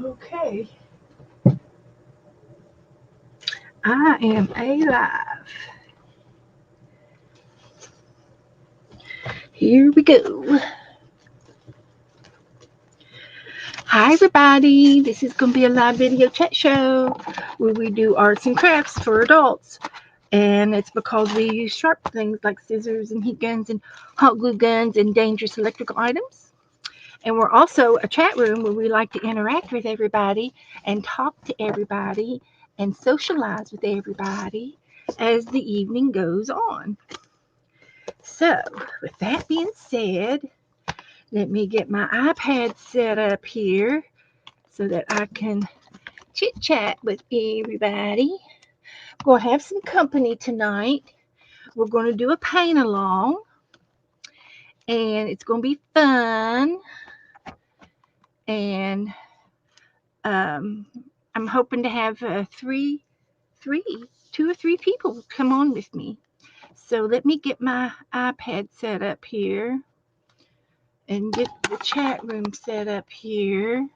Okay, I am alive. Here we go. Hi, everybody. This is going to be a live video chat show where we do arts and crafts for adults. And it's because we use sharp things like scissors and heat guns and hot glue guns and dangerous electrical items. And we're also a chat room where we like to interact with everybody and talk to everybody and socialize with everybody as the evening goes on. So, with that being said, let me get my iPad set up here so that I can chit chat with everybody. We're going to have some company tonight. We're going to do a paint along, and it's going to be fun. And um, I'm hoping to have two or three people come on with me. So let me get my iPad set up here and get the chat room set up here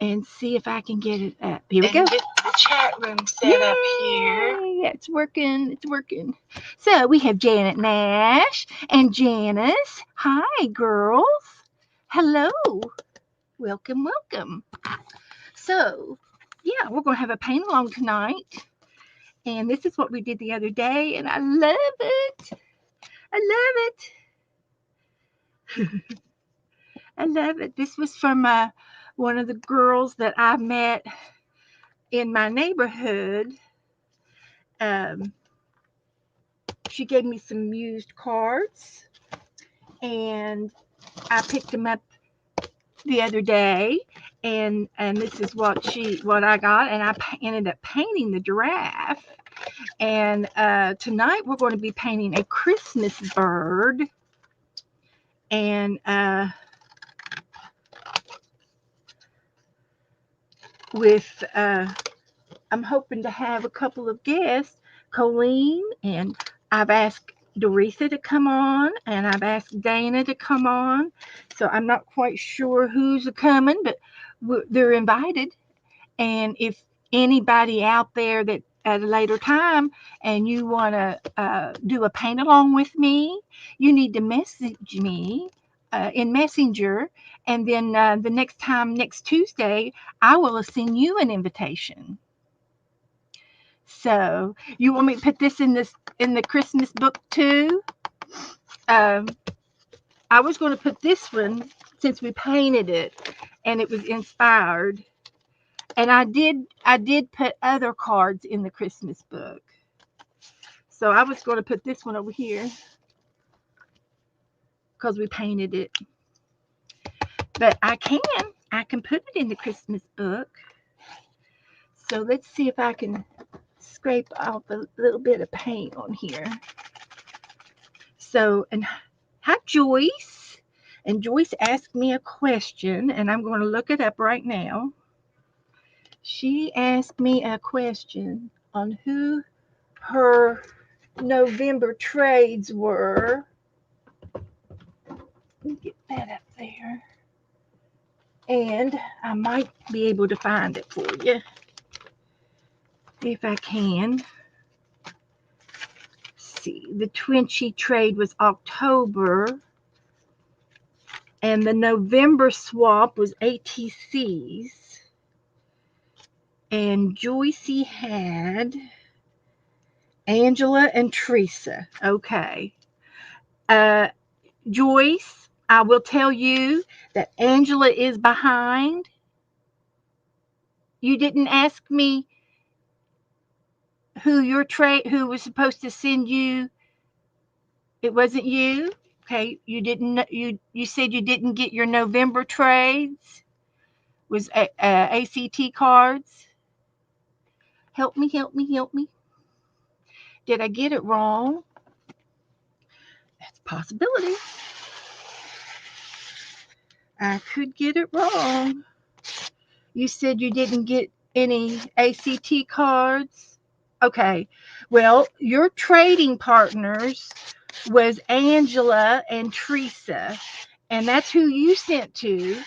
and see if I can get it up. Here we go. Get the chat room set up here. Yeah, it's working. It's working. So we have Janet Nash and Janice. Hi, girls. Hello. Welcome, welcome. So, yeah, we're going to have a paint along tonight. And this is what we did the other day, and I love it. I love it. I love it. This was from one of the girls that I met in my neighborhood. Um, she gave me some used cards, and I picked them up the other day, and this is what I got, and I ended up painting the giraffe. And tonight we're going to be painting a Christmas bird, and with I'm hoping to have a couple of guests, Colleen, and I've asked Doretha to come on, and I've asked Dana to come on. So I'm not quite sure who's coming, but they're invited. And if anybody out there that at a later time and you want to do a paint along with me, you need to message me in Messenger. And then the next time, next Tuesday, I will send you an invitation. So you want me to put this in the Christmas book too? Um, I was going to put this one since we painted it and it was inspired. And I did put other cards in the Christmas book. So I was going to put this one over here because we painted it. But I can put it in the Christmas book. So let's see if I can scrape off a little bit of paint on here. So, and hi, Joyce. And Joyce asked me a question, and I'm going to look it up right now. She asked me a question on who her November trades were. Let me get that up there. And I might be able to find it for you if I can. See, the Twinchy trade was October, and the November swap was ATCs. And Joycey had Angela and Teresa. Okay. Uh, Joyce, I will tell you that Angela is behind. You didn't ask me who was supposed to send you. It wasn't you. Okay, you said you didn't get your November trades. Was ACT cards? Help me, help me, help me. Did I get it wrong? That's a possibility. I could get it wrong. You said you didn't get any ACT cards. Okay. Well, your trading partners was Angela and Teresa, and that's who you sent to.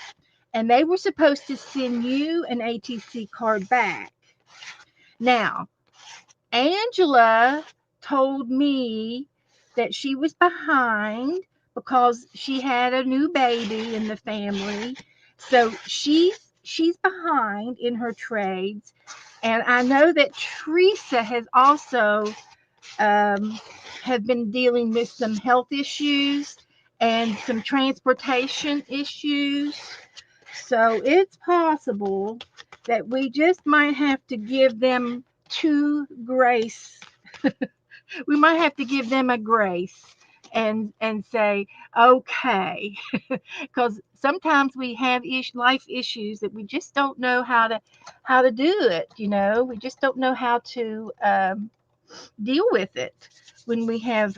and they were supposed to send you an ATC card back. Now, Angela told me that she was behind because she had a new baby in the family. So she's behind in her trades. And I know that Teresa has also um, have been dealing with some health issues and some transportation issues. So it's possible that we just might have to give them grace. We might have to give them a grace and say, okay, because sometimes we have life issues that we just don't know how to do it. We just don't know how to deal with it when we have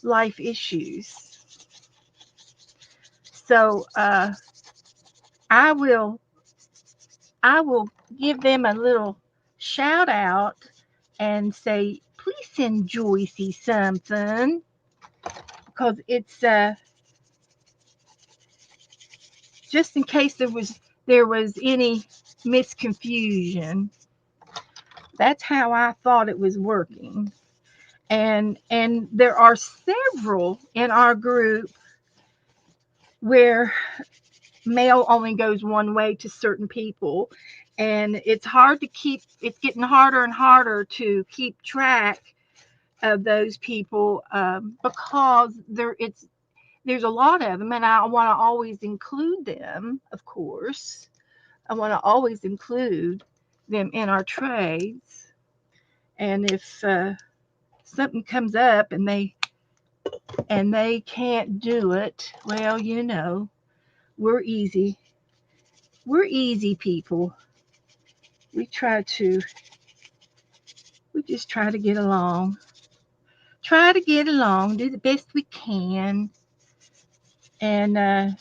life issues. So I will I will give them a little shout out and say, please send Joycey something because it's just in case there was any misconfusion. That's how I thought it was working. And there are several in our group where mail only goes one way to certain people, and it's getting harder and harder to keep track of those people, because there's a lot of them, and I want to always include them. Of course, I want to always include them in our trades. And if something comes up and they can't do it, well, we're easy. We're easy people. We try to we just try to get along. Try to get along, do the best we can. And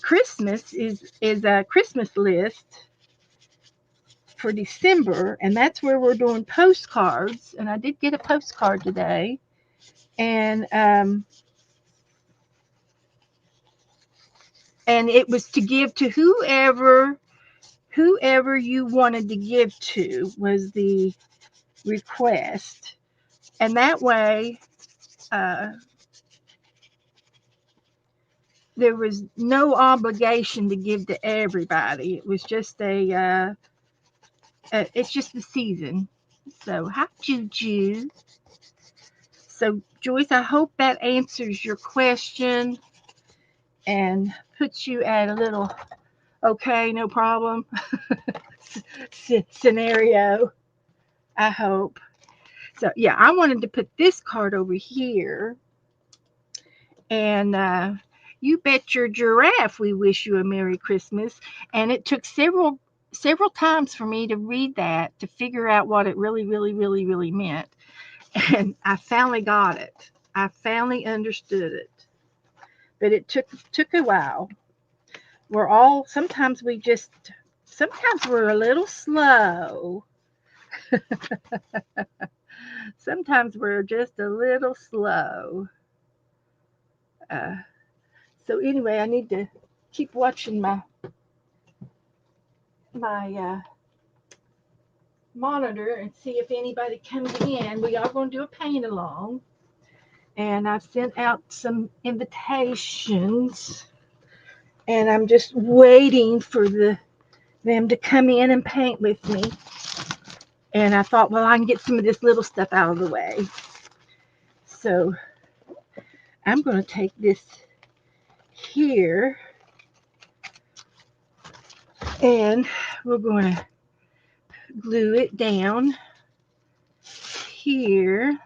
Christmas is a Christmas list for December, and that's where we're doing postcards. And I did get a postcard today, and it was to give to whoever you wanted to give to was the request, and that way uh, there was no obligation to give to everybody. It was just it's just the season. So hi Juju. So Joyce, I hope that answers your question and puts you at a little okay, no problem scenario. I hope. So yeah, I wanted to put this card over here, and you bet your giraffe we wish you a Merry Christmas. And it took several times for me to read that to figure out what it really, really, really, really meant. And I finally got it. I finally understood it. But it took a while. Sometimes we're a little slow. Sometimes we're just a little slow. Uh, so anyway, I need to keep watching my monitor and see if anybody comes in. We are going to do a paint along, and I've sent out some invitations, and I'm just waiting for them to come in and paint with me. And I thought, well, I can get some of this little stuff out of the way. So I'm going to take this here, and we're going to glue it down here.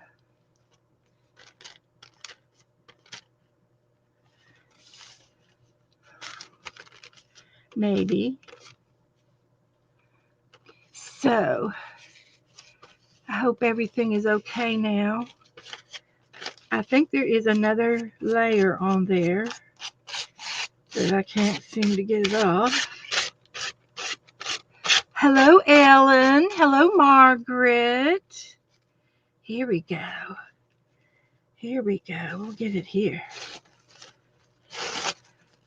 Maybe. So I hope everything is okay now. I think there is another layer on there that I can't seem to get it off. Hello, Ellen. Hello, Margaret. Here we go. Here we go. We'll get it here.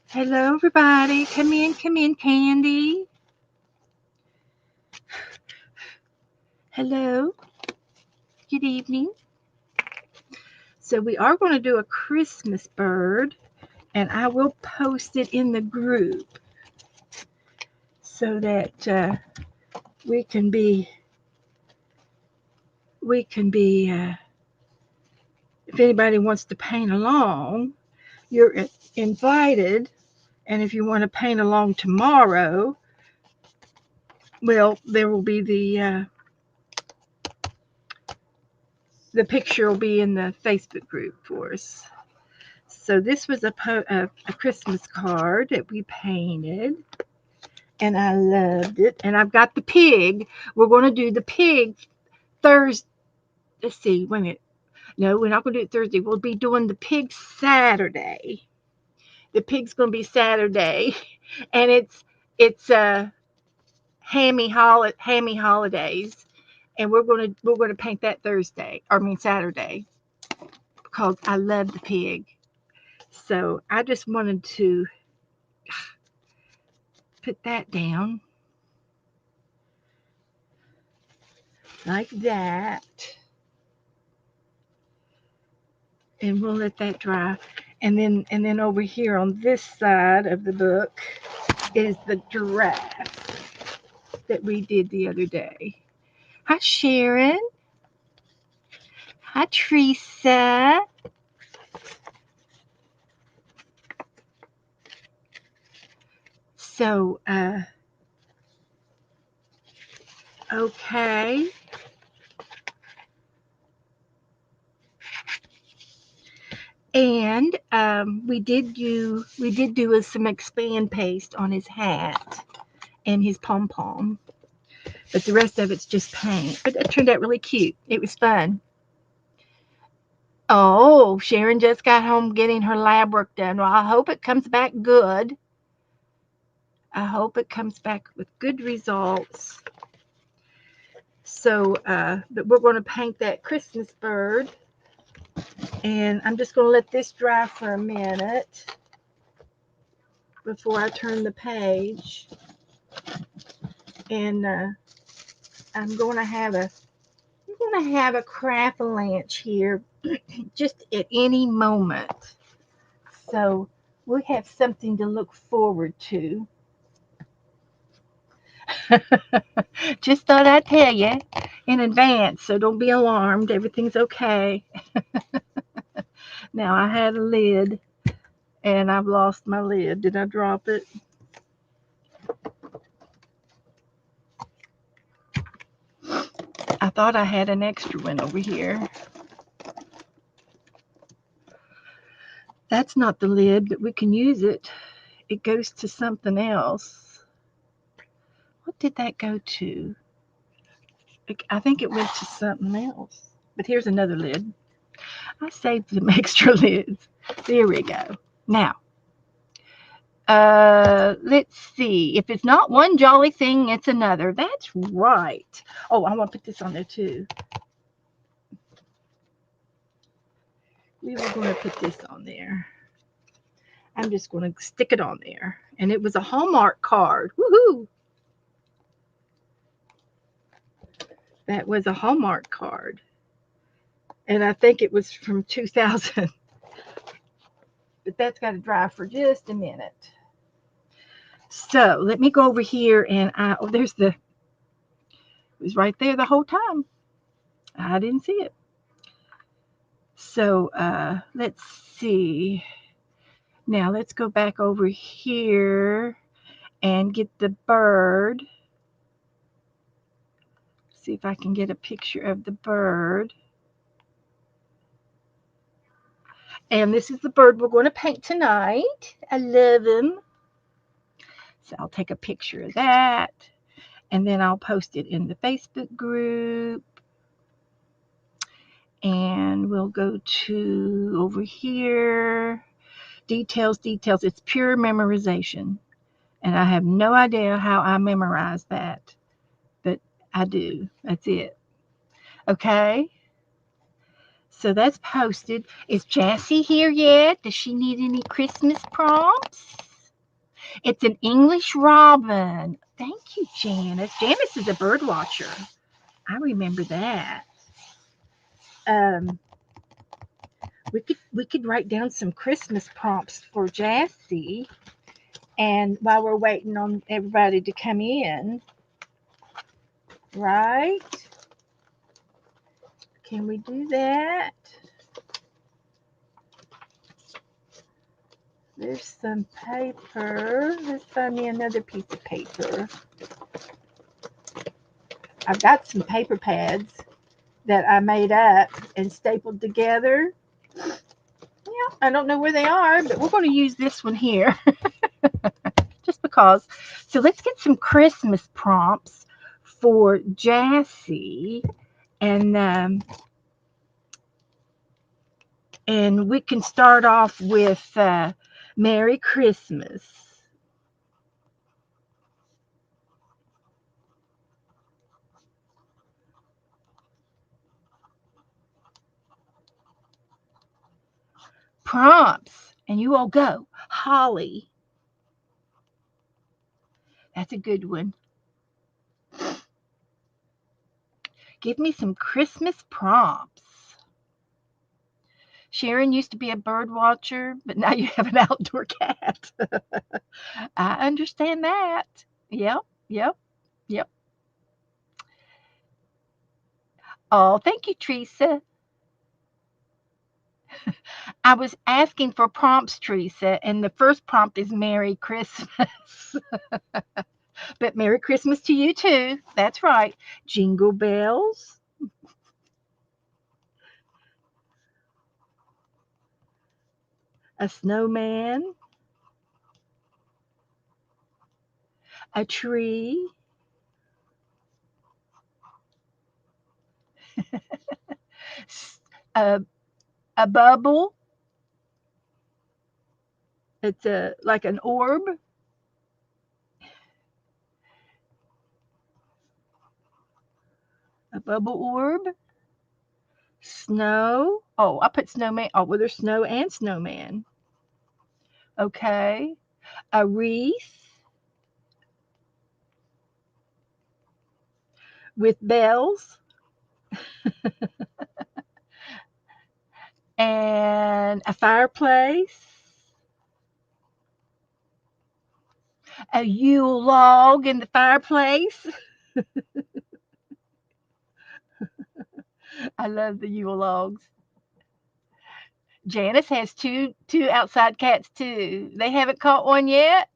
Hello, everybody. Come in, Candy. Hello. Good evening. So we are going to do a Christmas bird, and I will post it in the group so that we can be. If anybody wants to paint along, you're invited. And if you want to paint along tomorrow, well, there will be the picture will be in the Facebook group for us. So this was a Christmas card that we painted, and I loved it. And I've got the pig. We're going to do the pig Thursday. Let's see. Wait a minute. No, we're not going to do it Thursday. We'll be doing the pig Saturday. The pig's going to be Saturday, and it's hammy holidays, and we're going to paint that Saturday, because I love the pig. So I just wanted to put that down like that, and we'll let that dry. And then over here on this side of the book is the giraffe that we did the other day. Hi, Sharon. Hi, Teresa. So, okay. And we did do some expand paste on his hat and his pom pom, but the rest of it's just paint. But that turned out really cute. It was fun. Oh, Sharon just got home getting her lab work done. Well, I hope it comes back good. I hope it comes back with good results. So, but we're going to paint that Christmas bird. And I'm just going to let this dry for a minute before I turn the page. And I'm going to have a craft-a-lanch here just at any moment. So we'll have something to look forward to. Just thought I'd tell you in advance, so don't be alarmed. Everything's okay. Now, I had a lid, and I've lost my lid. Did I drop it? I thought I had an extra one over here. That's not the lid, but we can use it. It goes to something else. What did that go to? I think it went to something else. But here's another lid. I saved some extra lids. There we go. Now, let's see. If it's not one jolly thing, it's another. That's right. Oh, I want to put this on there too. We were going to put this on there. I'm just going to stick it on there. And it was a Hallmark card. Woohoo! That was a Hallmark card. And I think it was from 2000. But that's got to dry for just a minute. So let me go over here, and there's it was right there the whole time. I didn't see it. So let's see. Now let's go back over here and get the bird. See if I can get a picture of the bird. And this is the bird we're going to paint tonight. I love him. So I'll take a picture of that, and then I'll post it in the Facebook group. And we'll go to over here. Details. It's pure memorization. And I have no idea how I memorized that, but I do. That's it. Okay. So that's posted. Is Jassy here yet? Does she need any Christmas prompts? It's an English robin. Thank you, Janice. Janice is a bird watcher. I remember that. Um, we could write down some Christmas prompts for Jassy, and while we're waiting on everybody to come in, right? Can we do that? There's some paper. Let's find me another piece of paper. I've got some paper pads that I made up and stapled together. Yeah, I don't know where they are, but we're going to use this one here just because. So let's get some Christmas prompts for Jassy, and we can start off with Merry Christmas. Prompts, and you all go. Holly, that's a good one. Give me some Christmas prompts. Sharon used to be a bird watcher, but now you have an outdoor cat. I understand that. Yep, yep, yep. Oh, thank you, Teresa. I was asking for prompts, Teresa, and the first prompt is Merry Christmas. But Merry Christmas to you too. That's right. Jingle bells, a snowman, a tree, a, a bubble. It's like an orb, a bubble orb. Snow. Oh, I put snowman. Oh, well, there's snow and snowman. Okay. A wreath with bells and a fireplace, a Yule log in the fireplace. I love the Yule logs. Janice has two outside cats too. They haven't caught one yet.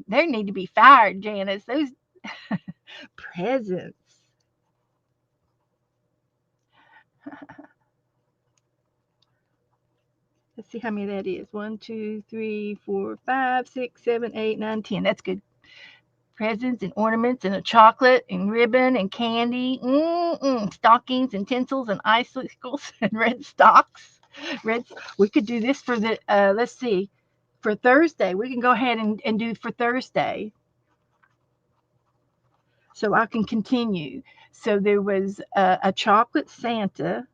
They need to be fired, Janice. Those presents. Let's see how many that is. 1, 2, 3, 4, 5, 6, 7, 8, 9, 10. That's good. Presents and ornaments and a chocolate and ribbon and candy. Stockings and tinsels and icicles and red stocks. Red. We could do this for the. Let's see. For Thursday, we can go ahead and do for Thursday. So I can continue. So there was a chocolate Santa.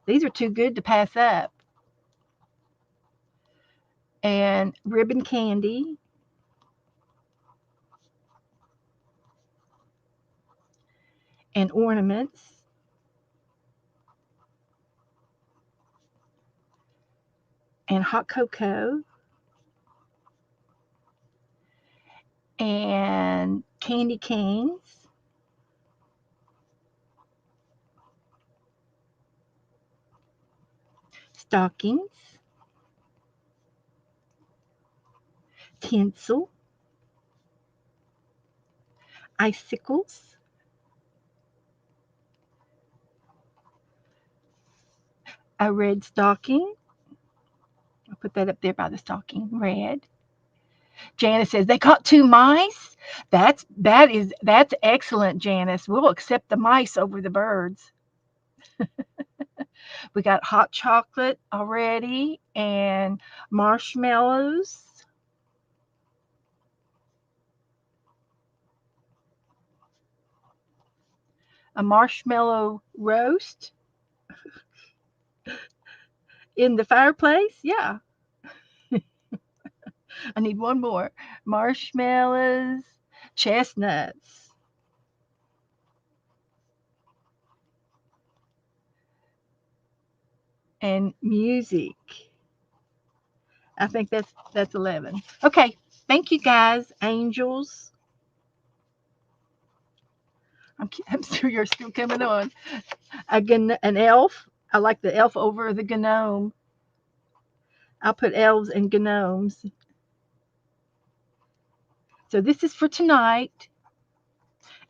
These are too good to pass up. And ribbon candy and ornaments and hot cocoa and candy canes, stockings, tinsel, icicles, a red stocking. I'll put that up there by the stocking, red. Janice says they caught two mice. That's excellent, Janice. We'll accept the mice over the birds. We got hot chocolate already and marshmallows, a marshmallow roast in the fireplace. Yeah. I need one more. Marshmallows, chestnuts, and music. I think that's 11. Okay. Thank you guys, angels. I'm sure you're still coming on. An elf. I like the elf over the gnome. I'll put elves and gnomes. So this is for tonight,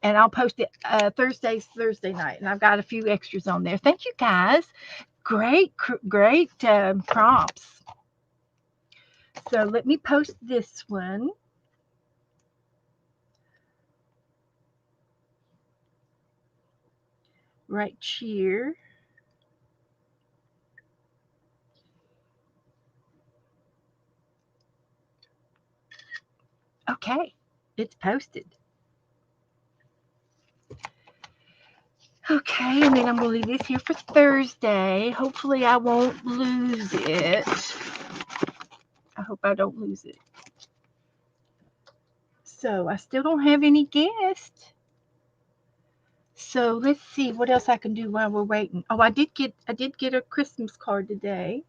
and I'll post it Thursday night, and I've got a few extras on there. Thank you guys. Great prompts. So let me post this one right here. Okay, it's posted. Okay, and then I'm going to leave this here for Thursday. Hopefully I won't lose it. I hope I don't lose it. So I still don't have any guests. So let's see what else I can do while we're waiting. Oh, I did get a Christmas card today.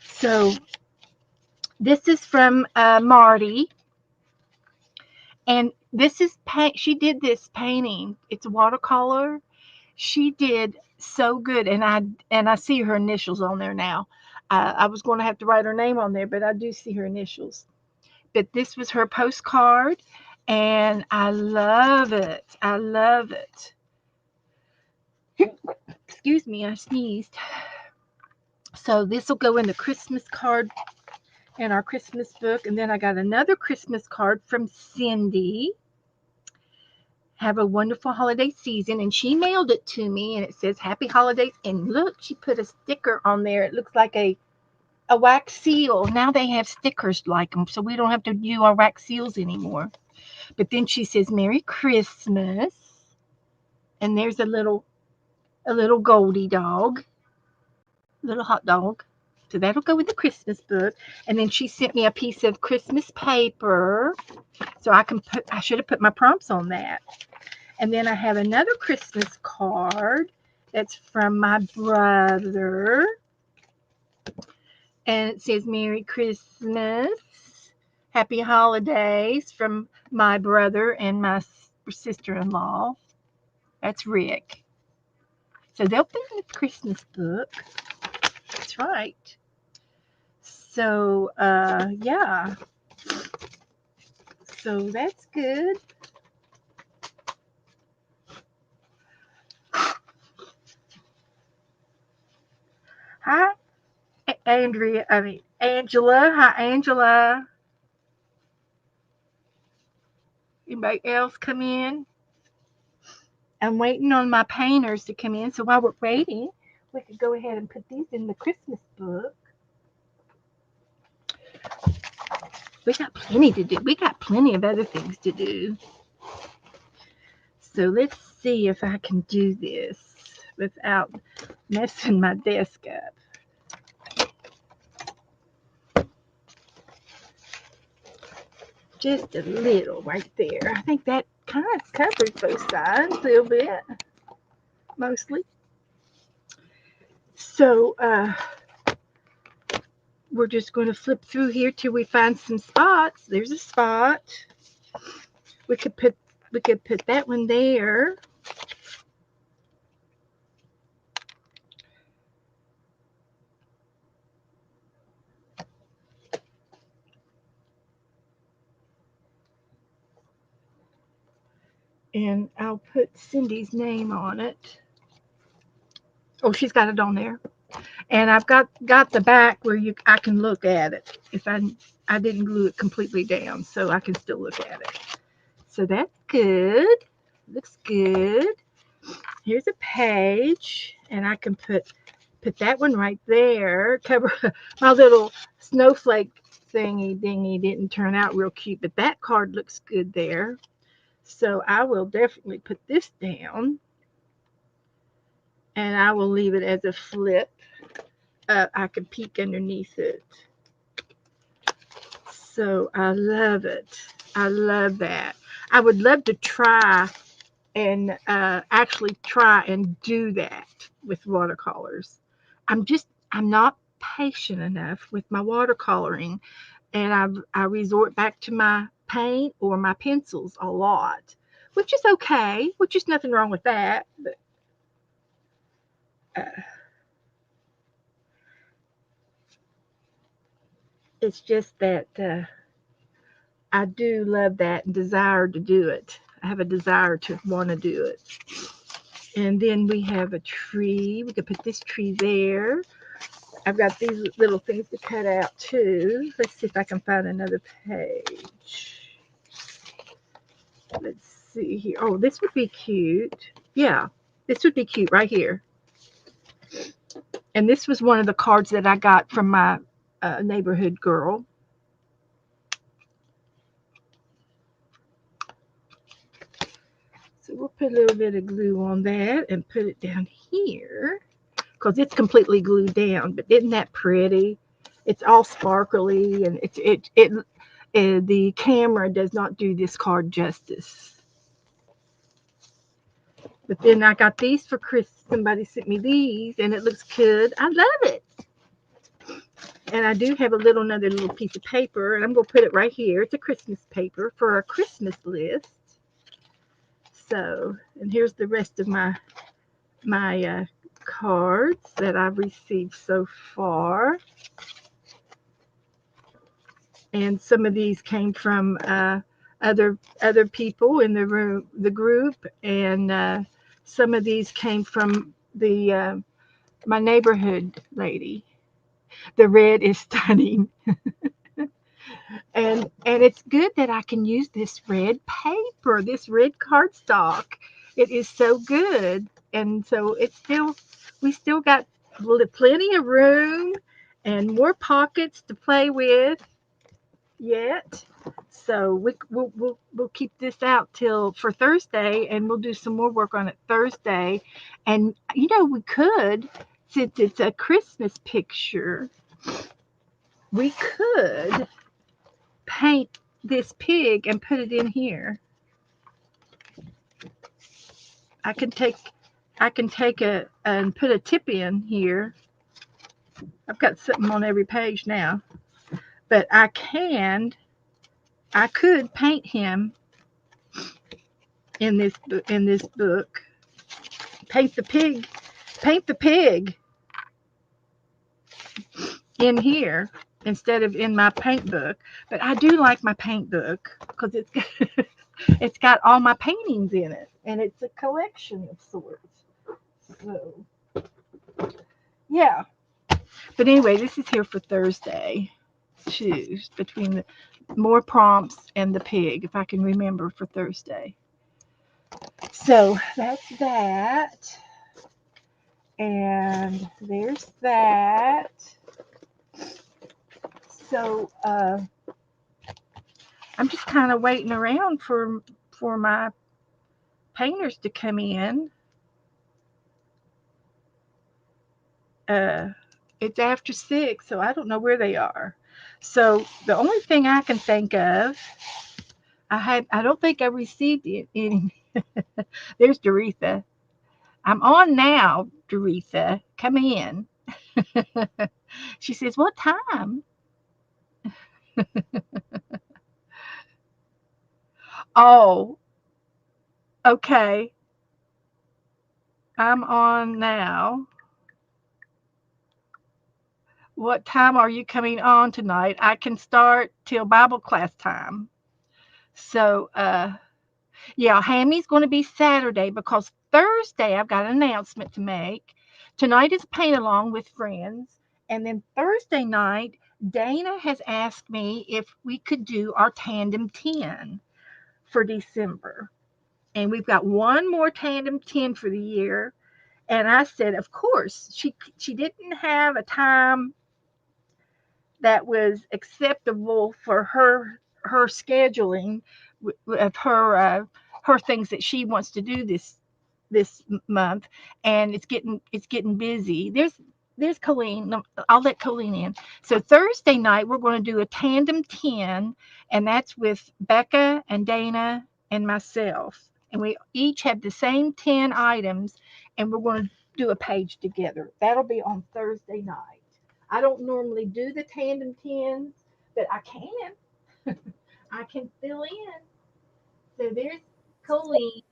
So this is from Marty, and this is paint. She did this painting. It's watercolor. She did so good, and I see her initials on there now. I was going to have to write her name on there, but I do see her initials. But this was her postcard, and I love it. I love it. Excuse me, I sneezed. So this will go in the Christmas card in our Christmas book. And then I got another Christmas card from Cindy. Have a wonderful holiday season. And she mailed it to me, and it says Happy Holidays. And look, she put a sticker on there. It looks like a wax seal. Now they have stickers like them, so we don't have to do our wax seals anymore. But then she says Merry Christmas. And there's a little Goldie dog, little hot dog. So that'll go with the Christmas book. And then she sent me a piece of Christmas paper. So I should have put my prompts on that. And then I have another Christmas card that's from my brother. And it says Merry Christmas, Happy Holidays from my brother and my sister-in-law. That's Rick. So they'll be in the Christmas book. That's right. So, yeah. So that's good. Hi, Angela. Hi, Angela. Anybody else come in? I'm waiting on my painters to come in. So while we're waiting, we could go ahead and put these in the Christmas book. We got plenty to do. We got plenty of other things to do. So let's see if I can do this without messing my desk up. Just a little right there. I think that kind of covers both sides a little bit, mostly. So we're just going to flip through here till we find some spots. There's a spot. We could put that one there. And I'll put Cindy's name on it. Oh, she's got it on there. And I've got the back where I can look at it. If I didn't glue it completely down, so I can still look at it. So that's good. Looks good. Here's a page, and I can put that one right there. Cover my little snowflake thingy dingy didn't turn out real cute, but that card looks good there. So I will definitely put this down. And I will leave it as a flip. I can peek underneath it. So I love it. I love that. I would love to try and actually try and do that with watercolors. I'm not patient enough with my watercoloring, and I resort back to my paint or my pencils a lot, which is okay, which is nothing wrong with that. But uh, it's just that I do love that and desire to do it. I have a desire to want to do it. And then we have a tree. We could put this tree there. I've got these little things to cut out too. Let's see if I can find another page. Let's see here. Oh, this would be cute. Yeah, this would be cute right here. And this was one of the cards that I got from my neighborhood girl. So we'll put a little bit of glue on that and put it down here because it's completely glued down. But isn't that pretty? It's all sparkly and the camera does not do this card justice. But then I got these for Chris. Somebody sent me these, and it looks good. I love it. And I do have another little piece of paper, and I'm gonna put it right here. It's a Christmas paper for a Christmas list. So, and here's the rest of my cards that I've received so far. And some of these came from other people in the group, and some of these came from the my neighborhood lady. The red is stunning, and it's good that I can use this red paper, this red cardstock. It is so good, and so it's still we still got plenty of room and more pockets to play with yet. So we'll keep this out till for Thursday, and we'll do some more work on it Thursday. And we could, since it's a Christmas picture, we could paint this pig and put it in here. I can take a and put a tip in here. I've got something on every page now, but I could paint him in this book. Paint the pig. Paint the pig in here instead of in my paint book. But I do like my paint book because it's got all my paintings in it, and it's a collection of sorts. So yeah. But anyway, this is here for Thursday. Choose between the more prompts and the pig, if I can remember for Thursday. So that's that. And there's that. So I'm just kind of waiting around for my painters to come in. Uh, it's after 6, so I don't know where they are. So the only thing I can think of, I don't think I received any. There's Doretha. I'm on now, Doretha. Come in. She says, "What time?" Oh, okay. I'm on now. What time are you coming on tonight? I can start till Bible class time. So, yeah, Hammy's going to be Saturday because Thursday I've got an announcement to make. Tonight is paint along with friends. And then Thursday night, Dana has asked me if we could do our tandem 10 for December. And we've got one more tandem 10 for the year. And I said, of course, she didn't have a time that was acceptable for her scheduling of her things that she wants to do this month, and it's getting busy. There's Colleen. No, I'll let Colleen in. So Thursday night we're going to do a tandem 10, and that's with Becca and Dana and myself. And we each have the same 10 items, and we're going to do a page together. That'll be on Thursday night. I don't normally do the tandem 10s, but I can. I can fill in. So there's Colleen.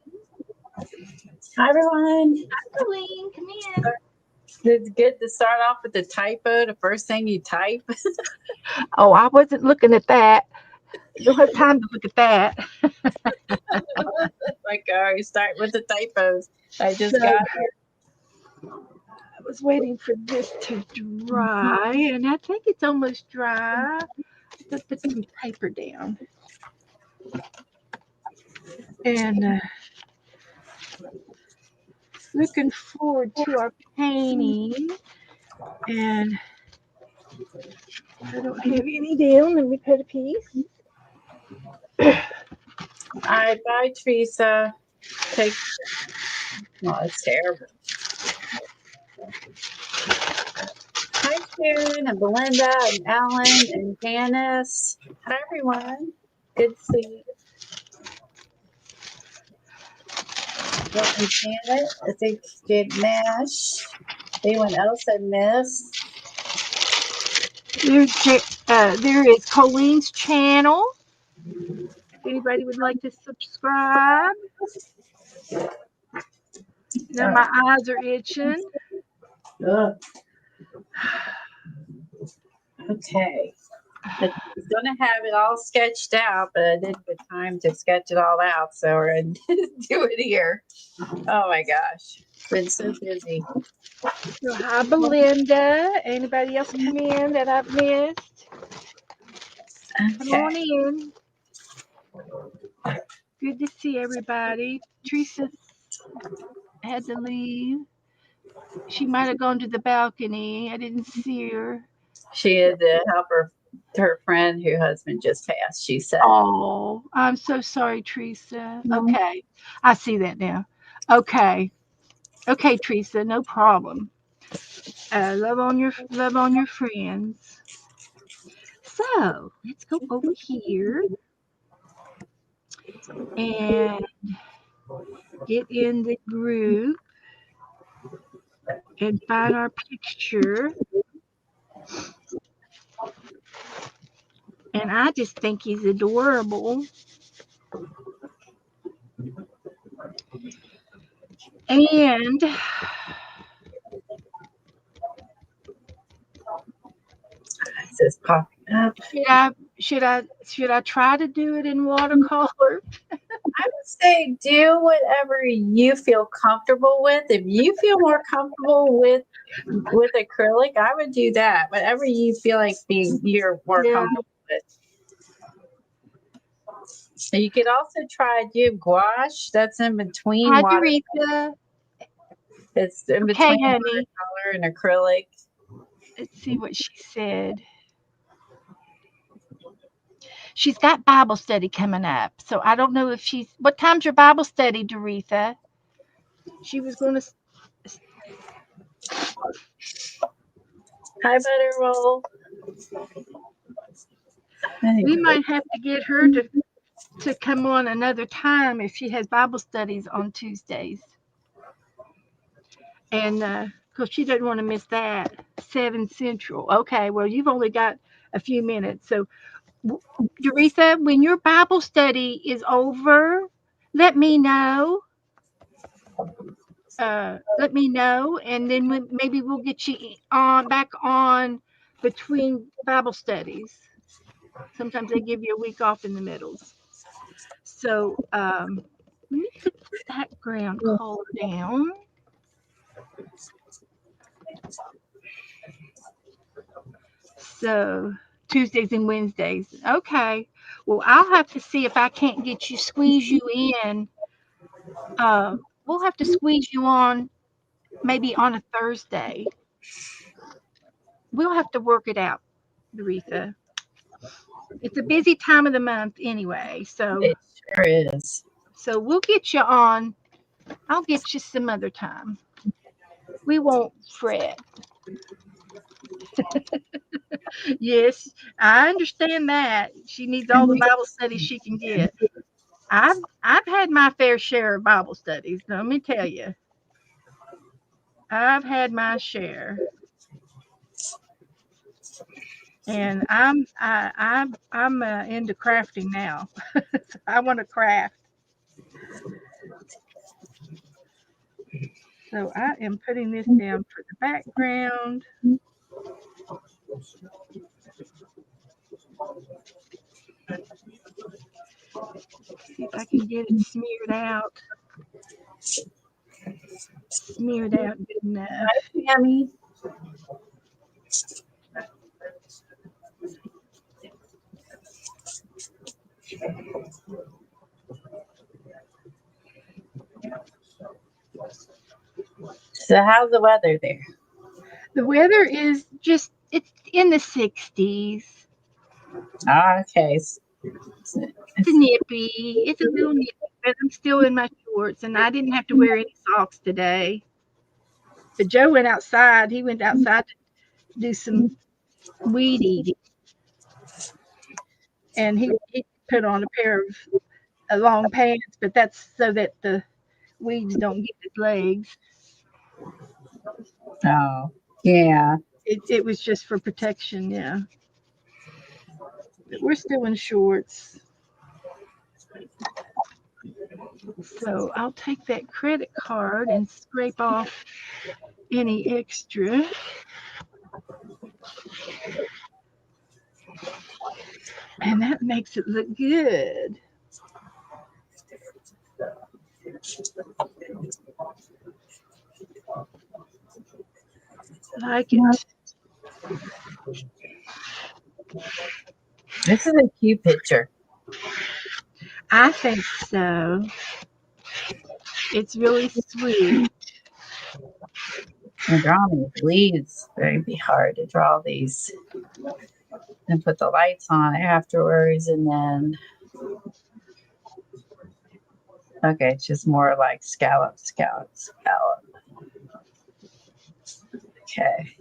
Hi, everyone. Hi, Colleen. Come in. It's good to start off with the typo, the first thing you type. Oh, I wasn't looking at that. You don't have time to look at that. Like, you start with the typos. I just So, got I was waiting for this to dry, and I think it's almost dry. Let's put some paper down. And looking forward to our painting. And I don't have any down. Let me put a piece. All right, bye, Teresa. Take. Oh, it's terrible. Hi, Sharon and Belinda and Alan and Janice. Hi, everyone. Good to see you. Welcome, Janet. I think Jade Nash. Anyone else I missed? There is Colleen's channel. If anybody would like to subscribe. Now my eyes are itching. Okay. I was going to have it all sketched out, but I didn't get time to sketch it all out, so we're going to do it here. Oh my gosh. Been so busy. So hi, Belinda. Anybody else come in that I've missed? Come on Okay. in. Good to see everybody. Teresa had to leave. She might have gone to the balcony. I didn't see her. She had to help her friend whose husband just passed, she said. Oh, I'm so sorry, Teresa. Okay, I see that now. Okay, Teresa, no problem. Love on your friends. So let's go over here and get in the group and find our picture. And I just think he's adorable. And This is popping up. should I try to do it in watercolor? I would say do whatever you feel comfortable with. If you feel more comfortable with acrylic, I would do that. Whatever you feel like you're more comfortable with. You could also try do gouache. That's in between Hi, water. Teresa. It's in Okay, between honey. watercolor and acrylic. Let's see what she said. She's got Bible study coming up, so I don't know if she's. What time's your Bible study, Doretha? She was going to. Hi, Butter Roll. We might have to get her to come on another time if she has Bible studies on Tuesdays. And because she doesn't want to miss that 7 Central. Okay, well you've only got a few minutes, so Doretha, when your Bible study is over, let me know. Let me know, and then maybe we'll get you back on between Bible studies. Sometimes they give you a week off in the middles. So let me put the background color down. So Tuesdays and Wednesdays. Okay. Well, I'll have to see if I can't squeeze you in. We'll have to squeeze you on maybe on a Thursday. We'll have to work it out, Doretha. It's a busy time of the month anyway, so It sure is. so we'll get you on I'll get you some other time. We won't fret. Yes, I understand that. She needs all the Bible studies she can get. I've had my fair share of Bible studies. Let me tell you, I've had my share, and I'm into crafting now. I want to craft, so I am putting this down for the background. See if I can get it smeared out good enough. Tammy. So how's the weather there? The weather is just it's in the 60s. Okay. It's nippy. It's a little nippy, but I'm still in my shorts, and I didn't have to wear any socks today. But Joe went outside. He went outside to do some weed eating, and he put on a pair of long pants, but that's so that the weeds don't get his legs. Oh, yeah. It was just for protection, yeah. But we're still in shorts. So I'll take that credit card and scrape off any extra. And that makes it look good. Like it. This is a cute picture. I think so. It's really sweet. And drawing these leaves, very be hard to draw these. And put the lights on afterwards, and then okay, it's just more like scallop. Okay.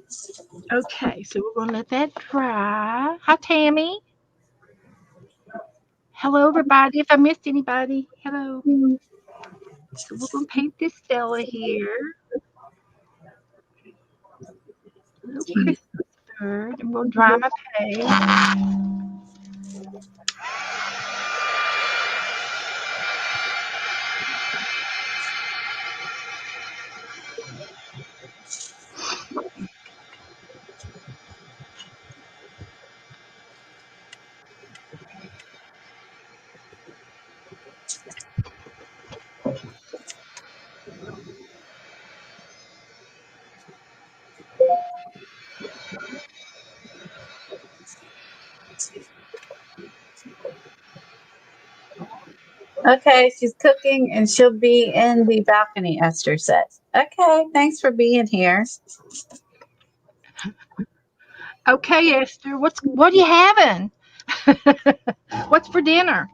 Okay, so we're going to let that dry. Hi, Tammy. Hello, everybody. If I missed anybody, hello. So we're going to paint this Stella here. A little Christmas bird. I'm going to dry my paint. Okay, she's cooking and she'll be in the balcony, Esther says. Okay, thanks for being here. Okay, Esther, what are you having? What's for dinner?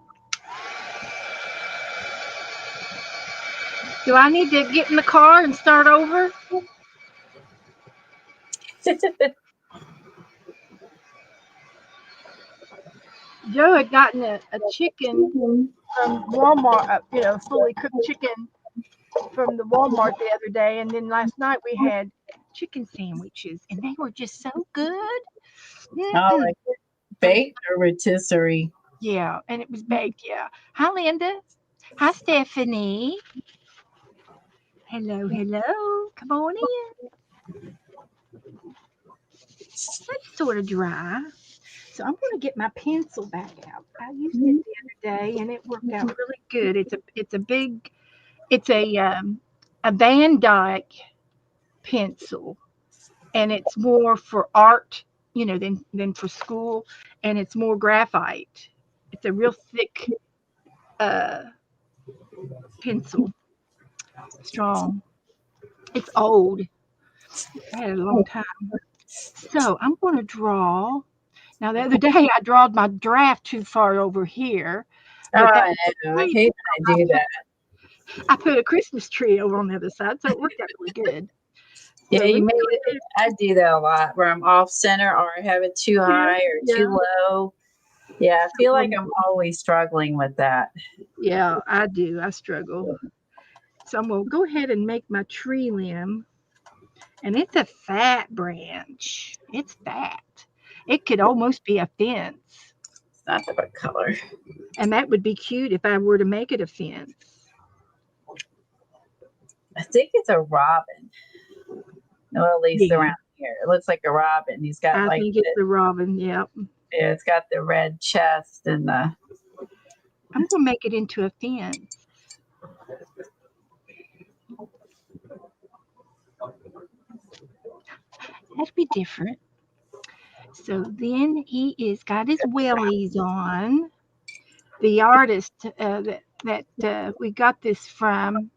Do I need to get in the car and start over? Joe had gotten a chicken from Walmart, fully cooked chicken from the Walmart the other day, and then last night we had chicken sandwiches, and they were just so good. Oh, like baked or rotisserie? Yeah, and it was baked. Yeah. Hi, Linda. Hi, Stephanie. Hello, hello. Come on in. That's sort of dry. So I'm going to get my pencil back out. I used it the other day, and it worked out really good. It's a Van Dyke pencil, and it's more for art, than for school, and it's more graphite. It's a real thick uh, pencil, strong. It's old. I had it a long time. So I'm going to draw. Now the other day I drawed my draft too far over here. Oh, But I know. I hate when I do that. I put a Christmas tree over on the other side, so it worked out really good. Yeah, So you anyway, made it. I do that a lot where I'm off center or I have it too yeah, high or yeah. too low. Yeah, I feel So, like I'm always struggling with that. yeah, I do. I struggle. So I'm gonna go ahead and make my tree limb, and it's a fat branch. It's fat. It could almost be a fence, It's not the right color. and that would be cute if I were to make it a fence. I think it's a robin. No, at least Yeah, around here. It looks like a robin. He's got I like think it's a robin. Yep. yeah, it's got the red chest and the I'm gonna make it into a fence. That'd be different. So then he is got his wellies on. The artist that we got this from,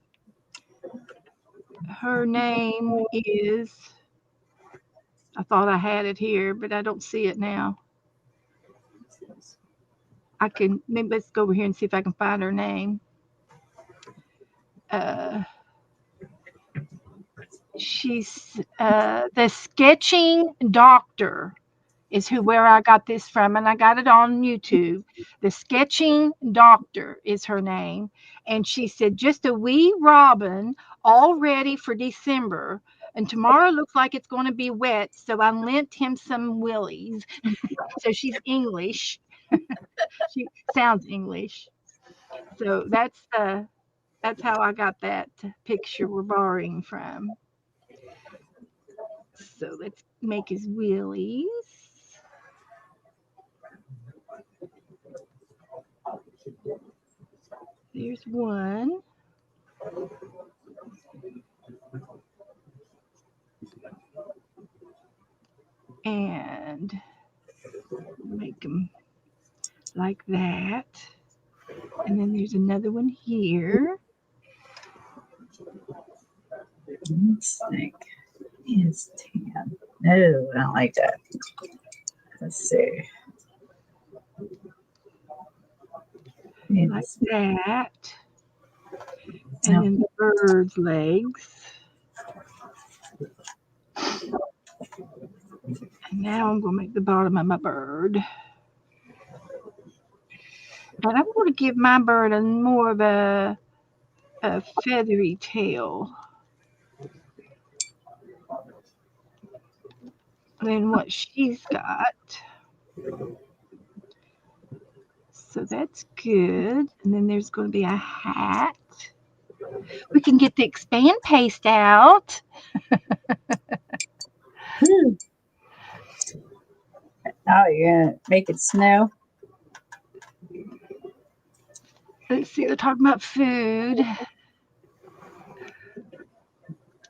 her name is. I thought I had it here, but I don't see it now. I can maybe let's go over here and see if I can find her name. Uh, she's the Sketching Doctor is who where I got this from, and I got it on YouTube. The Sketching Doctor is her name, and she said just a wee robin all ready for December. And tomorrow looks like it's going to be wet, so I lent him some willies. So she's English. She sounds English. So that's how I got that picture we're borrowing from. So let's make his wheelies. There's one. And make them like that. And then there's another one here. snake. Is tan. No, I don't like that. Let's see. Like It's, that. And no, then the bird's legs. And now I'm going to make the bottom of my bird. And I'm going to give my bird a more of a feathery tail than what she's got. So that's good. And then there's going to be a hat. We can get the expand paste out. oh, you're gonna make it snow. Let's see, they're talking about food.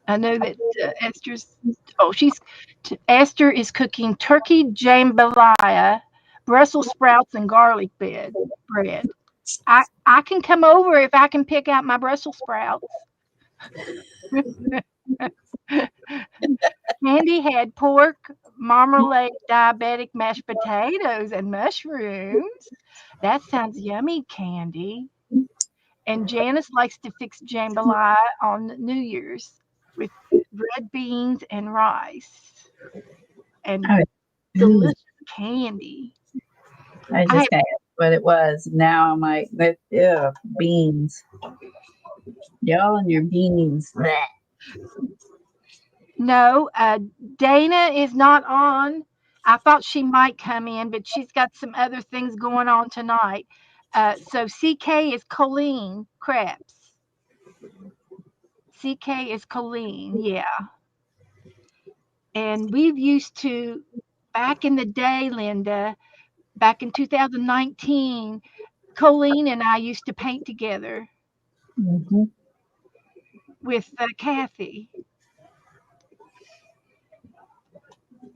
I know that Esther is cooking turkey jambalaya, Brussels sprouts, and garlic bread. I can come over if I can pick out my Brussels sprouts. Candy had pork, marmalade, diabetic mashed potatoes, and mushrooms. That sounds yummy, Candy. And Janice likes to fix jambalaya on New Year's with red beans and rice and Oh, delicious candy. I I just got what it was. Now I'm like, beans. Y'all and your beans. no, Dana is not on. I thought she might come in, but she's got some other things going on tonight. So CK is Colleen Krebs. CK is Colleen, yeah. And we've used to back in the day, Linda, back in 2019, Colleen and I used to paint together Mm-hmm. with Kathy.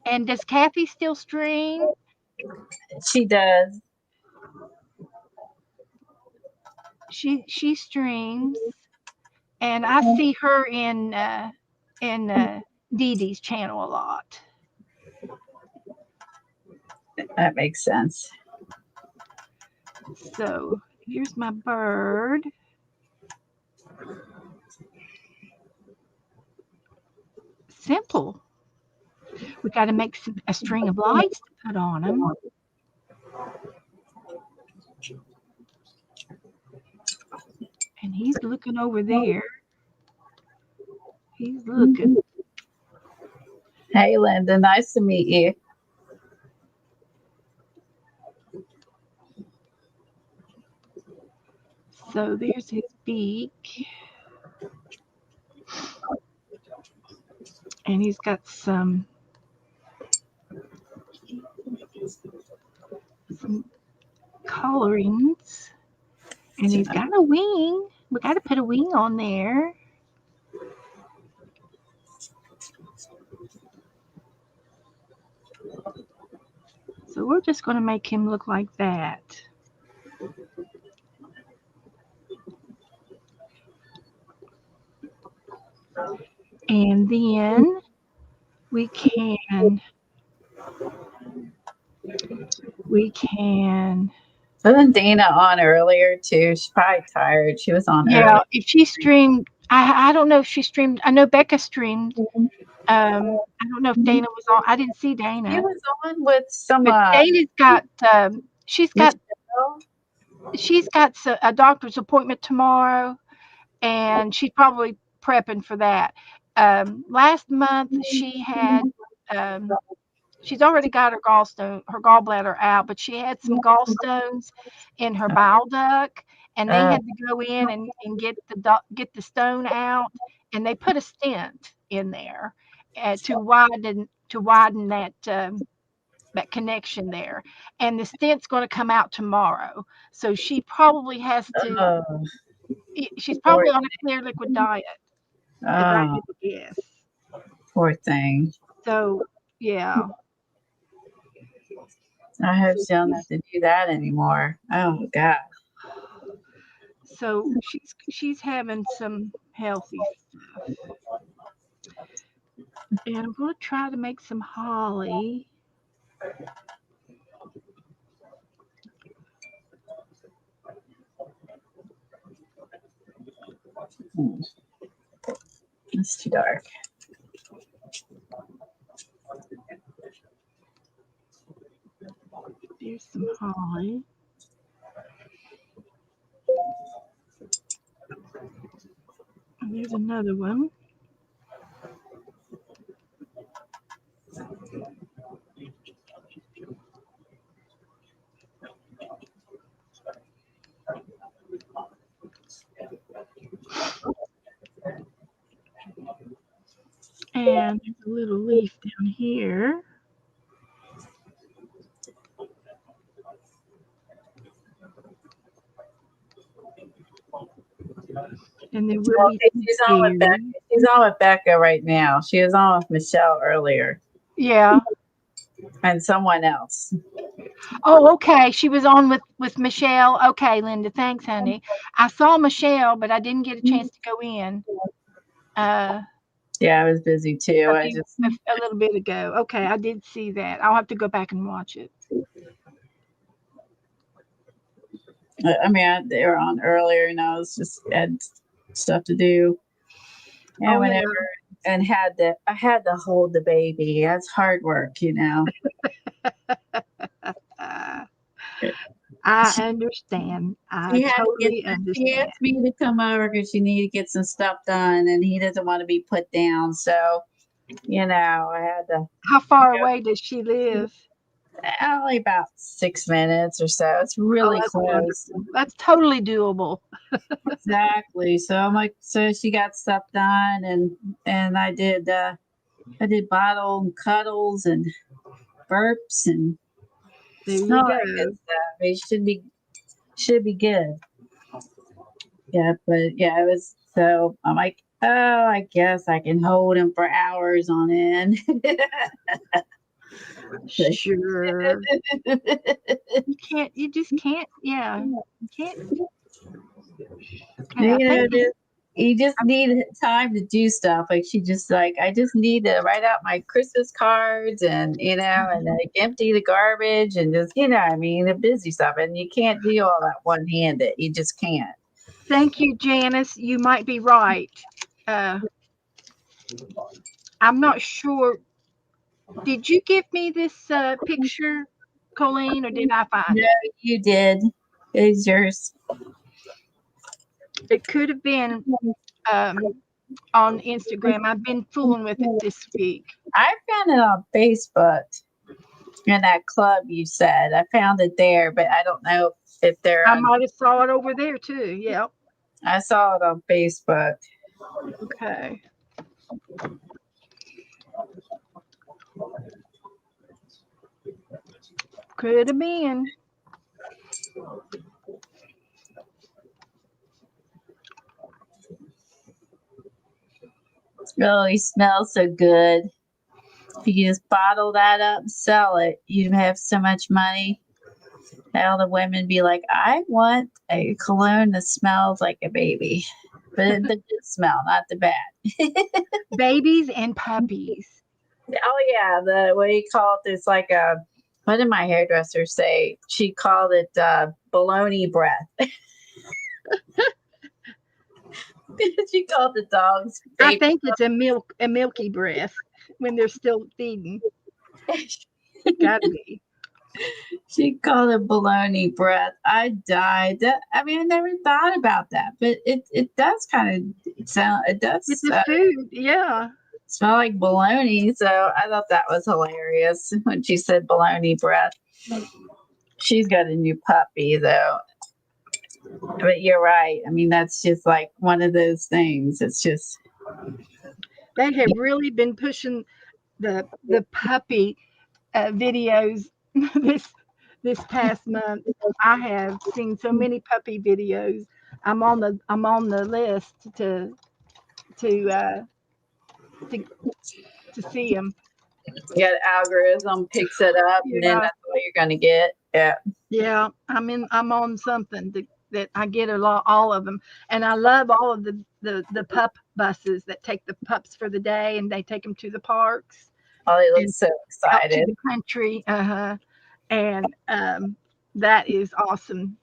And does Kathy still stream? She does. She streams, and I see her in Dee Dee's channel a lot. That makes sense. So here's my bird. Simple. We got to make a string of lights to put on them. And he's looking over there. He's looking. Hey, Linda, nice to meet you. So there's his beak. And he's got some colorings. And he's got a wing. We got to put a wing on there. So we're just going to make him look like that. And then we can Wasn't Dana on earlier too? She's probably tired. She was on yeah, earlier. if she streamed, I don't know if she streamed. I know Becca streamed. I don't know if Dana was on. I didn't see She Dana. was on with some But Dana's got she's got a doctor's appointment tomorrow, and she's probably prepping for that. Last month she had she's already got her gallbladder out, but she had some gallstones in her bile duct, and they had to go in and get the stone out, and they put a stent in there to widen that connection there. And the stent's going to come out tomorrow, so she probably has to. She's probably on a clear liquid diet, if I had to guess. Poor thing. So yeah. I hope she don't have to do that anymore. Oh God. So she's having some healthy stuff. And I'm going to try to make some holly. It's too dark. There's some holly. And there's another one. And there's a little leaf down here. And there will be she's on with Becca. She's on with Becca right now. She was on with Michelle earlier. Yeah. And someone else. Oh, okay. She was on with Michelle. Okay, Linda. Thanks, honey. I saw Michelle, but I didn't get a chance to go in. Yeah, I was busy too. A little bit ago. Okay, I did see that. I'll have to go back and watch it. I mean, they were on earlier, and I was just had stuff to do, and and I had to hold the baby. That's hard work, you know. I understand. I totally understand. She asked me to come over because she needed to get some stuff done, and he doesn't want to be put down. So, you know, I had to. How far away does she live? Only about 6 minutes or so. It's really close. Wonderful. That's totally doable. Exactly. So I'm like, so she got stuff done, and I did bottle and cuddles and burps and there you all go. That good stuff. It should be good. Yeah, but yeah, it was. So I'm like, oh, I guess I can hold him for hours on end. Sure. You just can't. Yeah. You can't. You just need time to do stuff. Like she just like, I just need to write out my Christmas cards and, you know, and like empty the garbage and just, you know, I mean, the busy stuff. And you can't do all that one handed. You just can't. Thank you, Janice. You might be right. Uh, I'm not sure. Did you give me this picture, Colleen, or did I find No, it? you did. It's yours. It could have been on Instagram. I've been fooling with it this week. I found it on Facebook in that club you said. I found it there, but I don't know if they're I on. might have saw it over there too. Yep. I saw it on Facebook. Okay. Could have been. Oh, he smells so good. If you just bottle that up and sell it, you'd have so much money. All the women be like, I want a cologne that smells like a baby. But the good smell, not the bad. Babies and puppies. Oh yeah, the what do you call it? There's like a what did my hairdresser say? She called it baloney breath. She called the dogs I baby. think it's a milky breath when they're still feeding. Gotta be. She called it baloney breath. I died. I mean, I never thought about that, but it does kind of sound. It does It's a food. Yeah. smell like baloney. So I thought that was hilarious when she said baloney breath. She's got a new puppy though. But you're right. I mean, that's just like one of those things. It's just They have really been pushing the puppy videos this past month. I have seen so many puppy videos. I'm on the list to uh, to to see them. yeah, the algorithm picks it up, and then Yeah, that's what you're gonna get. Yeah. yeah. I'm on something that I get a lot, all of them, and I love all of the pup buses that take the pups for the day and they take them to the parks Oh, they look and so out to excited. the country. And that is awesome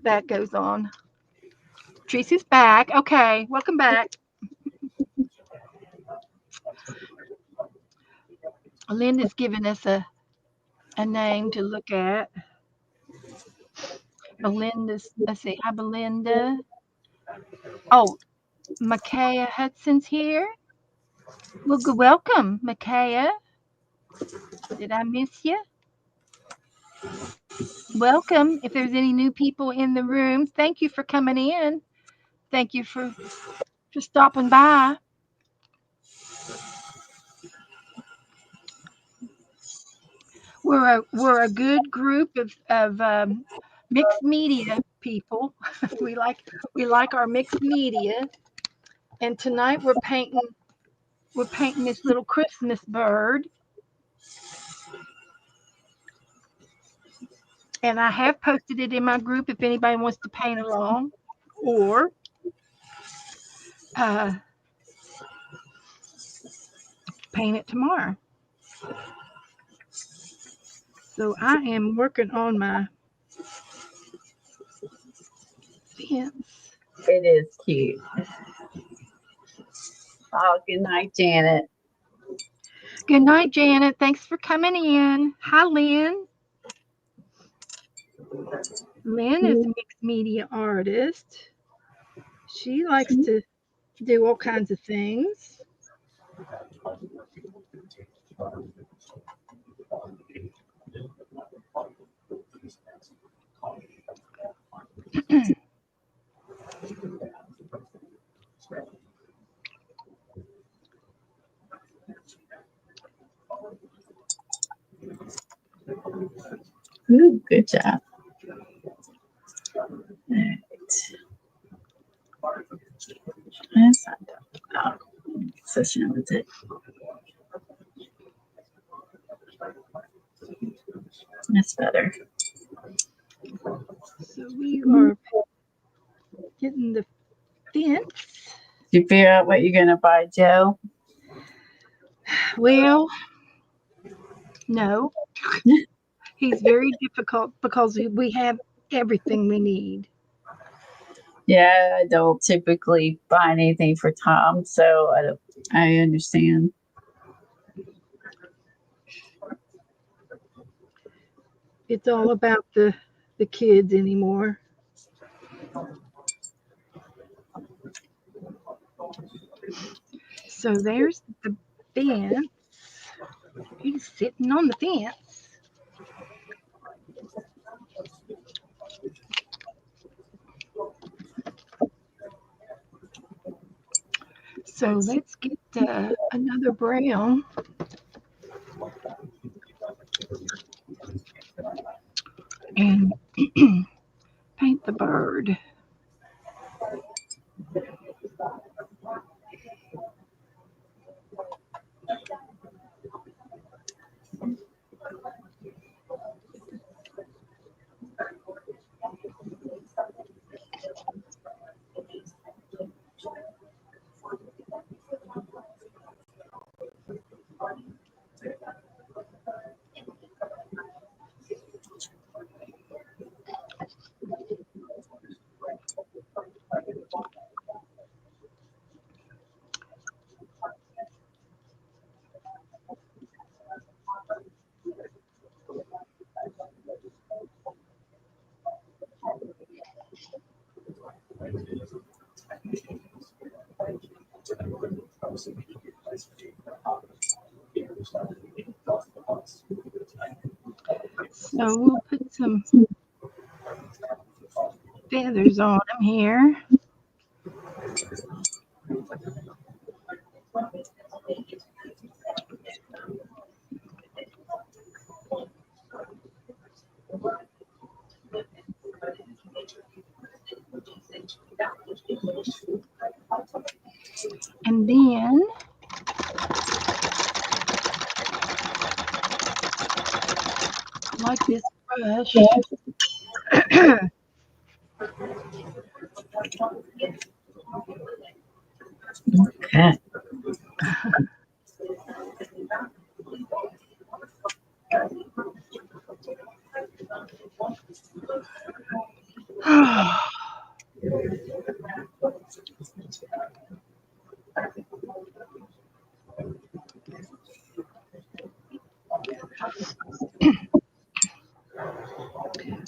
that goes on. Teresa's back. Okay, welcome back. Linda's given us a name to look at. Belinda's, let's see, hi Belinda. Oh, Micaiah Hudson's here. Well, good welcome, Micaiah. Did I miss you? Welcome. If there's any new people in the room, thank you for coming in. Thank you for stopping by. We're a good group of mixed media people. we like our mixed media. And tonight we're painting this little Christmas bird. And I have posted it in my group if anybody wants to paint along, or paint it tomorrow. So I am working on my fence. It is cute. Oh, good night, Janet. Good night, Janet. Thanks for coming in. Hi, Lynn. Lynn is a mixed media artist. She likes to do all kinds of things. Ooh, good job. All right. That's not done. Oh, session with it. That's better. So we are getting the fence. Did you figure out what you're gonna buy, Joe? Well, no. He's very difficult because we have everything we need. Yeah, I don't typically buy anything for Tom, so I understand. It's all about the kids anymore. So there's the fence. He's sitting on the fence. So let's get another brown and paint the bird. So we'll put some feathers on him here. And then like this brush. Okay.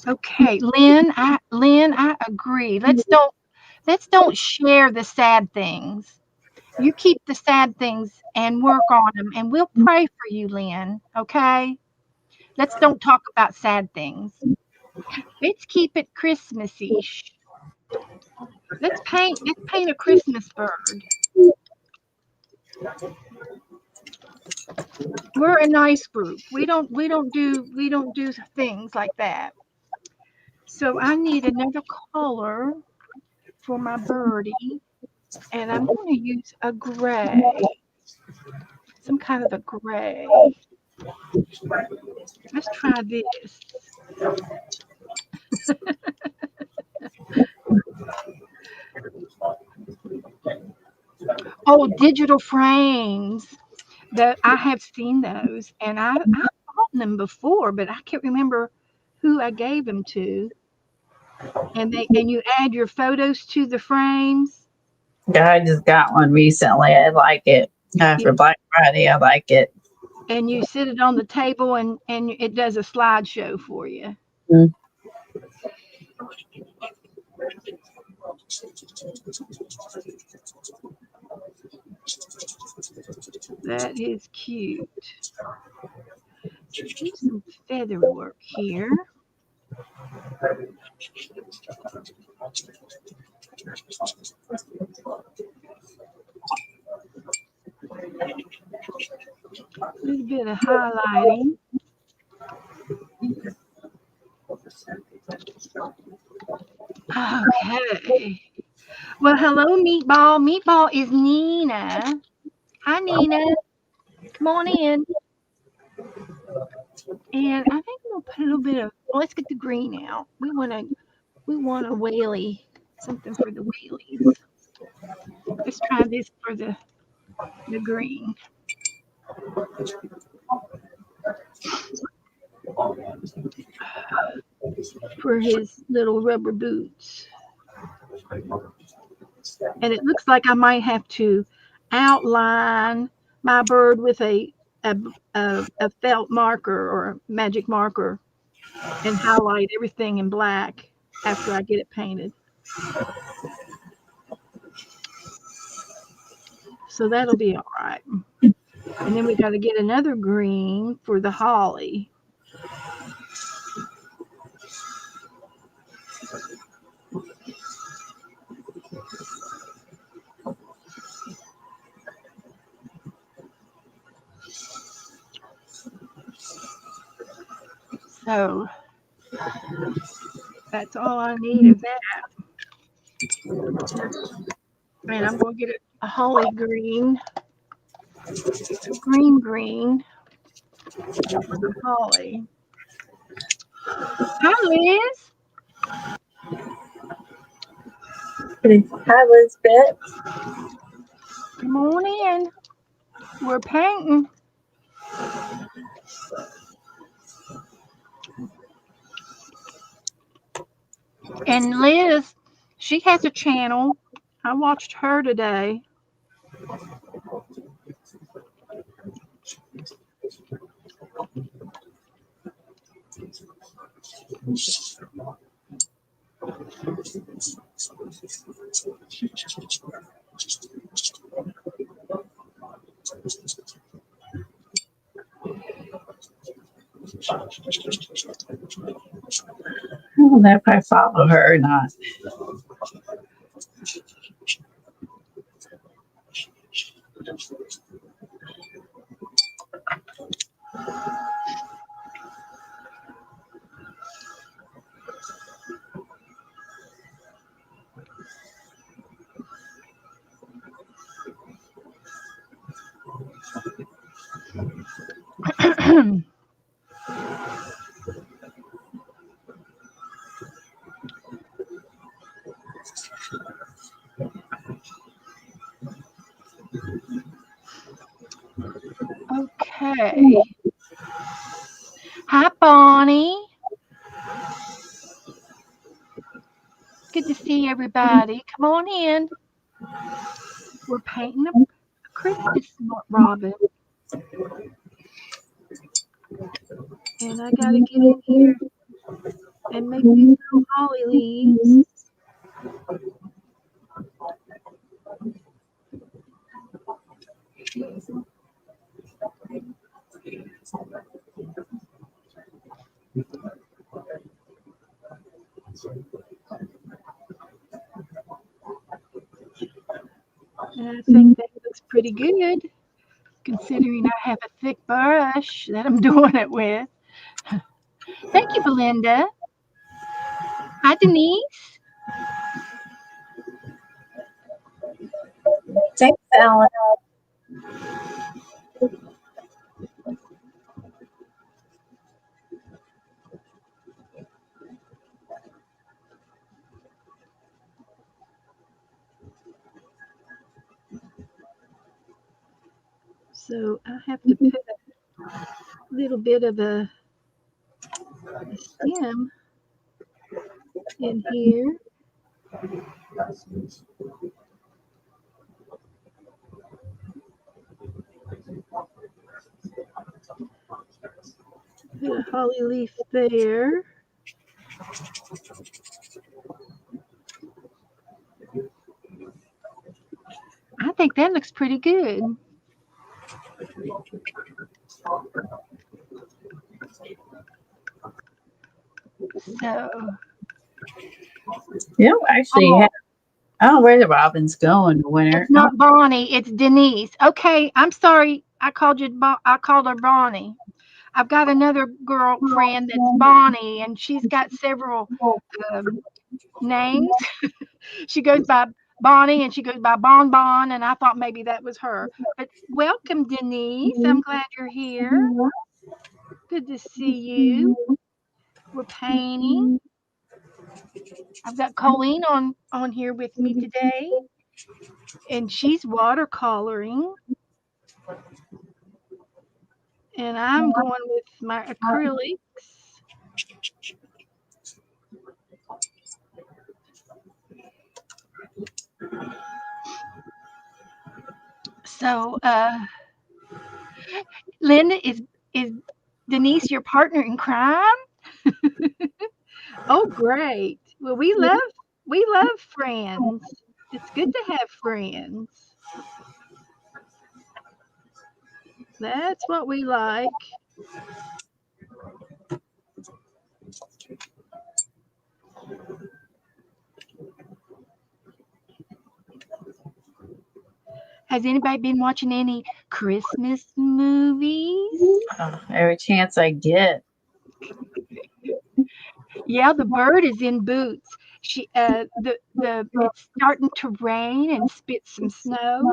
Okay, Lynn, I agree. Let's don't share the sad things. You keep the sad things and work on them, and we'll pray for you, Lynn. Okay? Let's don't talk about sad things. Let's keep it Christmassy. Let's paint a Christmas bird. We're a nice group. We don't do things like that. So I need another color for my birdie, and I'm going to use a gray, some kind of a gray. Let's try this. Oh, digital frames. That I have seen those, and I bought them before, but I can't remember who I gave them to. And you add your photos to the frames. Yeah, I just got one recently. I like it. Yeah, For Black Friday, I like it. and you sit it on the table, and it does a slideshow for you. Mm. That is cute. Do some feather work here. A little bit of highlighting. Okay. Well, hello, Meatball. Meatball is Nina. Hi, Nina. Come on in. And I think we'll put a little bit of. Well, let's get the green out. We want a whaley, something for the whaleys. Let's try this for the green. For his little rubber boots. And it looks like I might have to outline my bird with a, a felt marker or a magic marker and highlight everything in black after I get it painted. So that'll be all right. And then we got to get another green for the holly. So that's all I need of that. And I'm going to get a holly green, green for the holly. Hi, Liz. Hi, Elizabeth. Come on in. We're painting. And Liz, she has a channel. I watched her today. I don't know if I follow her or not. Okay. Hi, Bonnie. Good to see everybody. Come on in. We're painting a Christmas robin. And I got to get in here and make these little holly leaves. And I think that looks pretty good, considering I have a thick brush that I'm doing it with. Thank you, Belinda. Hi, Denise. Thanks, Ellen. So I have to put a little bit of a stem in here. Put a holly leaf there. I think that looks pretty good. So, You don't actually have. I don't know where the robin's going, the winter. it's not Bonnie, it's Denise. Okay, I'm sorry. I called her Bonnie. I've got another girlfriend that's Bonnie, and she's got several um, names. She goes by Bonnie, and she goes by Bon Bon, and I thought maybe that was her. But welcome, Denise. I'm glad you're here. Good to see you. We're painting. I've got Colleen on here with me today, and she's watercoloring. And I'm going with my acrylics. So, Linda, is Denise your partner in crime? Oh, great. Well, we love friends. It's good to have friends. That's what we like. Has anybody been watching any Christmas movies? Every chance I get. Yeah, the bird is in boots. The it's starting to rain and spit some snow,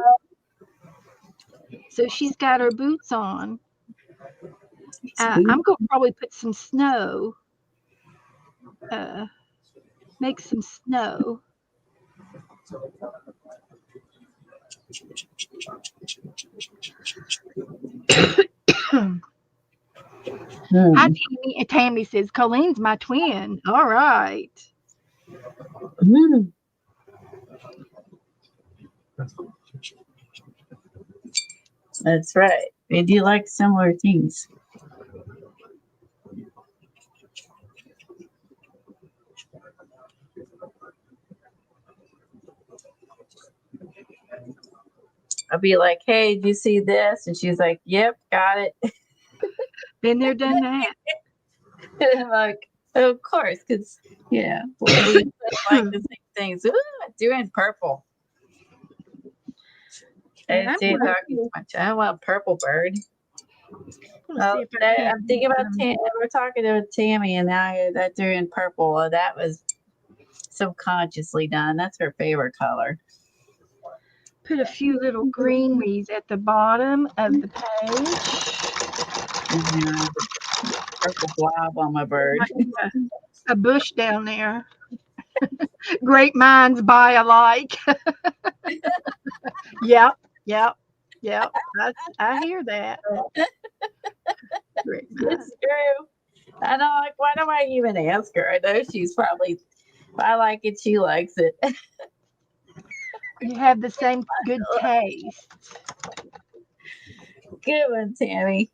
so she's got her boots on. I'm gonna probably put some snow, uh, make some snow. Hi, Tammy. Tammy says Colleen's my twin. All right. That's right. They do like similar things. I'll be like, hey, did you see this? And she's like, yep, got it. Been there, done that. And I'm like, of course, because, yeah, we like the same things. Ooh, doing purple. And I want a purple bird. Oh, I'm thinking about we're talking to Tammy, and now that they're in purple. Well, that was subconsciously done. That's her favorite color. Put a few little greeneries at the bottom of the page. Purple blob on my bird. A bush down there. Great minds buy alike. Yep. I hear that. Great It's true. I know, like, why do I even ask her? I know she's probably, if I like it, she likes it. You have the same good taste. Good one, Tammy.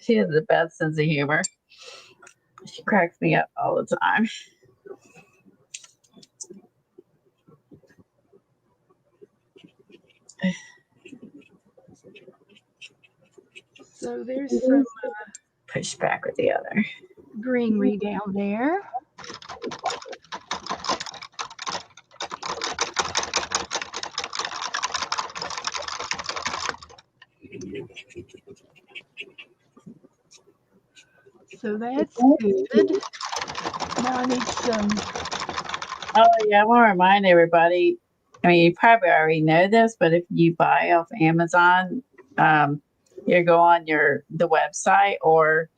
She has the best sense of humor. She cracks me up all the time. So there's some Push back with the other. greenery down there. So that's good. Now I need some. Oh, yeah, I want to remind everybody. I mean, you probably already know this, but if you buy off Amazon, you go on the website or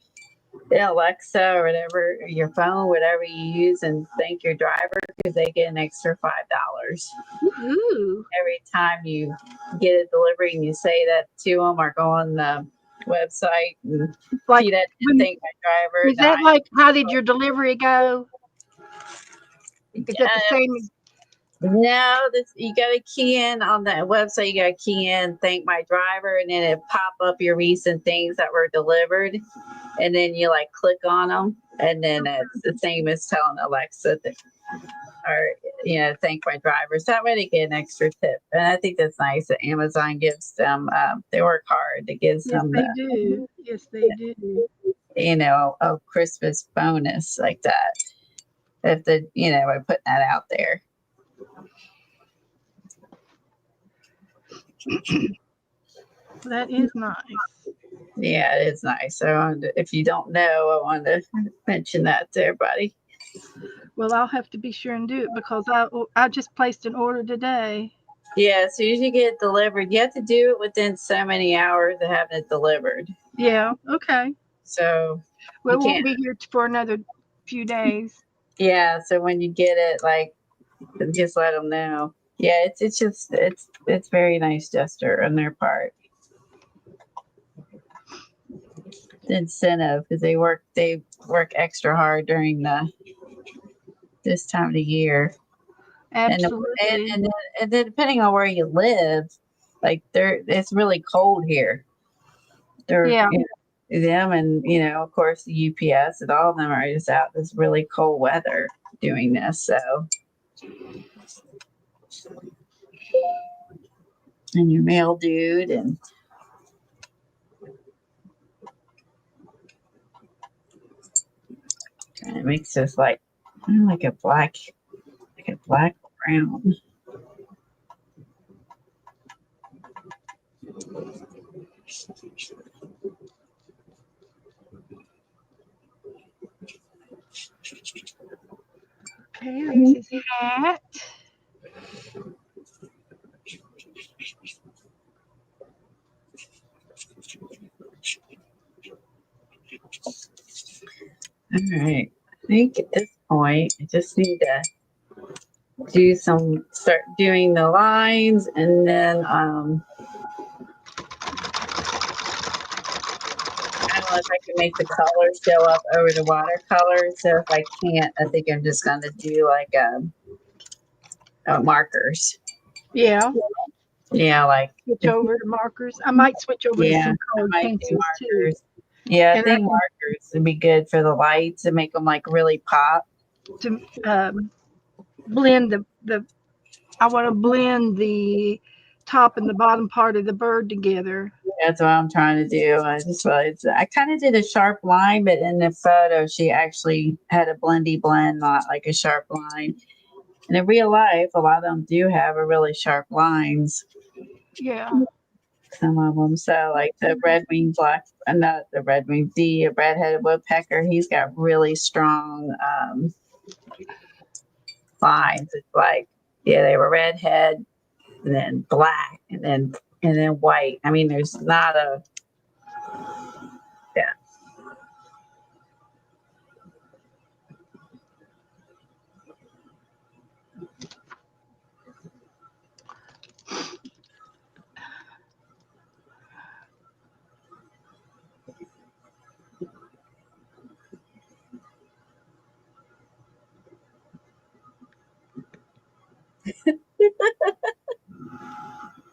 Alexa or whatever, your phone, whatever you use, and thank your driver because they get an extra $5 Ooh. every time you get a delivery and you say that to them or go on the website and Like, see that thank my driver. is that like how did your delivery go? Is that the same? No, you got to key in on that website. You got to key in thank my driver, and then it pop up your recent things that were delivered, and then you like click on them, and then it's the same as telling Alexa that, or thank my driver. So that way they get an extra tip, and I think that's nice that Amazon gives them. They work hard. It gives them do. Yes, they do. A Christmas bonus like that. If by putting that out there. That is nice. Yeah, it is nice. So if you don't know, I wanted to mention that to everybody. Well, I'll have to be sure and do it because I just placed an order today. Yeah, as soon as you get it delivered, you have to do it within so many hours of having it delivered. Yeah. Okay. So it won't be here for another few days. Yeah. So when you get it, like, just let them know. Yeah, it's very nice gesture on their part. incentive because they work extra hard during this time of the year. Absolutely. And then depending on where you live, like it's really cold here. They're Yeah. them and of course the UPS and all of them are just out this really cold weather doing this. So and your mail dude and it makes this like like a black brown. Okay, there's his hat. All right. I think at this point, I just need to start doing the lines and then, I don't know if I can make the colors show up over the watercolor. So if I can't, I think I'm just going to do like, markers. Yeah. Yeah. Like, Switch over to markers. I might switch over to some colored pencils too. Yeah. I And think markers would be good for the lights and make them like really pop. To blend I want to blend the top and the bottom part of the bird together. That's what I'm trying to do. I kind of did a sharp line, but in the photo, she actually had a blendy blend, not like a sharp line. And in real life, a lot of them do have a really sharp lines. Yeah. Some of them. So like the red-winged not the red-winged, the red-headed woodpecker, he's got really strong lines. It's like, they were redhead and then black and then white. I mean, there's not a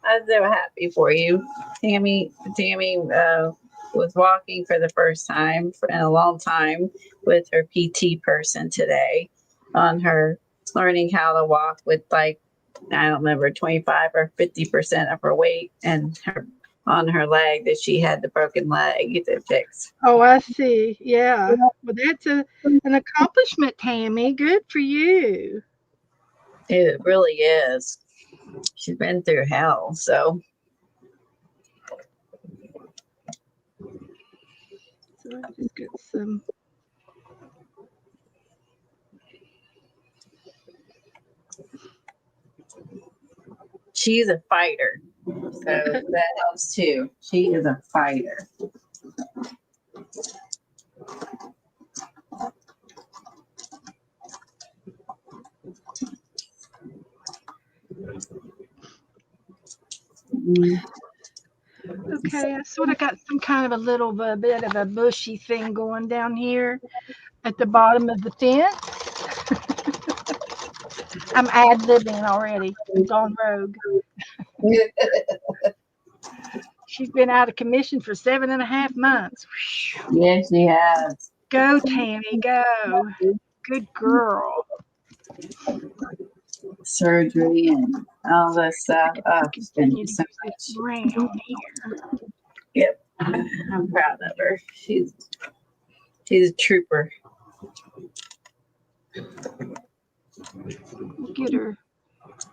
I'm so happy for you. Tammy was walking for the first time in a long time with her PT person today on her learning how to walk with like, I don't remember, 25 or 50% of her weight and on her leg that she had the broken leg to fix. Oh, I see. Yeah. Well, that's an accomplishment, Tammy. Good for you. It really is. She's been through hell, so. So I just got some. She's a fighter, so that helps too. She is a fighter. Okay, I sort of got some kind of a little bit of a bushy thing going down here at the bottom of the fence. I'm ad-libbing already. Gone rogue. She's been out of commission for 7.5 months. Yes, she has. Go, Tammy, go. Good girl. Surgery and all that stuff. Oh, she's been Continue to so use this much. brown here. Yep, I'm proud of her. She's a trooper. Get her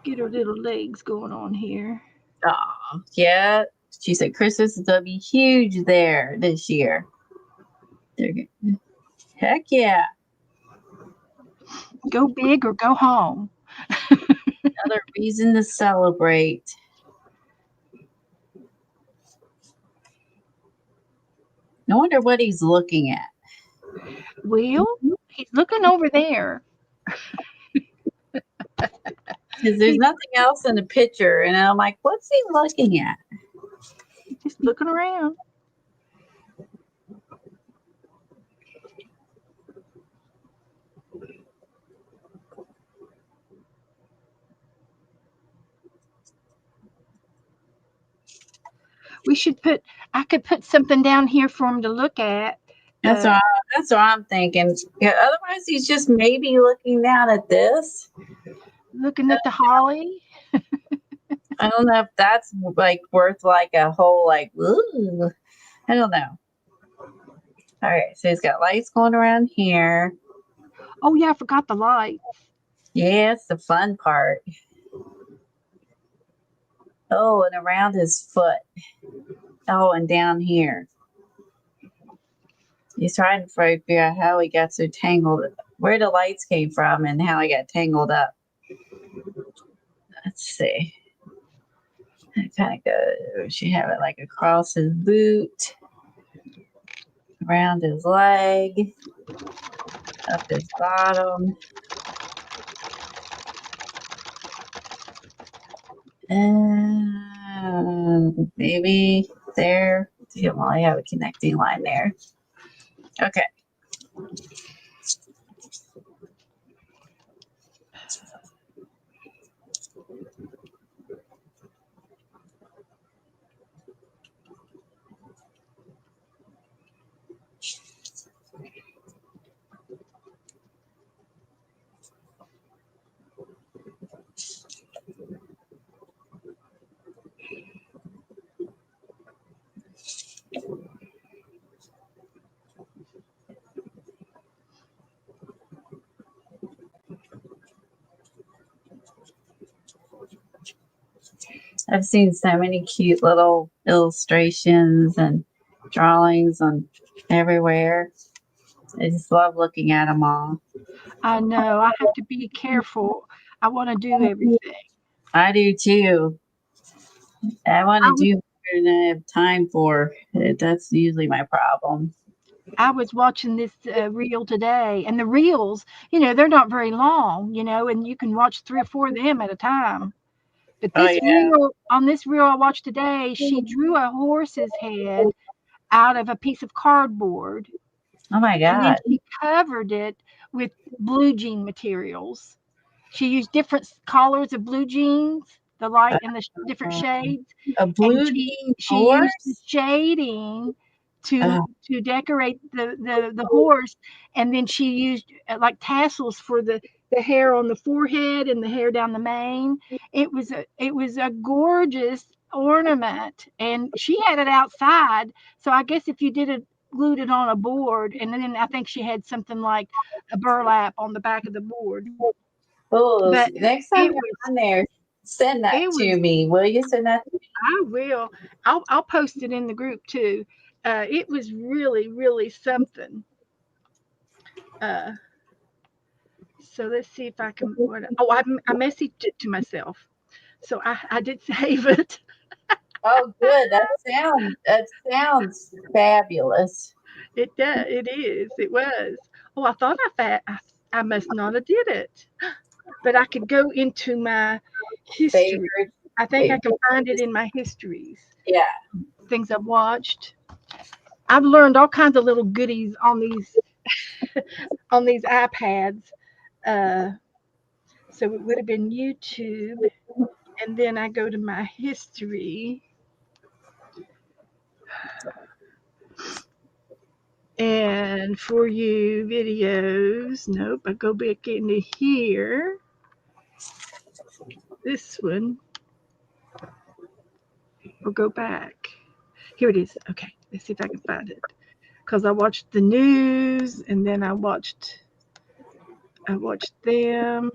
little legs going on here. Oh, yeah. She said Christmas is gonna be huge there this year. Heck yeah. Go big or go home. Another reason to celebrate. I wonder what he's looking at. Will, he's looking over there. Because there's nothing else in the picture. And I'm like, what's he looking at? Just looking around. We should put. I could put something down here for him to look at. That's Uh, what that's what I'm thinking. Yeah, otherwise, he's just maybe looking down at this. Looking at the holly. I don't know if that's like worth like a whole like. Ooh, I don't know. All right, so he's got lights going around here. Oh yeah, I forgot the light. Yeah, it's the fun part. Oh, and around his foot. Oh, and down here. He's trying to figure out how he got so tangled, where the lights came from, and how he got tangled up. Let's see. I kind of go. She have it like across his boot, around his leg, up his bottom, and maybe there. Well, I have a connecting line there. Okay. I've seen so many cute little illustrations and drawings on everywhere. I just love looking at them all. I know. I have to be careful. I want to do everything. I do too. I want I to was, do more than I have time for. That's usually my problem. I was watching this reel today, and the reels, they're not very long, and you can watch 3 or 4 of them at a time. But Oh this yeah. reel, on this reel I watched today, she drew a horse's head out of a piece of cardboard, Oh my and then God. she covered it with blue jean materials. She used different colors of blue jeans, the light and the different Um, shades, a and blue she jean she used the horse. shading to Oh, to decorate the horse, and then she used like tassels for the hair on the forehead and the hair down the mane. It was a gorgeous ornament, and she had it outside. So I guess if you did it glued it on a board, and then I think she had something like a burlap on the back of the board. oh, But next time it you're was on there, send that it to was me. Will you send that? I will. I'll post it in the group too. It was really, really something. Uh, so let's see if I can. Oh, I messaged it to myself, so I did save it. Oh, good. That sounds fabulous. It does. It is. It was. Oh, I thought I must not have did it, but I could go into my history. Favorite. I think I Favorite. can find it in my histories. Yeah. Things I've watched. I've learned all kinds of little goodies on these iPads. Uh, so it would have been YouTube, and then I go to my history, and for you videos. Nope, I go back into here. This one, or go back. Here it is. Okay, let's see if I can find it. Because I watched the news, and then I watched them.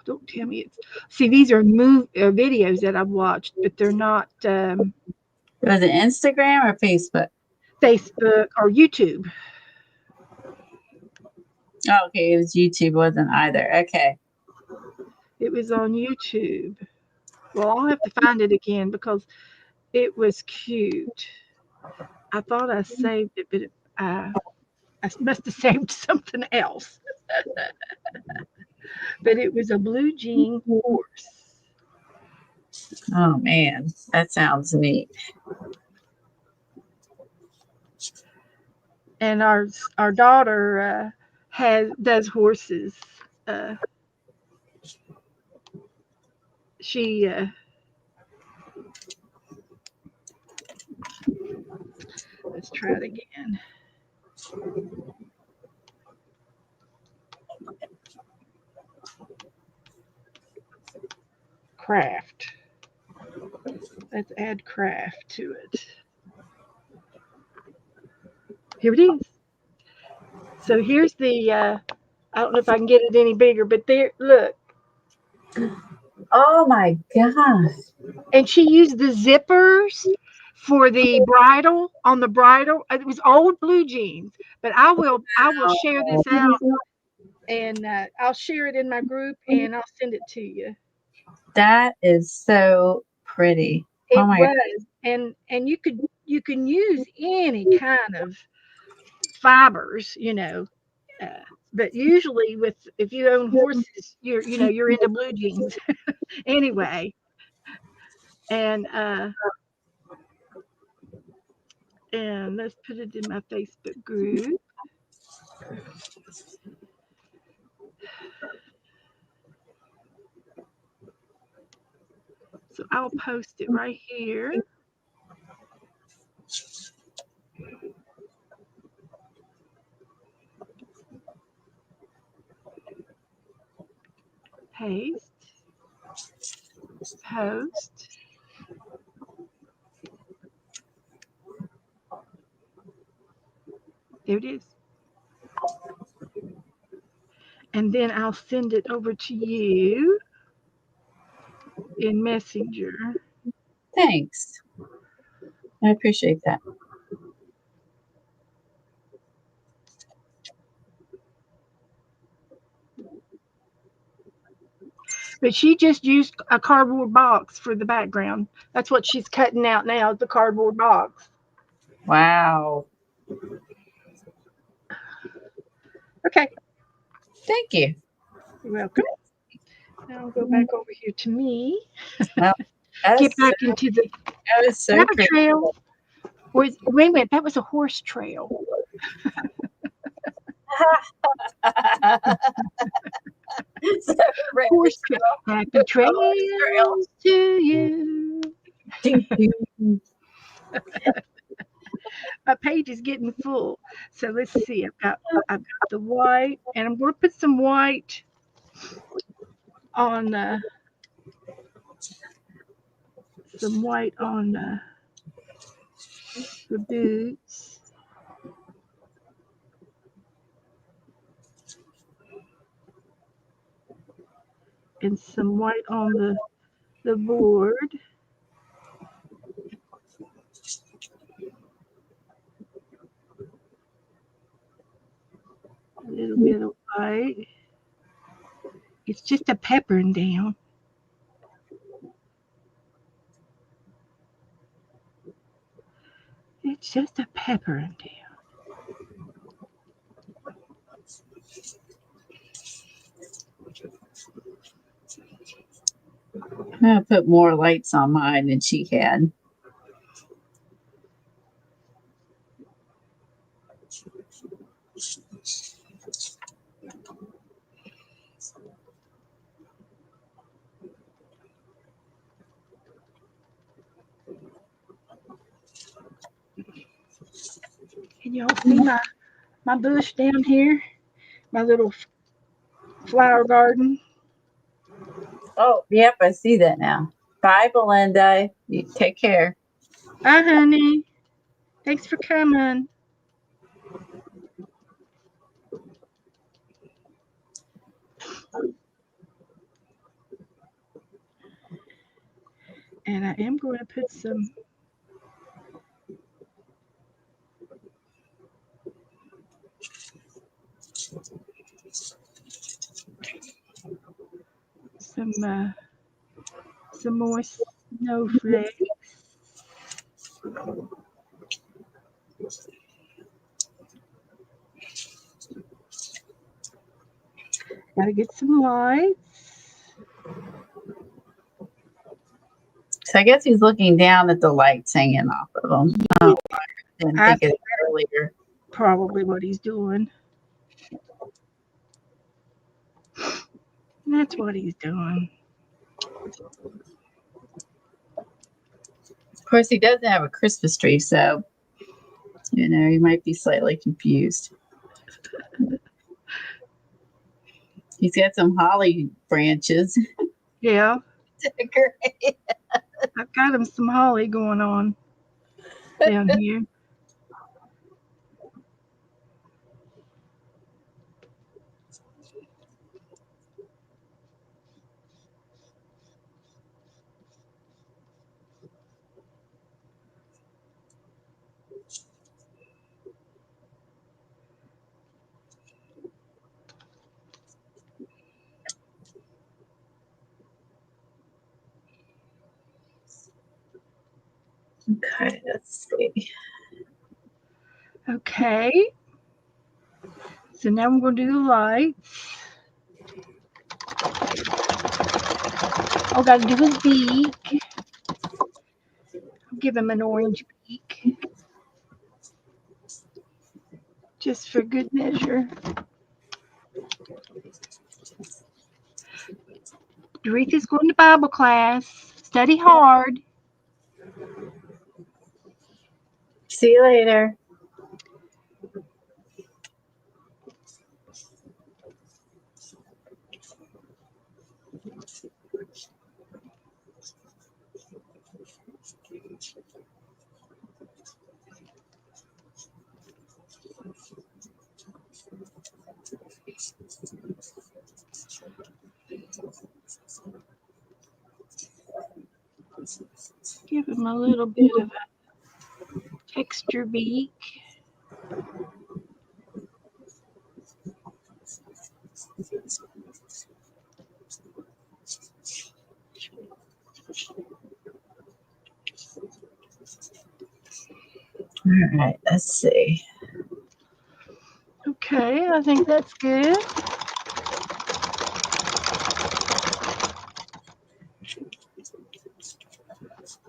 Don't tell me it's. See, these are videos that I've watched, but they're not Was it Instagram or Facebook? Facebook or YouTube. Oh, okay. It was YouTube. Wasn't either. Okay. It was on YouTube. Well, I'll have to find it again because it was cute. I thought I saved it, but I must have saved something else. But it was a blue jean horse. Oh man, that sounds neat. And our daughter does horses. Uh, she Let's try it again. Craft. Let's add craft to it. Here it is. So here's the, I don't know if I can get it any bigger, but there, look. Oh my gosh. And she used the zippers for the bridle on the bridle. It was old blue jeans, but I will share this out and I'll share it in my group and I'll send it to you. That is so pretty. It Oh my God. was, and you can use any kind of fibers, uh, but usually with if you own horses, you're into blue jeans anyway. And and let's put it in my Facebook group. So I'll post it right here. Paste. Post. There it is. And then I'll send it over to you in Messenger. Thanks. I appreciate that. But she just used a cardboard box for the background. That's what she's cutting out now, the cardboard box. Wow. Okay. Thank you. You're welcome. Now I'll go back over here to me. Well, Get back into the that was so rabbit pretty. trail. Wait a minute, that was a horse trail. Horse trail. Happy trails to you. My page is getting full. So let's see. I've got the white, and I'm going to put some white on the boots. And some white on the board. A little bit of white. It's just a peppering down. It's just a peppering down. I'm going to put more lights on mine than she had. Can y'all see my bush down here? My little flower garden. Oh, yep, I see that now. Bye, Belinda. You take care. Hi, honey. Thanks for coming. And I am going to put some more snowflakes. Gotta get some lights. So I guess he's looking down at the lights hanging off of him. Oh, I didn't think of it earlier. Probably what he's doing. That's what he's doing. Of course, he doesn't have a Christmas tree, so You might be slightly confused. He's got some holly branches. Yeah, Great. I've got him some holly going on down here. Okay, let's see. Okay. So now we're going to do the lights. All got to do his beak. I'll give him an orange beak. Just for good measure. Doretha's going to Bible class. Study hard. See you later. Give him a little bit of a texture beak. All right, let's see. Okay, I think that's good.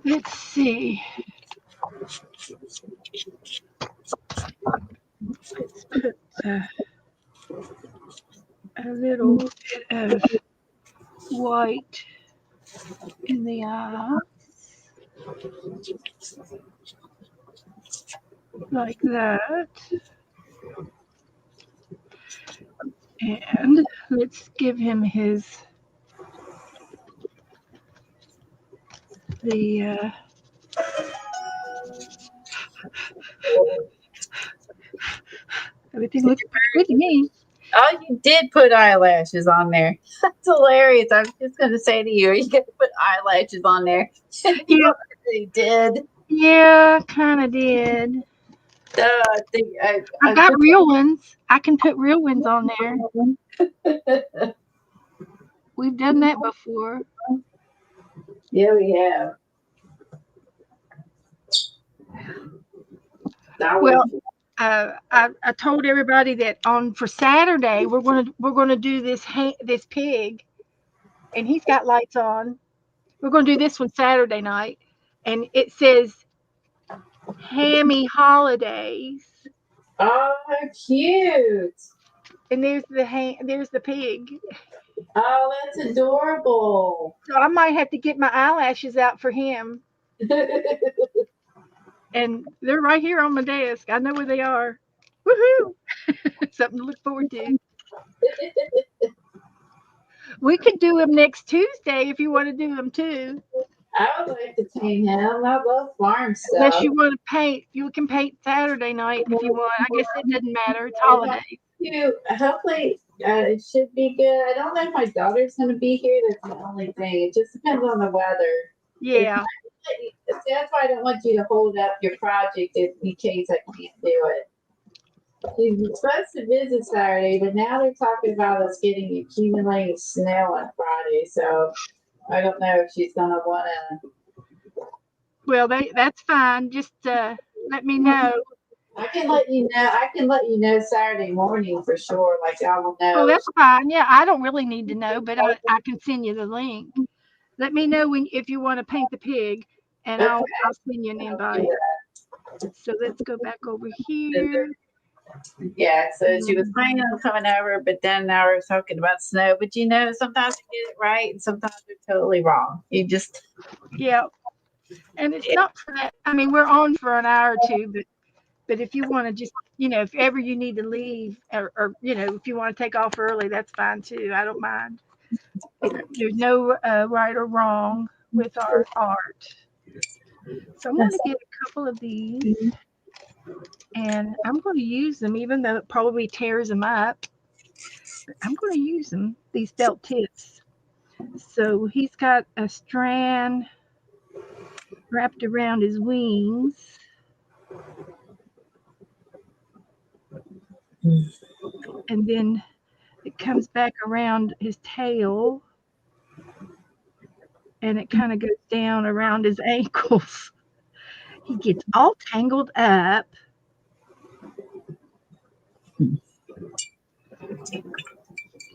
Let's see. Let's put a little bit of white in the eye. Like that. And let's give him everything looks pretty good to me. Oh, you did put eyelashes on there. That's hilarious. I was just going to say to you, you got to put eyelashes on there. You already did. Yeah, kind of did. I think I've got real ones. I can put real ones on there. We've done that before. Yeah, we have. Well, I told everybody that for Saturday we're gonna do this pig, and he's got lights on. We're gonna do this one Saturday night, and it says Hammy Holidays, Oh, cute. and there's the pig. Oh, that's adorable. So I might have to get my eyelashes out for him, and they're right here on my desk. I know where they are. Woohoo! Something to look forward to. We could do them next Tuesday if you want to do them too. I would like to paint him. I love farm stuff. Unless you want to paint, you can paint Saturday night if you want. I guess it doesn't matter. It's holiday. Hopefully, it should be good. I don't know if my daughter's going to be here. That's the only thing. It just depends on the weather. Yeah. That's why I don't want you to hold up your project in case I can't do it. She's supposed to visit Saturday, but now they're talking about us getting accumulating snow on Friday. So I don't know if she's going to want to. Well, that's fine. Just let me know. I can let you know. I can let you know Saturday morning for sure. Like I will know. Oh, that's fine. Yeah, I don't really need to know, but I can send you the link. Let me know if you want to paint the pig, and I'll send you an invite. So let's go back over here. Yeah, so she was planning on coming over, but then now we're talking about snow. But sometimes you get it right and sometimes you're totally wrong. You just. Yeah. And it's not for that. I mean, we're on for an hour or two, But if you want to just, if ever you need to leave or if you want to take off early, that's fine too. I don't mind. There's no right or wrong with our art. So I'm going to get a couple of these and I'm going to use them, even though it probably tears them up. But I'm going to use them, these felt tips. So he's got a strand wrapped around his wings. And then it comes back around his tail and it kind of goes down around his ankles. He gets all tangled up.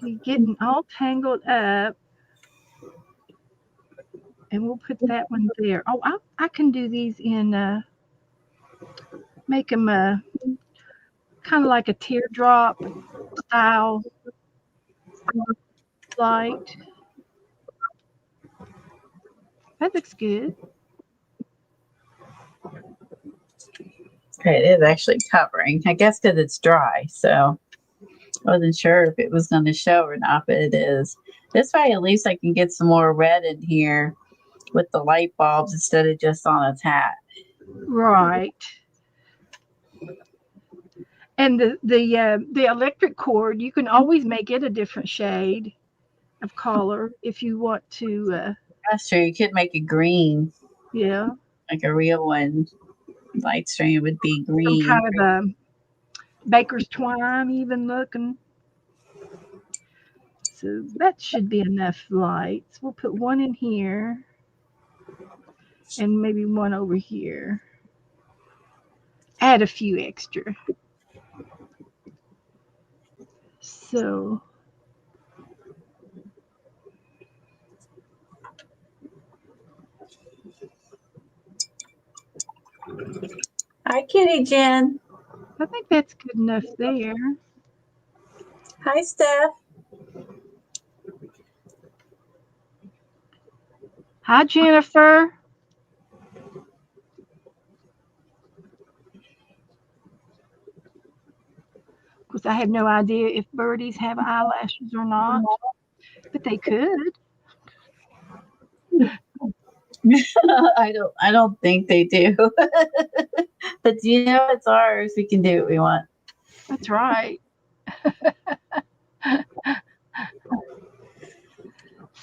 He's getting all tangled up. And we'll put that one there. Oh, I can do these in, make them kind of like a teardrop style light. That looks good. Okay, it is actually covering. I guess because it's dry, so I wasn't sure if it was going to show or not, but it is. This way, at least I can get some more red in here with the light bulbs instead of just on its hat. Right. And the electric cord, you can always make it a different shade of color if you want to. That's true. You could make it green, Yeah. like a real one. Light stream would be Some green. kind of a baker's twine, even looking. So that should be enough lights. We'll put one in here and maybe one over here. Add a few extra. So Hi, Kitty Jen. I think that's good enough there. Hi, Steph. Hi, Jennifer. Of course, I have no idea if birdies have eyelashes or not, but they could. I don't think they do. But it's ours. We can do what we want. That's right.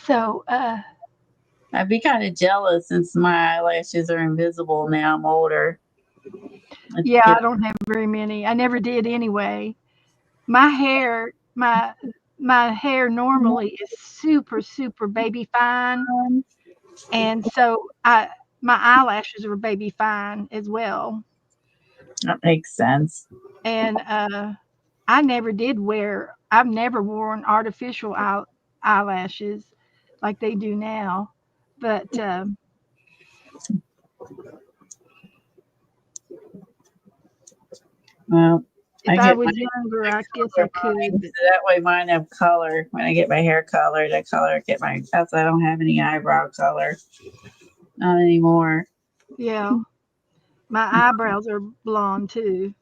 So, I'd be kind of jealous since my eyelashes are invisible now. I'm older. yeah, I don't have very many. I never did anyway. My hair, my hair normally is super baby fine, and so my eyelashes were baby fine as well. That makes sense. And I never did wear. I've never worn artificial eyelashes like they do now, but Well, if I was younger, I guess I could. But so that way mine have color. When I get my hair colored, I get my. Else I don't have any eyebrow color. Not anymore. yeah, my eyebrows are blonde too.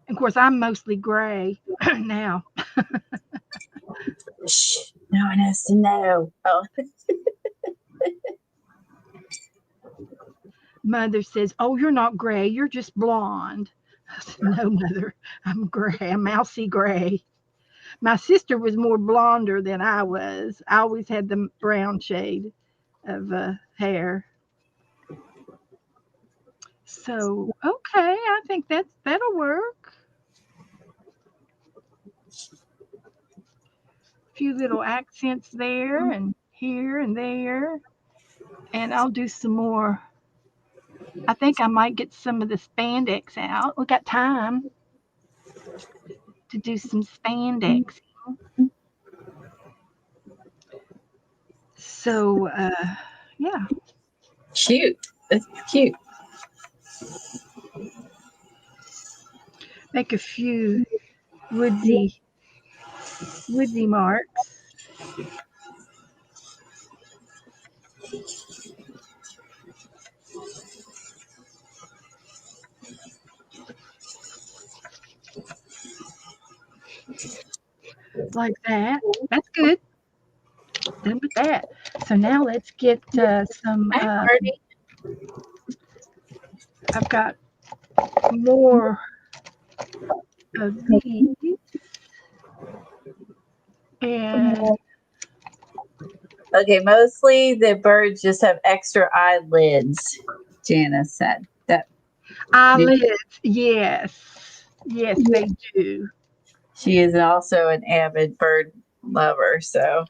Of course, I'm mostly gray now. Shh, no one has to know. Oh. Mother says, "Oh, you're not gray. You're just blonde." I said, "No, mother, I'm gray. I'm mousy gray." My sister was more blonder than I was. I always had the brown shade of hair. So, okay, I think that'll work. A few little accents there and here and there. And I'll do some more. I think I might get some of the spandex out. We got time to do some spandex. So, yeah. Cute. That's cute. Make a few woodsy marks. like that. That's good. Done with that. So now let's get some. Hi, Marty. I've got more of these, and Okay, mostly the birds just have extra eyelids, Janice said. That eyelids. Yes, yes, they do. she is also an avid bird lover, so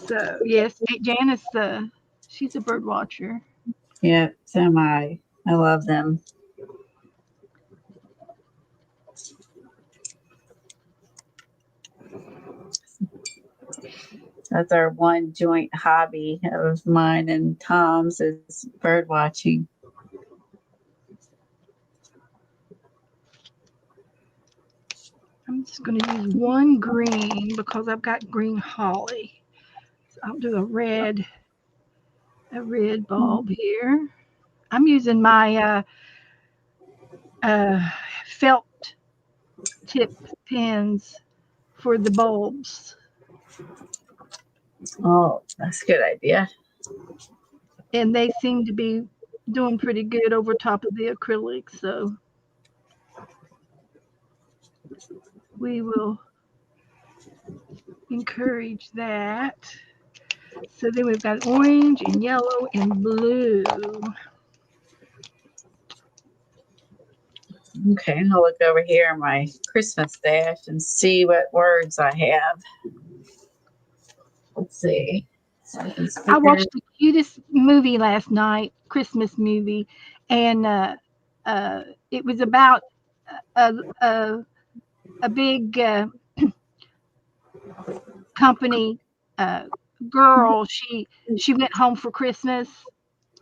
So yes, Janice. She's a bird watcher. yeah, so am I. I love them. That's our one joint hobby of mine and Tom's is bird watching. I'm just going to use one green because I've got green holly. So I'll do a red bulb here. I'm using my uh, felt tip pens for the bulbs, Oh, that's a good idea. and they seem to be doing pretty good over top of the acrylic. So we will encourage that. So then we've got orange and yellow and blue. Okay, I'll look over here in my Christmas stash and see what words I have. Let's see. I watched the cutest movie last night, Christmas movie, and it was about a a, a big company girl. She went home for Christmas.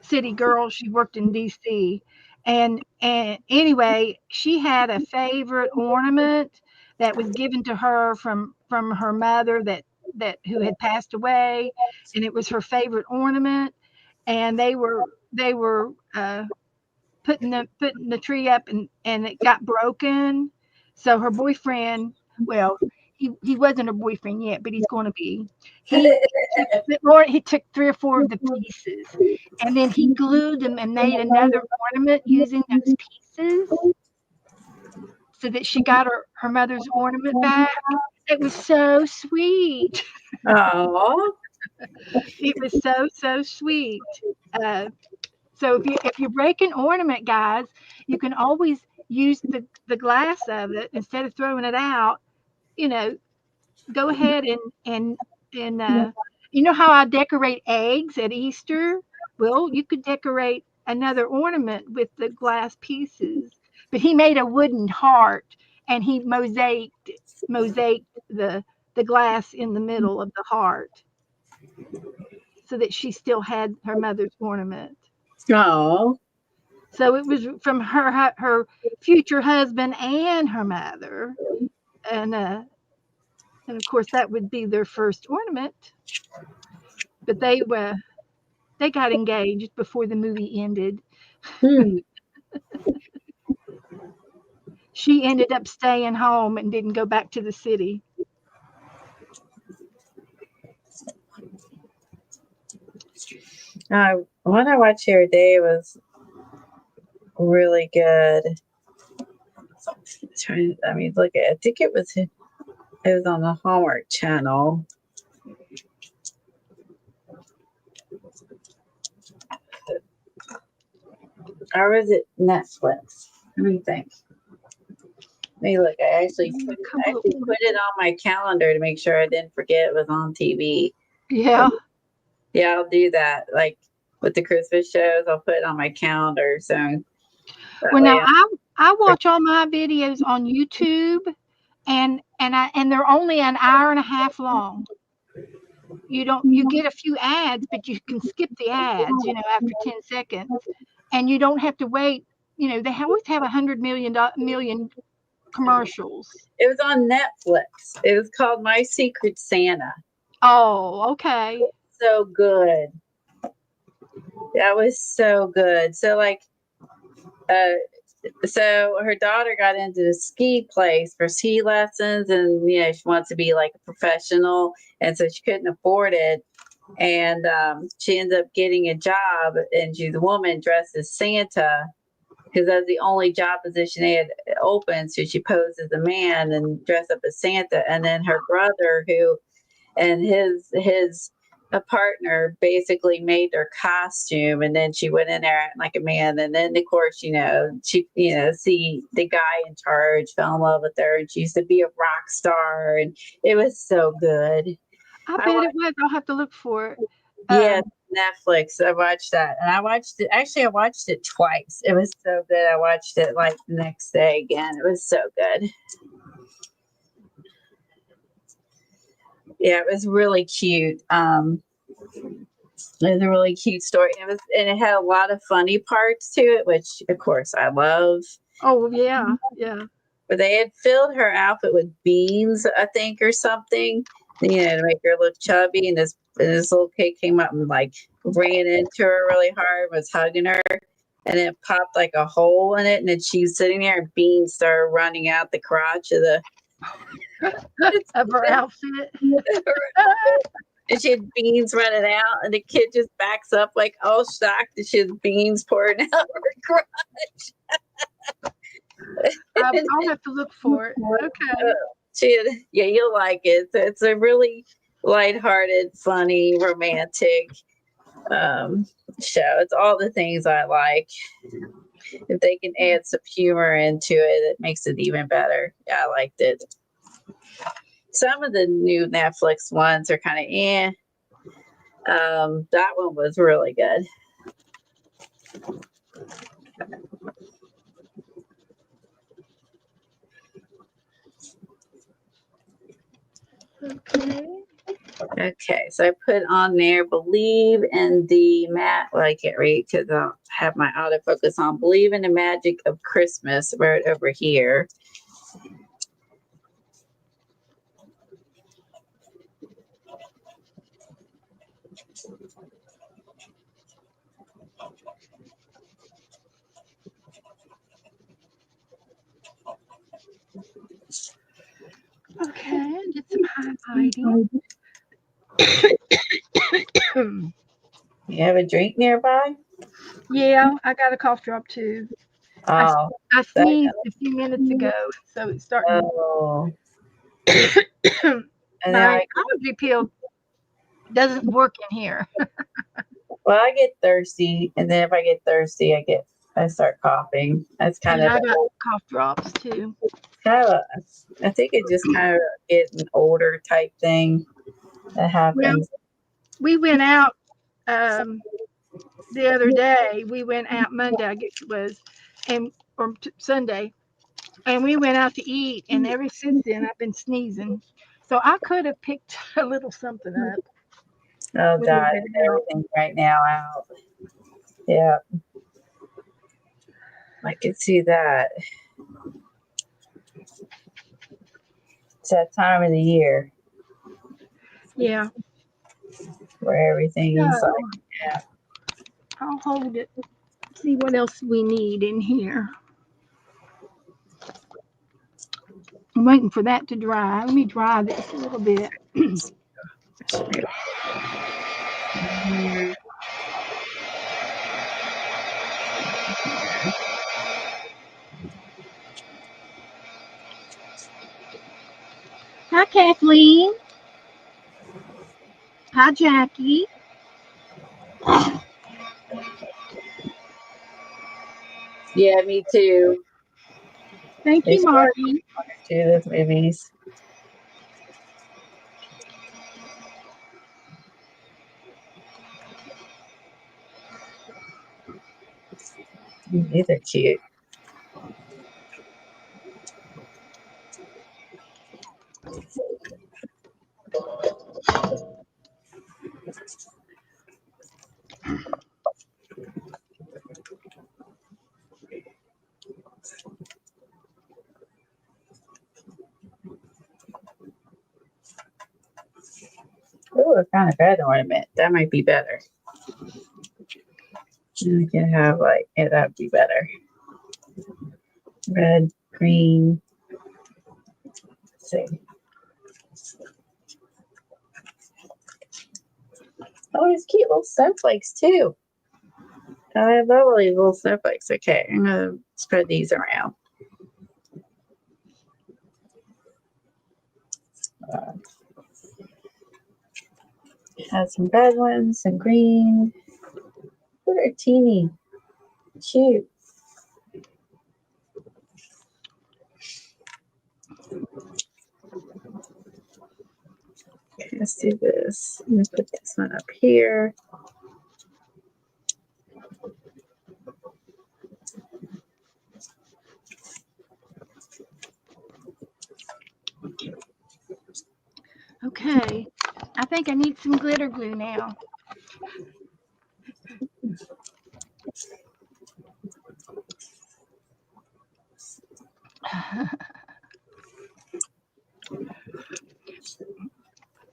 City girl. She worked in D.C. And anyway, she had a favorite ornament that was given to her from her mother that who had passed away, and it was her favorite ornament. And they were putting the tree up, and it got broken. So her boyfriend, well, he wasn't her boyfriend yet, but he's going to be. He took 3 or 4 of the pieces, and then he glued them and made another ornament using those pieces, so that she got her mother's ornament back. It was so sweet. Oh, It was so sweet. Uh, So if you break an ornament, guys, you can always use the glass of it instead of throwing it out. You know, go ahead and you know how I decorate eggs at Easter? Well, you could decorate another ornament with the glass pieces. But he made a wooden heart, and he mosaiced the glass in the middle of the heart, so that she still had her mother's ornament. oh, So it was from her future husband and her mother, and and of course that would be their first ornament. But they got engaged before the movie ended. hmm. She ended up staying home and didn't go back to the city. One I watched the other day was really good. I mean, look at. I think it was on the Hallmark Channel. Or was it Netflix? Let me think. Let me look. I actually put it on my calendar to make sure I didn't forget it was on TV. Yeah. Yeah, I'll do that. Like with the Christmas shows, I'll put it on my calendar. So that Well, way now I watch all my videos on YouTube, and they're only an hour and a half long. You get a few ads, but you can skip the ads, after 10 seconds, and you don't have to wait. They always have 100 million commercials. it was on Netflix. It was called My Secret Santa. Oh, okay. So good. That was so good. So like uh so her daughter got into the ski place for ski lessons, and she wants to be like a professional, and so she couldn't afford it. And she ends up getting a job, and she's a woman dressed as Santa because that's the only job position they had open. So she posed as a man and dressed up as Santa. And then her brother, who and his a partner basically made their costume, and then she went in there acting like a man. And then of course, she see the guy in charge fell in love with her, and she used to be a rock star, and it was so good. I bet it was. I'll have to look for it. Yeah, Netflix. I watched that, and I watched it. Actually, I watched it twice. It was so good. I watched it like the next day again. It was so good. Yeah, it was really cute. It was a really cute story. And it had a lot of funny parts to it, which of course I love. Oh yeah. But they had filled her outfit with beans, I think, or something, to make her look chubby. And this little kid came up and like ran into her really hard, was hugging her, and it popped like a hole in it. And then she was sitting there, and beans started running out the crotch of the of her outfit. And she had beans running out, and the kid just backs up like all shocked that she has beans pouring out of her crotch. I'll have to look for it. Okay. You'll like it. It's a really lighthearted, funny, romantic show. It's all the things I like. If they can add some humor into it, it makes it even better. Yeah, I liked it. Some of the new Netflix ones are kind of that one was really good. Okay, so I put on there believe in the I can't read because I don't have my autofocus on. Believe in the magic of Christmas right over here. Okay, did some highlighting. You have a drink nearby? Yeah, I got a cough drop too. Oh, I sneezed a few minutes ago, so it's starting. Oh. My allergy pill doesn't work in here. Well, I get thirsty, and then if I get thirsty, I start coughing. That's kind of I got cough drops too. I think it's just kind of getting older type thing that happens. Well, we went out the other day. We went out Monday, I guess it was, or Sunday, and we went out to eat. And ever since then, I've been sneezing. So I could have picked a little something up. Oh God, everything right now out. Yeah, I can see that. It's that time of the year. Yeah. Where everything is like, yeah. I'll hold it. See what else we need in here. I'm waiting for that to dry. Let me dry this a little bit. Hi, Kathleen. Hi, Jackie. Yeah, me too. Thank you, Marty. To those movies. These are cute. Oh, a kind of bed ornament. That might be better. We can have that'd be better. red, green. Let's see. Oh, there's cute little snowflakes too. I love all these little snowflakes. Okay, I'm gonna spread these around. Have some red ones, some green. Look at teeny, cute. Okay, let's do this. I'm gonna put this one up here. Okay. I think I need some glitter glue now.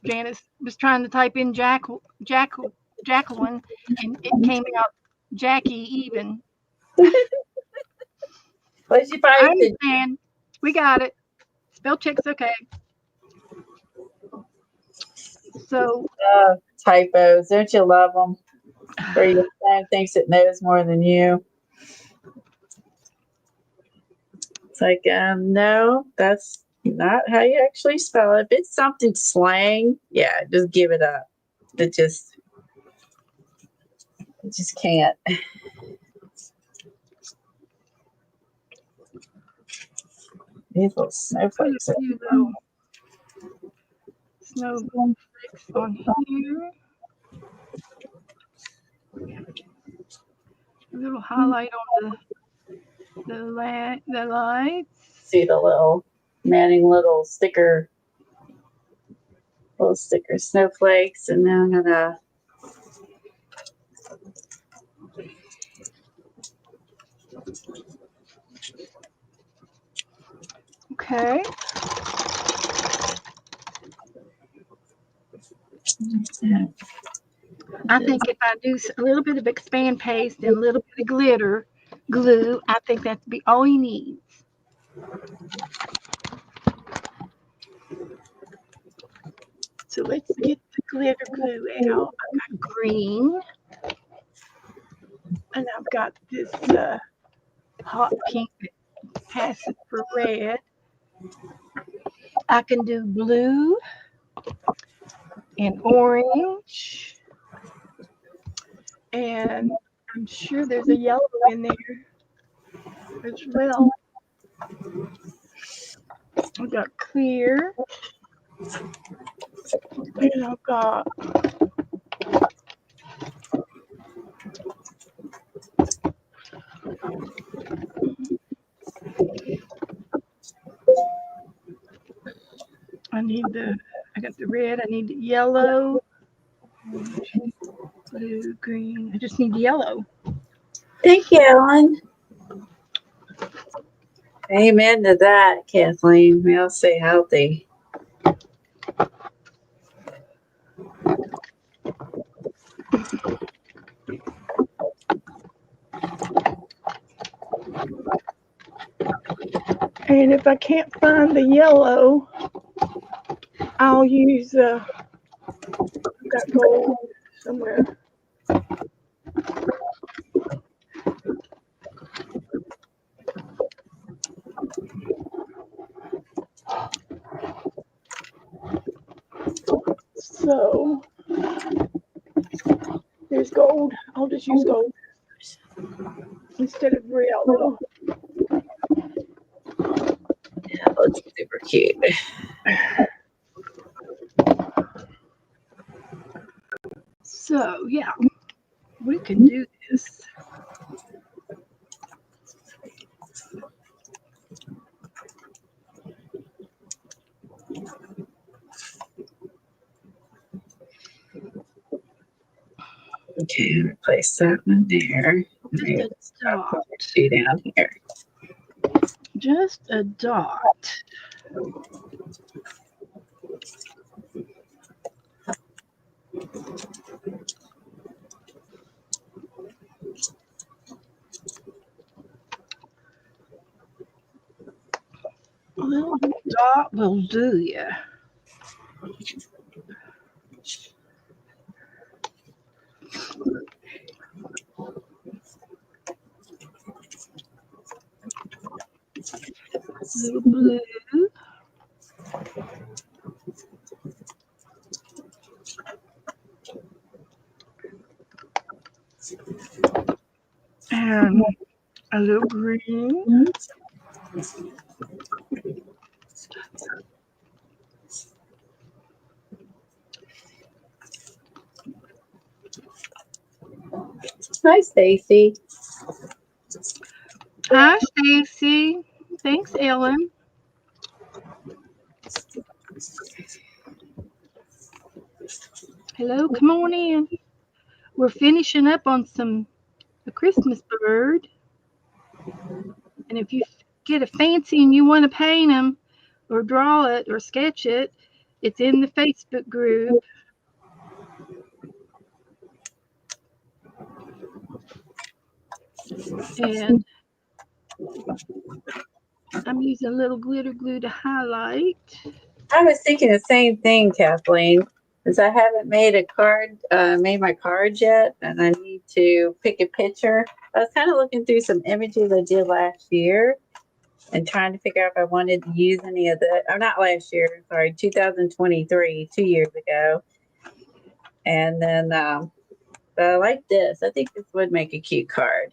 Janice was trying to type in Jacqueline, and it came out Jackie even. What'd you I find? understand. We got it. Spell check's okay. So Typos. Don't you love them? Where your phone thinks it knows more than you. It's like, no, that's not how you actually spell it. If it's something slang, yeah, just give it up. It just can't. These little snowflakes. put a few little snowflakes on here. A little highlight on the lights. See the little Manning little sticker snowflakes, and then I'm gonna Okay. I think if I do a little bit of expand paste and a little bit of glitter glue, I think that'd be all you need. So let's get the glitter glue out. I've got green, and I've got this hot pink that passes for red. I can do blue and orange, and I'm sure there's a yellow in there as well. I've got clear, and I've got I got the red, I need the yellow, blue, green. I just need yellow. Thank you, Ellen. Amen to that, Kathleen. We'll stay healthy. And if I can't find the yellow, I'll use I've got gold somewhere. So there's gold. I'll just use gold instead of yellow. Yeah, that's super cute. So yeah, we can do this. Okay, replace that one there. Just a dot. Two down here. Just a dot. That will do ya. Little blue. And a little green. Hi, Stacy. Hi, Stacy. Thanks, Ellen. Hello, come on in. We're finishing up on a Christmas bird. And if you get a fancy and you want to paint them or draw it or sketch it, it's in the Facebook group. And I'm using a little glitter glue to highlight. I was thinking the same thing, Kathleen, because I haven't made a card, made my cards yet, and I need to pick a picture. I was kind of looking through some images I did last year and trying to figure out if I wanted to use any of the, or not last year, sorry, 2023, 2 years ago. And then, but I like this. I think this would make a cute card.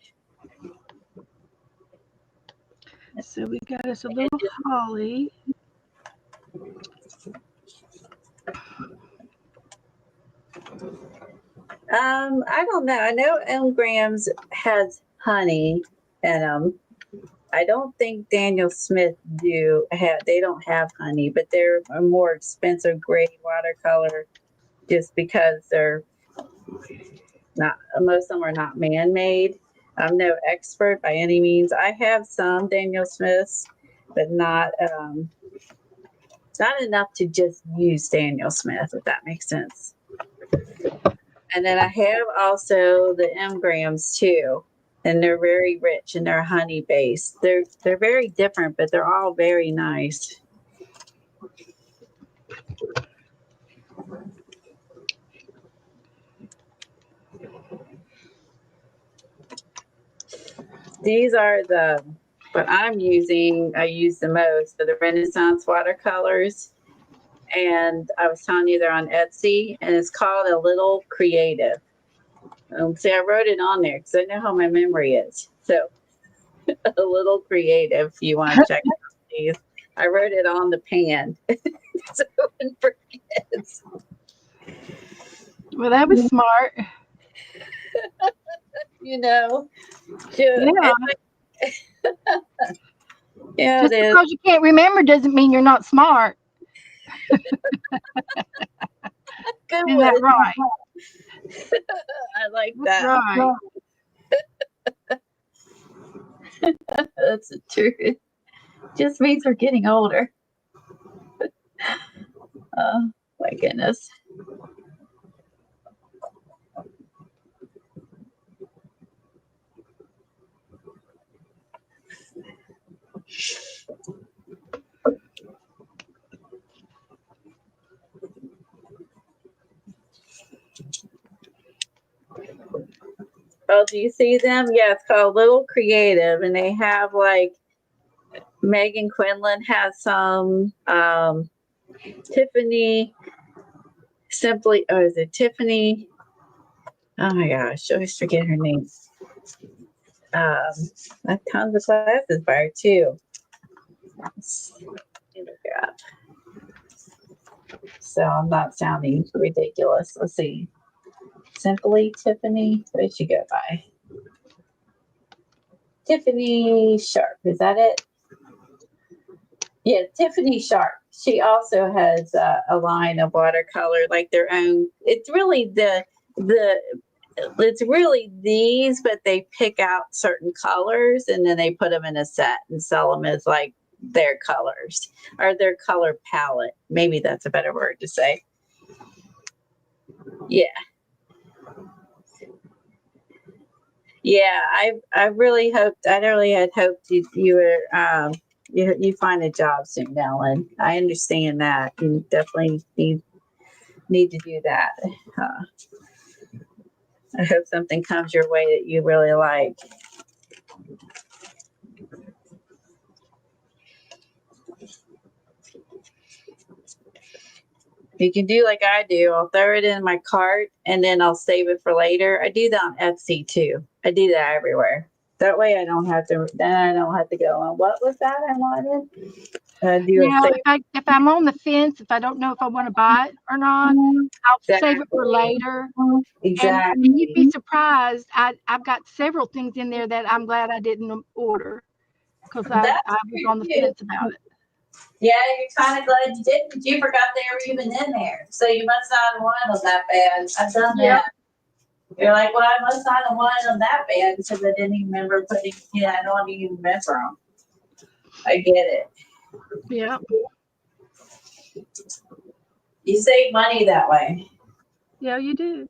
So we got us a little holly. I don't know. I know Elmgrams has honey in them. I don't think Daniel Smith they don't have honey, but they're a more expensive grade watercolor just because they're not, most of them are not man-made. I'm no expert by any means. I have some Daniel Smiths, but not enough to just use Daniel Smith, if that makes sense. And then I have also the Mgrams too, and they're very rich and they're honey based. They're very different, but they're all very nice. These are what I'm using. I use the most are the Renaissance watercolors, and I was telling you they're on Etsy, and it's called A Little Creative. See, I wrote it on there because I know how my memory is. So, A Little Creative. If you want to check it out, please. I wrote it on the pan, so no one forgets. Well, that was smart. You know, Yeah. Yeah, Just it is. because you can't remember doesn't mean you're not smart. Good Isn't that one. right? I like That's that. right. That's the truth. Just means we're getting older. Oh my goodness. Oh, do you see them? Yeah, it's called Little Creative, and they have like Megan Quinlan has some. Tiffany simply, oh, is it Tiffany? Oh my gosh, I always forget her name. I have tons of classes by her too. Let's look her up. So I'm not sounding ridiculous. Let's see. Simply Tiffany. What did she go by? Tiffany Sharp. Is that it? Yeah, Tiffany Sharp. She also has a line of watercolor, like their own. It's really it's really these, but they pick out certain colors and then they put them in a set and sell them as like their colors or their color palette. Maybe that's a better word to say. Yeah. Yeah, I really had hoped you were you find a job soon, Ellen. I understand that. You definitely need to do that. Uh, I hope something comes your way that you really like. You can do like I do. I'll throw it in my cart and then I'll save it for later. I do that on Etsy too. I do that everywhere. That way I don't have to. Then I don't have to go on. What was that I wanted? Do a Yeah, save. if I'm on the fence, if I don't know if I want to buy it or not, I'll save it for later. And you'd be Exactly. surprised. I've got several things in there that I'm glad I didn't order because That's I was on the true too. fence about it. Yeah, you're kind of glad you didn't. But you forgot they were even in there, so you must not have wanted them that bad. I've done Yep. that. You're like, well, I must not have wanted them that bad because I didn't even remember putting. Yeah, I don't even remember them. I get it. Yep. You save money that way. Yeah, you do.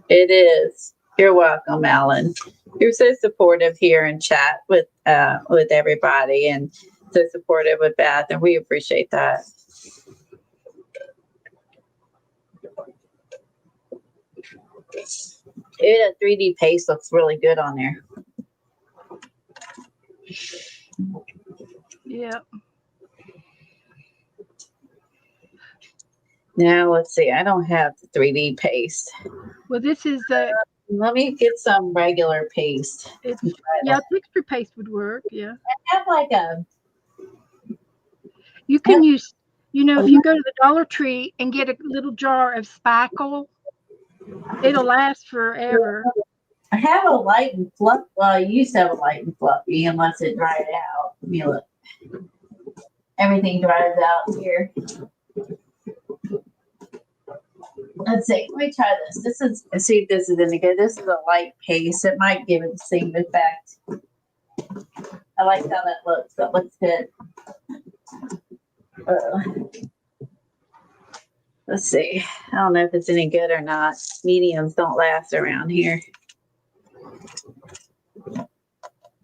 It is. You're welcome, Alan. You're so supportive here in chat with everybody, and so supportive with Beth, and we appreciate that. That 3D paste looks really good on there. Yep. Now let's see. I don't have the 3D paste. Well, this is the. Let me get some regular paste. Yeah, texture paste would work. Yeah. I have like a. You can use. If you go to the Dollar Tree and get a little jar of spackle, it'll last forever. I have a light and fluff. Well, I used to have a light and fluffy unless it dried out. Let me look. Everything dries out here. Let's see. Let me try this. Let's see if this is any good. This is a light paste. It might give it the same effect. I like how that looks. That looks good. Let's see. I don't know if it's any good or not. Mediums don't last around here.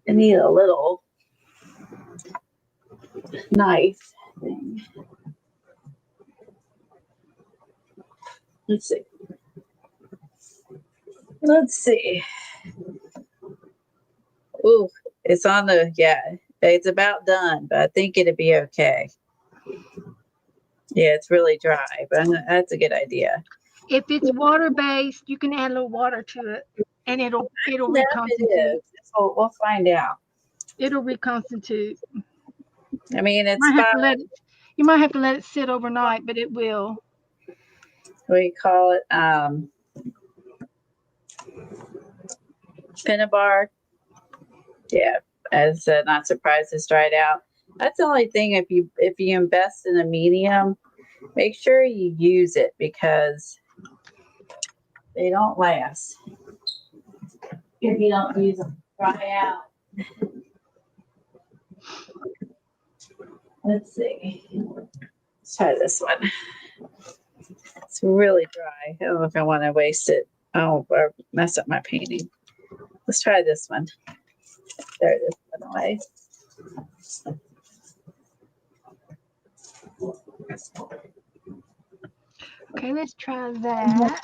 I need a little knife thing. Let's see. Let's see. Ooh, it's on the, it's about done, but I think it'd be okay. Yeah, it's really dry, but that's a good idea. If it's water based, you can add a little water to it, and it'll reconstitute. We'll find out. It'll reconstitute. I mean, it's you might have to let it sit overnight, but it will. What do you call it? Pinnabar. Yeah, as not surprised it's dried out. That's the only thing. If you invest in a medium, make sure you use it because they don't last if you don't use them. Dry out. Let's see. Let's try this one. It's really dry. I don't know if I want to waste it. Oh, or mess up my painting. Let's try this one. There it is, by the way. Okay, let's try that.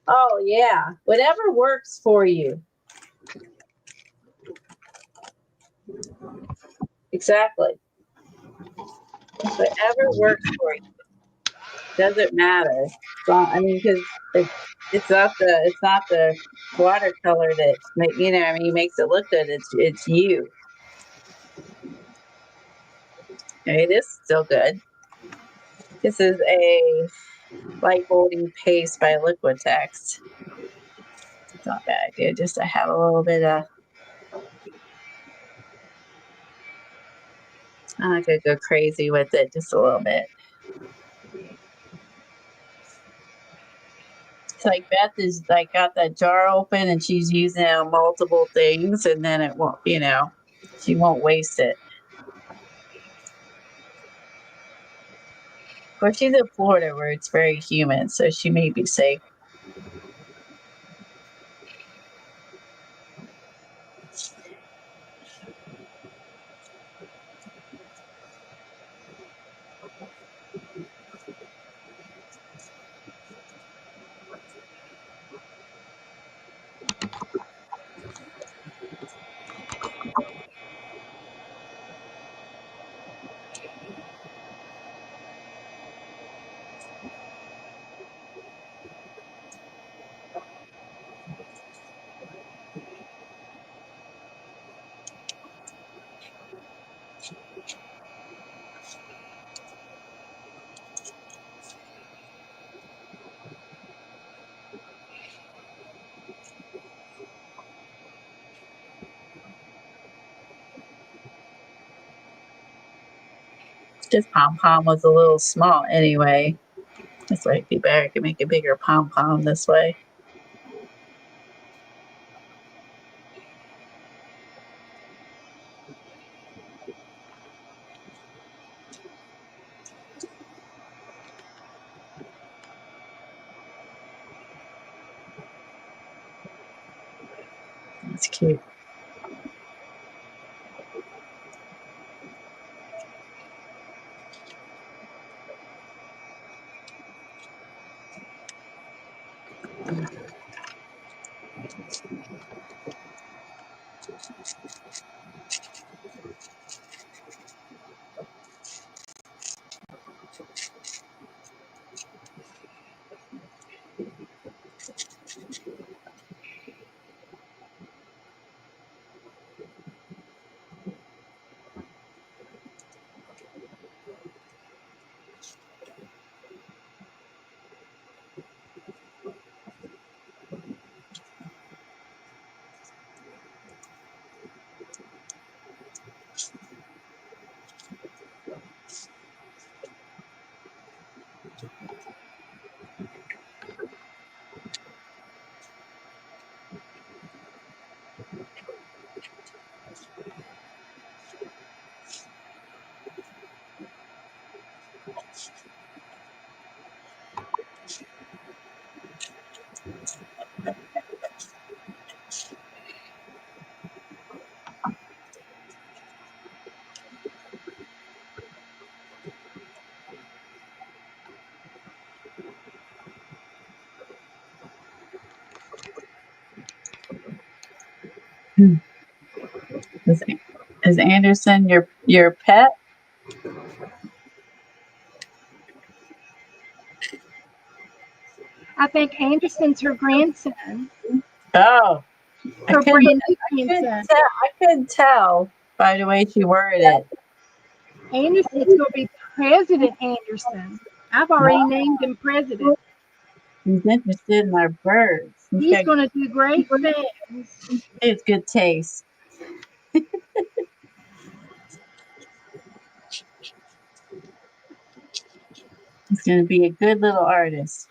Oh, yeah. Whatever works for you. Exactly. Whatever works for you. Doesn't matter. I mean, because it's not the watercolor that makes it look good. It's you. Okay, this is still good. This is a light molding paste by Liquitex. It's not a bad idea just to have a little bit of. I could go crazy with it just a little bit. It's like Beth is like got that jar open and she's using it on multiple things, and then it won't, she won't waste it. Of course, she's in Florida where it's very humid, so she may be safe. This pom pom was a little small anyway. This might be better. I can make a bigger pom pom this way. That's cute. Is, is Anderson your pet? I think Anderson's her grandson. Oh, Her brand new grandson. I couldn't tell by the way she worded it. Anderson's going to be President Anderson. I've already named him president. He's interested in our birds. He's going to do great things. It's good taste. He's going to be a good little artist.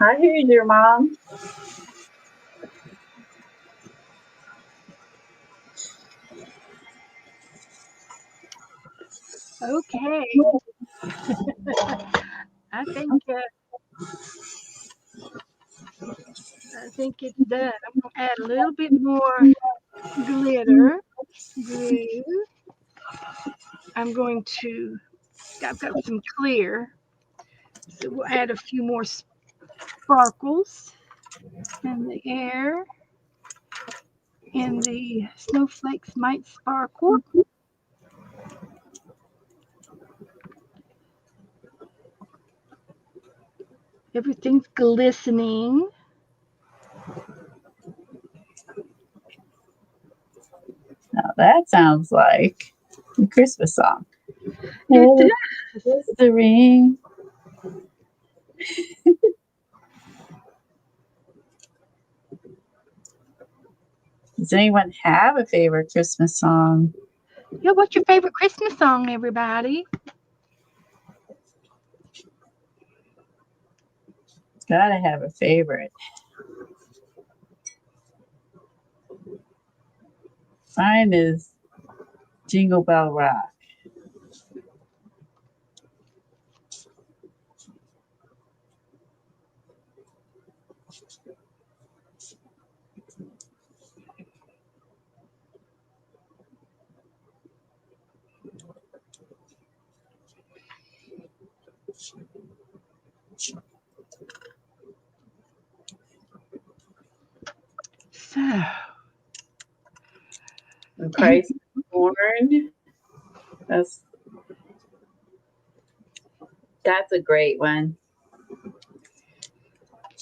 I hear you, Mom. Okay. I think it's done. I'm going to add a little bit more glitter glue. I'm going to, I've got some clear, so we'll add a few more sparkles in the air, and the snowflakes might sparkle. Everything's glistening. No, that sounds like a Christmas song. It It's the ring. Does anyone have a favorite Christmas song? Yeah, what's your favorite Christmas song, everybody? Gotta have a favorite. Mine is Jingle Bell Rock. So, And Christ is Born. That's that's a great one.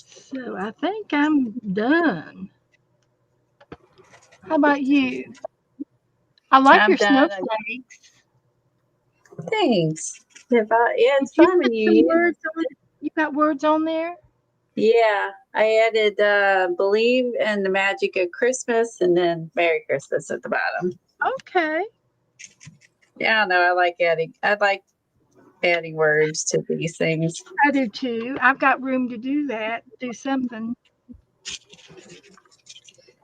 so I think I'm done. How about you? I like I'm your done. snowflakes. Thanks. Yeah, Did it's you fun when put you some use. words on? You got words on there? Yeah, I added "Believe in the Magic of Christmas" and then "Merry Christmas" at the bottom. Okay, Yeah, no, I like adding. I like adding words to these things. I do too. I've got room to do that. Do something.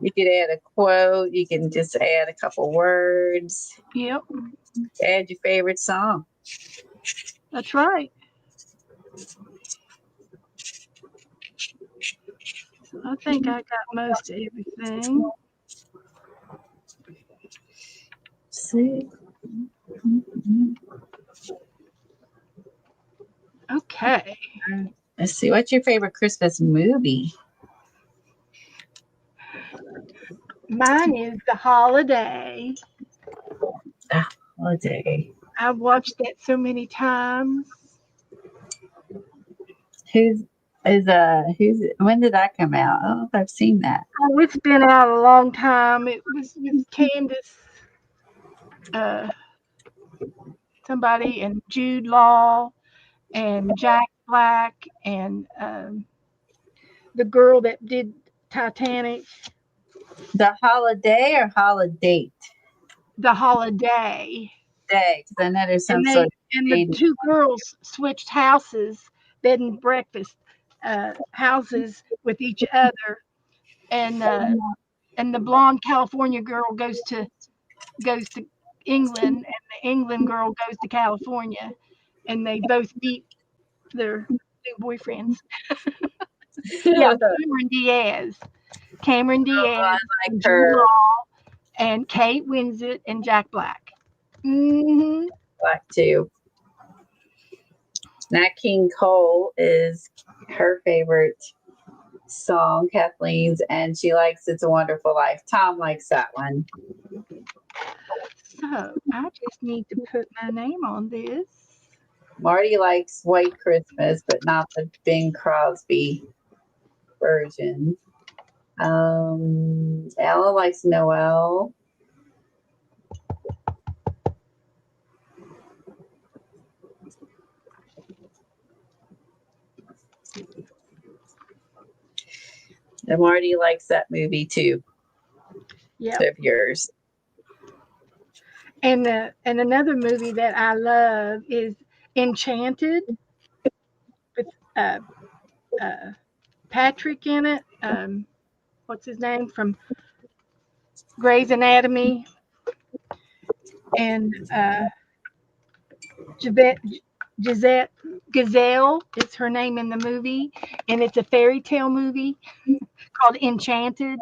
You could add a quote. You can just add a couple words. Yep, Add your favorite song. that's right. I think I got most everything. See. Okay. Let's see. What's your favorite Christmas movie? Mine is The Holiday. Holiday. I've watched that so many times. Who's when did that come out? I don't know if I've seen that. Oh, it's been out a long time. It was with Candace, uh, somebody, and Jude Law, and Jack Black, and the girl that did Titanic. The Holiday or Holiday? The Holiday. Day, because I know there's some And sort they of and the dating. two girls switched houses, bed and breakfast houses with each other, and the blonde California girl goes to England, and the England girl goes to California, and they both meet their new boyfriends. Yeah, Cameron Diaz, Cameron Diaz, Like and Jude her Law, and Kate Winslet, and Jack Black. Hmm. Black too. Nat King Cole is her favorite song, Kathleen's, and she likes "It's a Wonderful Life." Tom likes that one. So I just need to put my name on this. Marty likes White Christmas, but not the Bing Crosby version. Ella likes Noel. And Marty likes that movie too. Yeah. Of yours. And another movie that I love is Enchanted with uh, Patrick in it. What's his name from Grey's Anatomy? And Gisette, Gisette Gazelle is her name in the movie, and it's a fairy tale movie called Enchanted.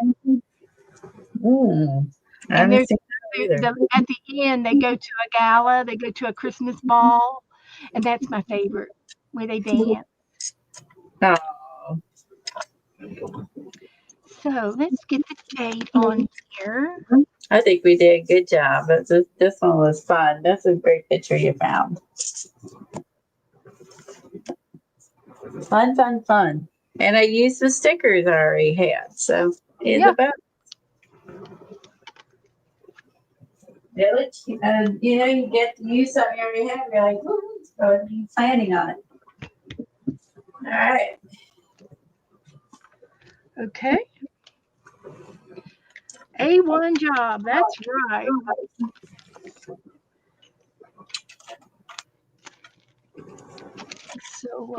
I And haven't there's seen that either. at the end they go to a gala, they go to a Christmas ball, and that's my favorite where they dance. Oh, So let's get the date on here. I think we did a good job. This one was fun. That's a great picture you found. Fun, fun, fun. And I used the stickers I already had. So it's Yeah. about Really? You know, you get to use something you already have. You're like, woo, so you're planning on it. All right. Okay. A1 job. That's right. So,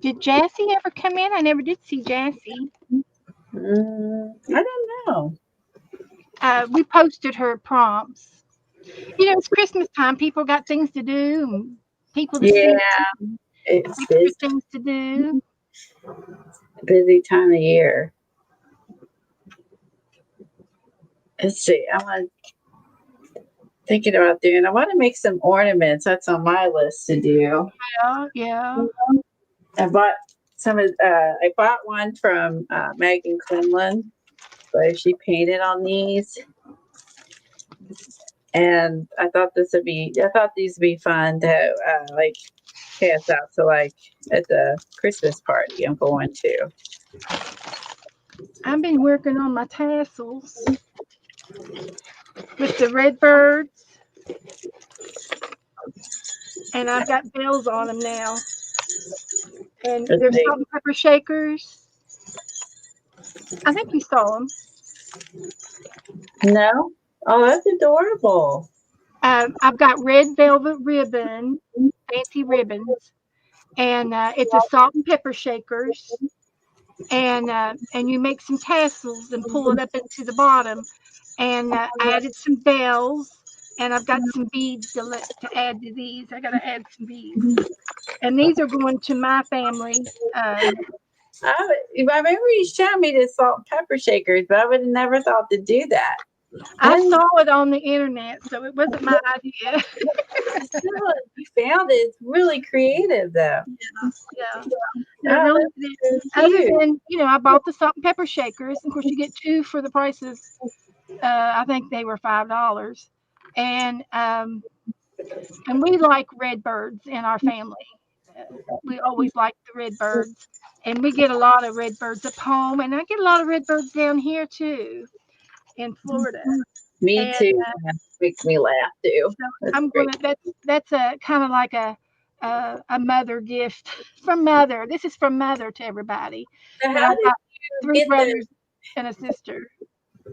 did Jassy ever come in? I never did see Jassy. I don't know. We posted her prompts. You know, it's Christmas time. People got things to do, and people to see, Yeah, it's extra things to do. busy time of year. Let's see. Thinking about doing. I want to make some ornaments. That's on my list to do. Yeah, yeah. I bought I bought one from Megan Quinlan, but she painted on these, and I thought these would be fun to like pass out to like at the Christmas party I'm going to. I've been working on my tassels with the red birds, and I've got bells on them now. And Let's they're see. salt and pepper shakers. I think you saw them. No, oh, that's adorable. I've got red velvet ribbon, fancy ribbons, and it's a salt and pepper shakers. And you make some tassels and pull it up into the bottom. And I added some bells, and I've got some beads to add to these. I got to add some beads, and these are going to my family. I remember you showed me the salt and pepper shakers, but I would have never thought to do that. I saw it on the internet, so it wasn't my idea. You found it. It's really creative, though. Yeah. They're really, other than, I bought the salt and pepper shakers. Of course, you get two for the prices. I think they were $5. And we like red birds in our family. We always like the red birds. And we get a lot of red birds up home. And I get a lot of red birds down here, too, in Florida. Me And, too. Makes me laugh too. So I'm gonna. That's a kind of like a mother gift from mother. This is from mother to everybody. So But how I've did got you three get brothers and a sister.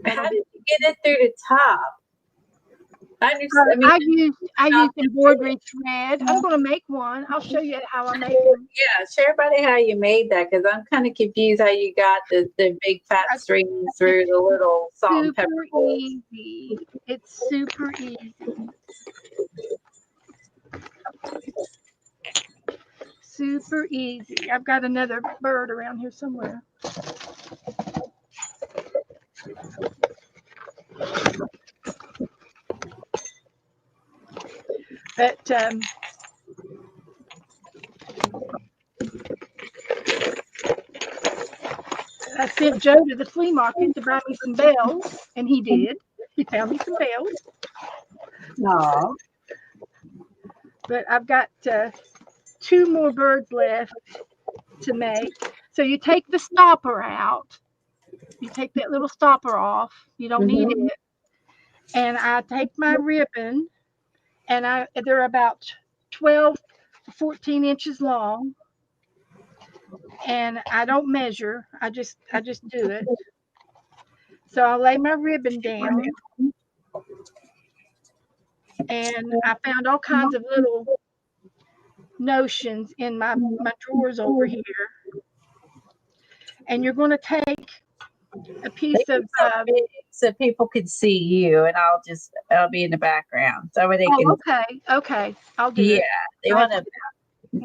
How did you get it through the top? I I used embroidery thread. I'm gonna make one. I'll show you how I make them. Yeah, share everybody how you made that because I'm kind of confused how you got the big fat strings through the little salt and pepper holes. Easy. It's super easy. Super easy. I've got another bird around here somewhere. But I sent Joe to the flea market to buy me some bells, and he did. He found me some bells. No. But I've got 2 more birds left to make. So you take the stopper out. You take that little stopper off. You don't need it. And I take my ribbon, and they're about 12 to 14 inches long. And I don't measure. I just do it. So I'll lay my ribbon down, and I found all kinds of little notions in my drawers over here. And you're going to take a piece of so people could see you, and I'll be in the background so they can. Okay, I'll do it. Yeah, they want to.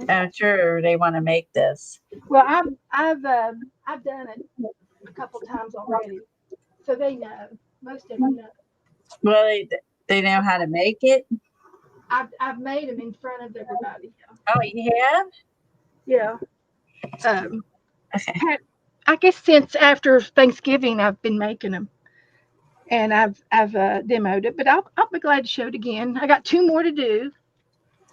I'm sure they want to make this. Well, I've done it a couple times already, so they know. Most of them know. Well, they know how to make it. I've made them in front of everybody. Oh, you have? Yeah. Okay. I guess since after Thanksgiving, I've been making them, and I've demoed it. But I'll be glad to show it again. I got 2 more to do.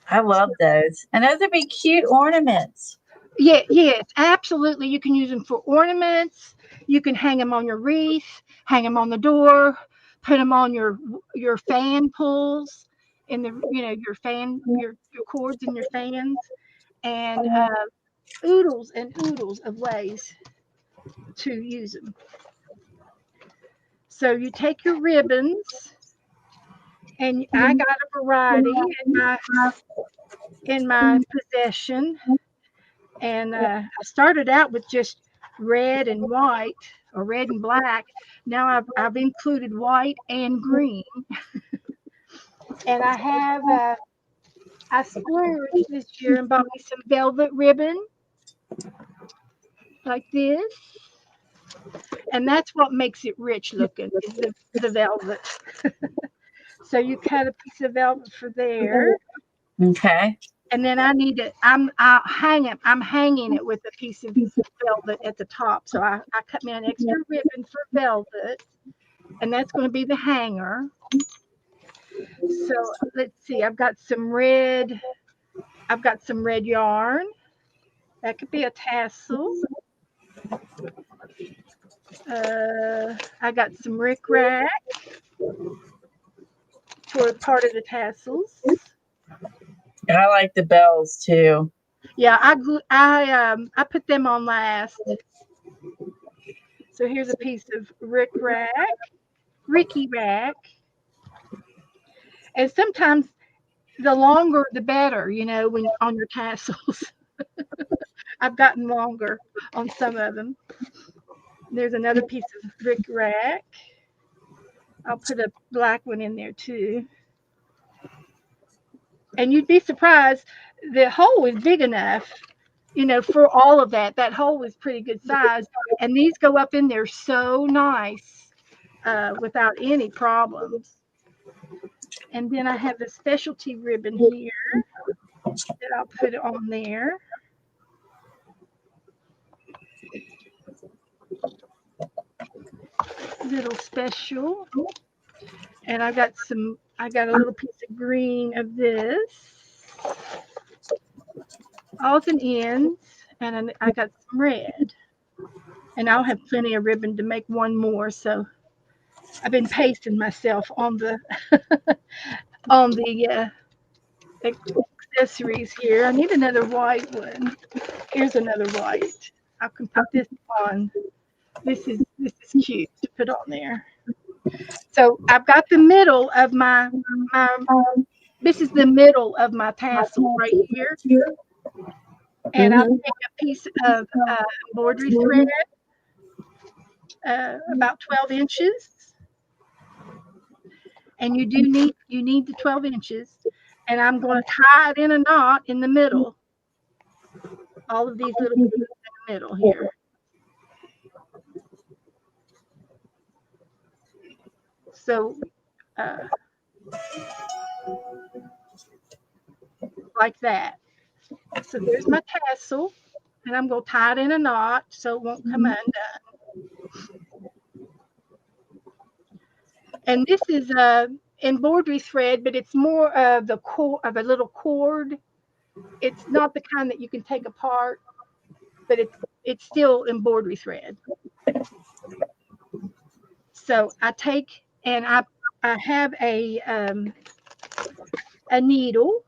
I love those, and those would be cute ornaments. Yeah, yes, absolutely. You can use them for ornaments. You can hang them on your wreath, hang them on the door, put them on your fan pulls in the your cords and your fans, and oodles and oodles of ways to use them. So you take your ribbons, and I got a variety in my possession, and I started out with just red and white or red and black. Now I've included white and green, and I splurged this year and bought me some velvet ribbon like this, and that's what makes it rich looking is the velvet. So you cut a piece of velvet for there, Okay. and then I'm hanging it with a piece of velvet at the top. So I cut me an extra ribbon for velvet, and that's going to be the hanger. So let's see, I've got some red yarn. That could be a tassel. I got some rickrack for part of the tassels. And I like the bells too. Yeah, I put them on last. So here's a piece of ricky rack, and sometimes the longer the better. When on your tassels. I've gotten longer on some of them. There's another piece of ricky rack. I'll put a black one in there too. And you'd be surprised, the hole is big enough, for all of that. That hole is pretty good size. And these go up in there so nice without any problems. And then I have a specialty ribbon here that I'll put on there. Little special. And I got a little piece of green of this. Odds and ends. And I got some red. And I'll have plenty of ribbon to make one more. So I've been pacing myself on the on the accessories here. I need another white one. Here's another white. I can put this on. This is cute to put on there. So I've got the middle of my this is the middle of my tassel right here. And I'll take a piece of embroidery thread, about 12 inches. And you need the 12 inches. And I'm going to tie it in a knot in the middle. All of these little pieces in the middle here. So, like that. So there's my tassel, and I'm going to tie it in a knot so it won't come undone. And this is embroidery thread, but it's more of a little cord. It's not the kind that you can take apart, but it's still embroidery thread. So I take and I have a needle,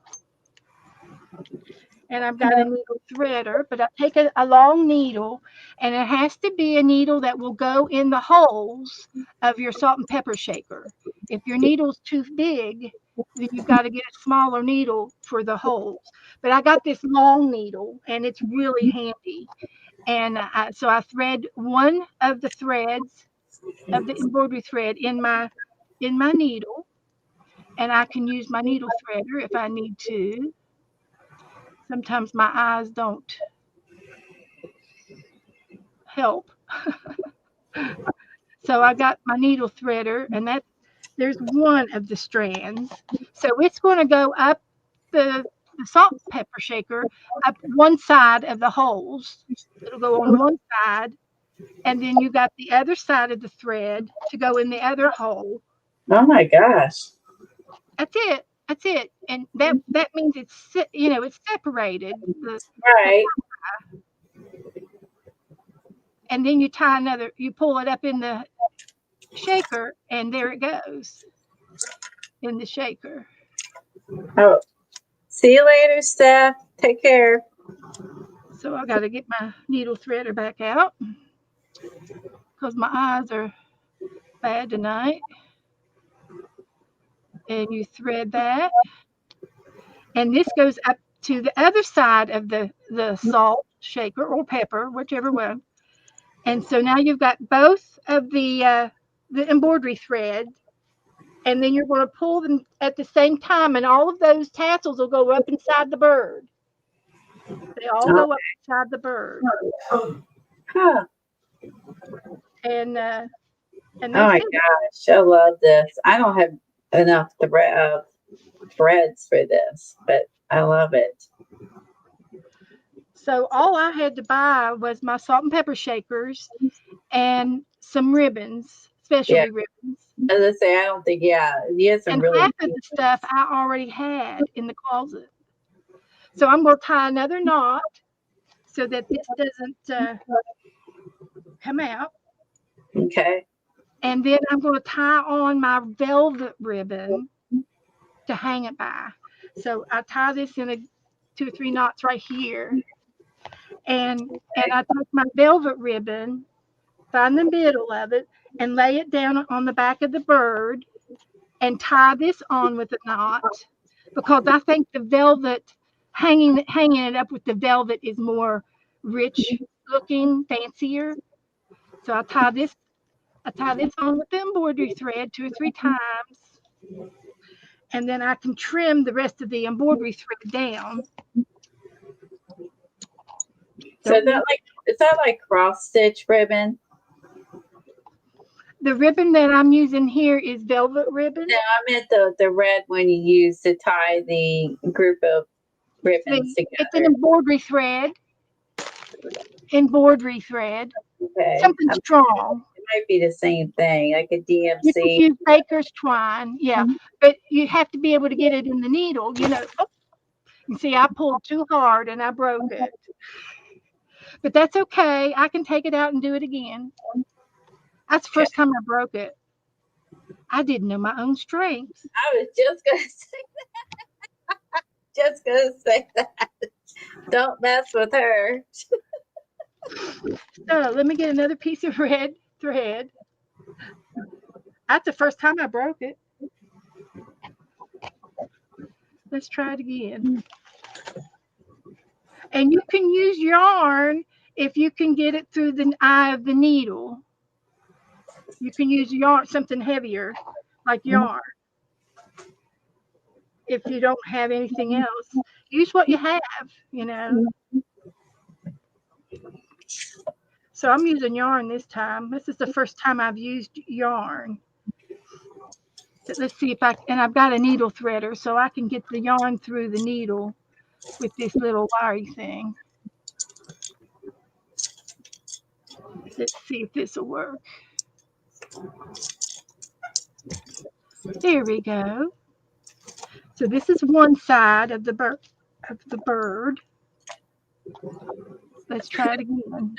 and I've got a needle threader, but I take a long needle, and it has to be a needle that will go in the holes of your salt and pepper shaker. If your needle's too big, then you've got to get a smaller needle for the holes. But I got this long needle, and it's really handy. And so I thread one of the threads of the embroidery thread in my needle, and I can use my needle threader if I need to. Sometimes my eyes don't help. So I got my needle threader, and there's one of the strands. So it's going to go up the salt and pepper shaker up one side of the holes. It'll go on one side, and then you got the other side of the thread to go in the other hole. Oh my gosh. That's it. And that means it's separated. Right. And then you pull it up in the shaker, and there it goes in the shaker. Oh, see you later, Steph. Take care. So I got to get my needle threader back out because my eyes are bad tonight. And you thread that, and this goes up to the other side of the salt shaker or pepper, whichever one. And so now you've got both of the embroidery thread, and then you're going to pull them at the same time, and all of those tassels will go up inside the bird. They all go up inside the bird, Huh. and Oh that's my it. gosh, I love this. I don't have enough threads for this, but I love it. So all I had to buy was my salt and pepper shakers and some ribbons, Yeah, specialty ribbons. as I say, I don't think. Yeah, you have some And really. half of the stuff I already had in the closet. So I'm going to tie another knot so that this doesn't come out. Okay. And then I'm going to tie on my velvet ribbon to hang it by. So I tie this in 2 or 3 knots right here. And I take my velvet ribbon, find the middle of it, and lay it down on the back of the bird and tie this on with a knot because I think the velvet hanging it up with the velvet is more rich looking, fancier. So I tie this on with the embroidery thread 2 or 3 times, and then I can trim the rest of the embroidery thread down. So is that like cross stitch ribbon? The ribbon that I'm using here is velvet ribbon. No, I meant the red one you use to tie the group of ribbons together. It's an embroidery thread. Embroidery thread. Okay. Something strong. It might be the same thing, like a You can DMC. use baker's twine, yeah, but you have to be able to get it in the needle, you know. Oh, you see, I pulled too hard and I broke it. But that's okay. I can take it out and do it again. That's the first time I broke it. I didn't know my own strengths. I was just gonna say that. Just gonna say that. Don't mess with her. So let me get another piece of red thread. That's the first time I broke it. Let's try it again. And you can use yarn if you can get it through the eye of the needle. You can use yarn, something heavier, like yarn. If you don't have anything else, use what you have, you know. So I'm using yarn this time. This is the first time I've used yarn. But let's see if and I've got a needle threader, so I can get the yarn through the needle with this little wiry thing. Let's see if this will work. There we go. So this is one side of the bird. Let's try it again.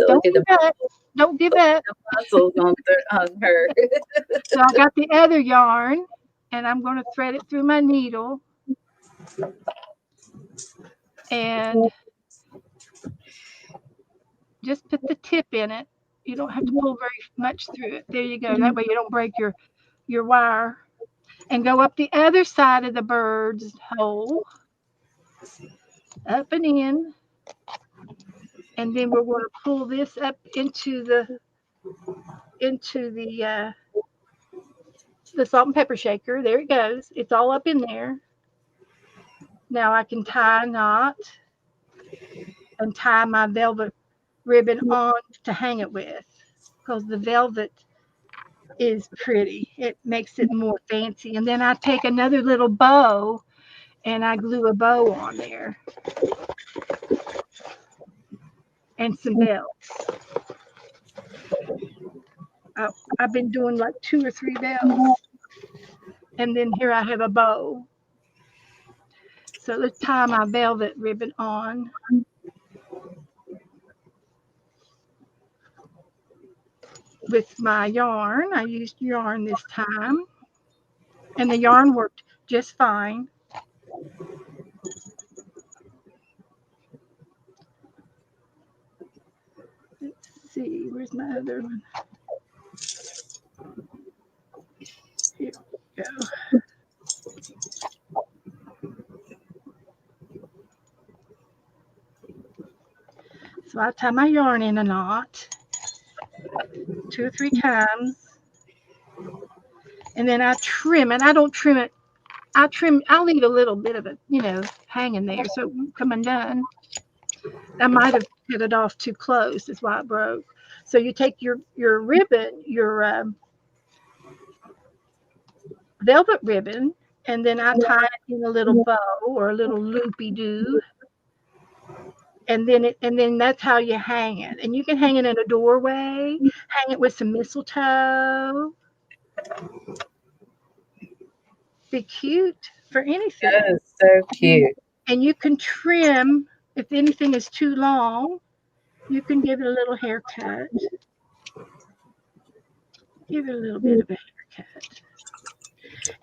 Don't give up. Don't give up. The muscles on her. So I got the other yarn, and I'm going to thread it through my needle. And just put the tip in it. You don't have to pull very much through it. There you go. That way you don't break your wire. And go up the other side of the bird's hole. Up and in. And then we're going to pull this up into the salt and pepper shaker. There it goes. It's all up in there. Now I can tie a knot and tie my velvet ribbon on to hang it with, because the velvet is pretty. It makes it more fancy. And then I take another little bow and I glue a bow on there. And some bells. I've been doing like 2 or 3 bells. And then here I have a bow. So let's tie my velvet ribbon on. with my yarn. I used yarn this time, and the yarn worked just fine. Let's see, where's my other one? Here we go. So I tie my yarn in a knot 2 or 3 times, and then I trim it. I don't trim it. I'll leave a little bit of it, hanging there so it won't come undone. I might have cut it off too close. That's why it broke. So you take your ribbon, your velvet ribbon, and then I tie it in a little bow or a little loopy do, and then that's how you hang it. And you can hang it in a doorway, hang it with some mistletoe. Be cute for anything. That is so cute. And you can trim if anything is too long. You can give it a little haircut. Give it a little bit of a haircut.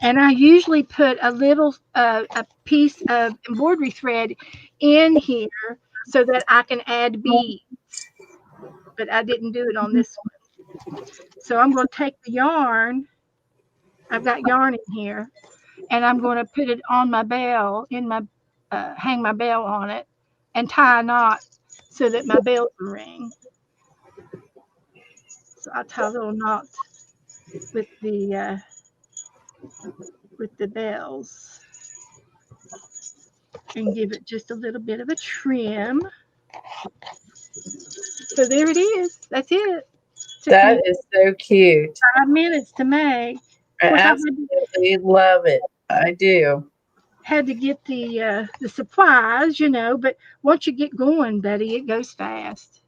And I usually put a piece of embroidery thread in here so that I can add beads. But I didn't do it on this one. So I'm going to take the yarn. I've got yarn in here, and I'm going to put it on my bell hang my bell on it, and tie a knot so that my bell can ring. So I tie little knots with the bells and give it just a little bit of a trim. So there it is. That's it. That is so cute. 5 minutes to make. I Of course, absolutely love it. I do. had to get the supplies, but once you get going, Betty, it goes fast.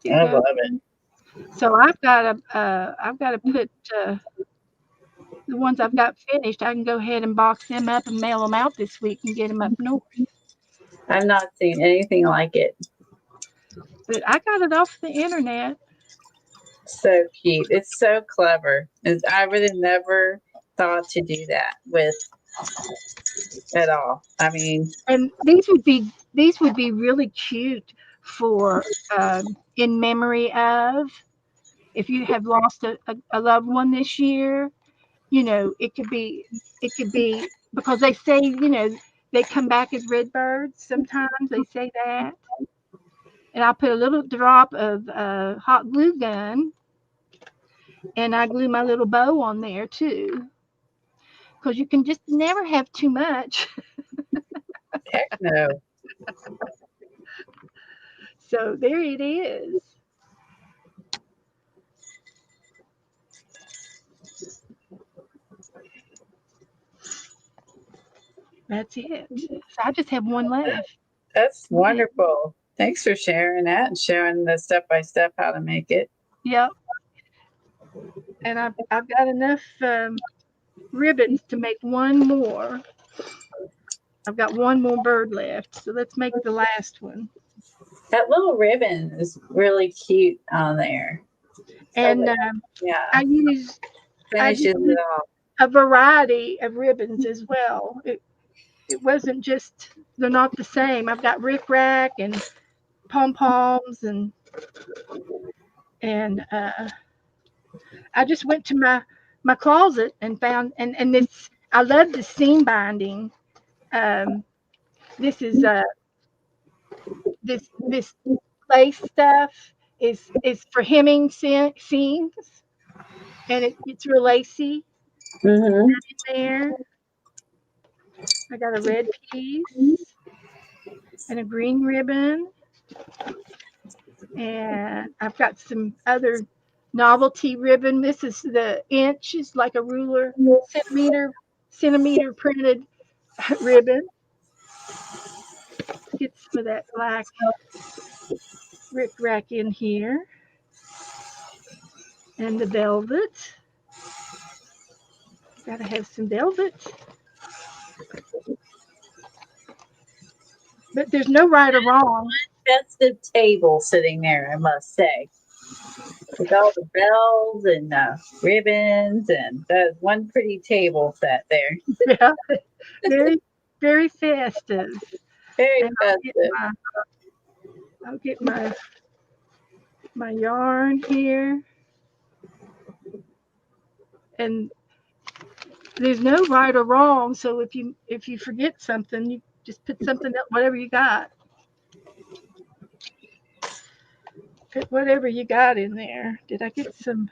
I love it. So I've got to put the ones I've got finished. I can go ahead and box them up and mail them out this week and get them up north. I've not seen anything like it. But I got it off the internet. So cute. It's so clever. I would have never thought to do that with at all. I mean, And these would be really cute for in memory of, if you have lost a loved one this year. It could be because they say, they come back as red birds. Sometimes they say that. And I put a little drop of hot glue gun, and I glue my little bow on there too, because you can just never have too much. heck no. So there it is. That's it. So I just have one left. That's wonderful. Thanks for sharing that and showing the step by step how to make it. Yep. And I've got enough ribbons to make one more. I've got one more bird left, so let's make the last one. That little ribbon is really cute on there. And yeah, I use finishes it off. a variety of ribbons as well. It wasn't just, they're not the same. I've got rickrack and pom-poms and I just went to my closet and found, and this, I love the seam binding. This is this lace stuff is for hemming seams, and it's real lacy. Mm-hmm. There, I got a red piece and a green ribbon, and I've got some other novelty ribbon. This is the inch, is like a ruler, centimeter printed ribbon. Get some of that black rickrack in here, and the velvet. Gotta have some velvet. But there's no right or wrong. Festive table sitting there, I must say. with all the bells and ribbons and that one pretty table set there. Yeah, very, very festive. Very And festive. I'll get my yarn here. And there's no right or wrong. So if you forget something, you just put something else, whatever you got. Put whatever you got in there. Did I get some?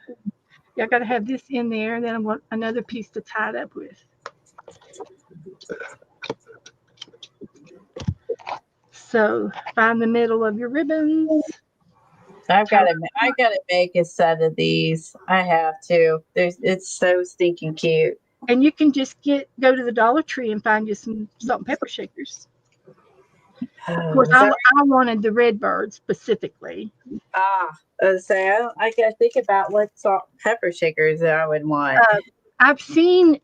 Yeah, I got to have this in there, and then I want another piece to tie it up with. So find the middle of your ribbons. I gotta make a set of these. I have to. It's so stinking cute. And you can just go to the Dollar Tree and find you some salt and pepper shakers. Of course, Is that I wanted the red bird specifically. I gotta think about what salt and pepper shakers that I would want. I've seen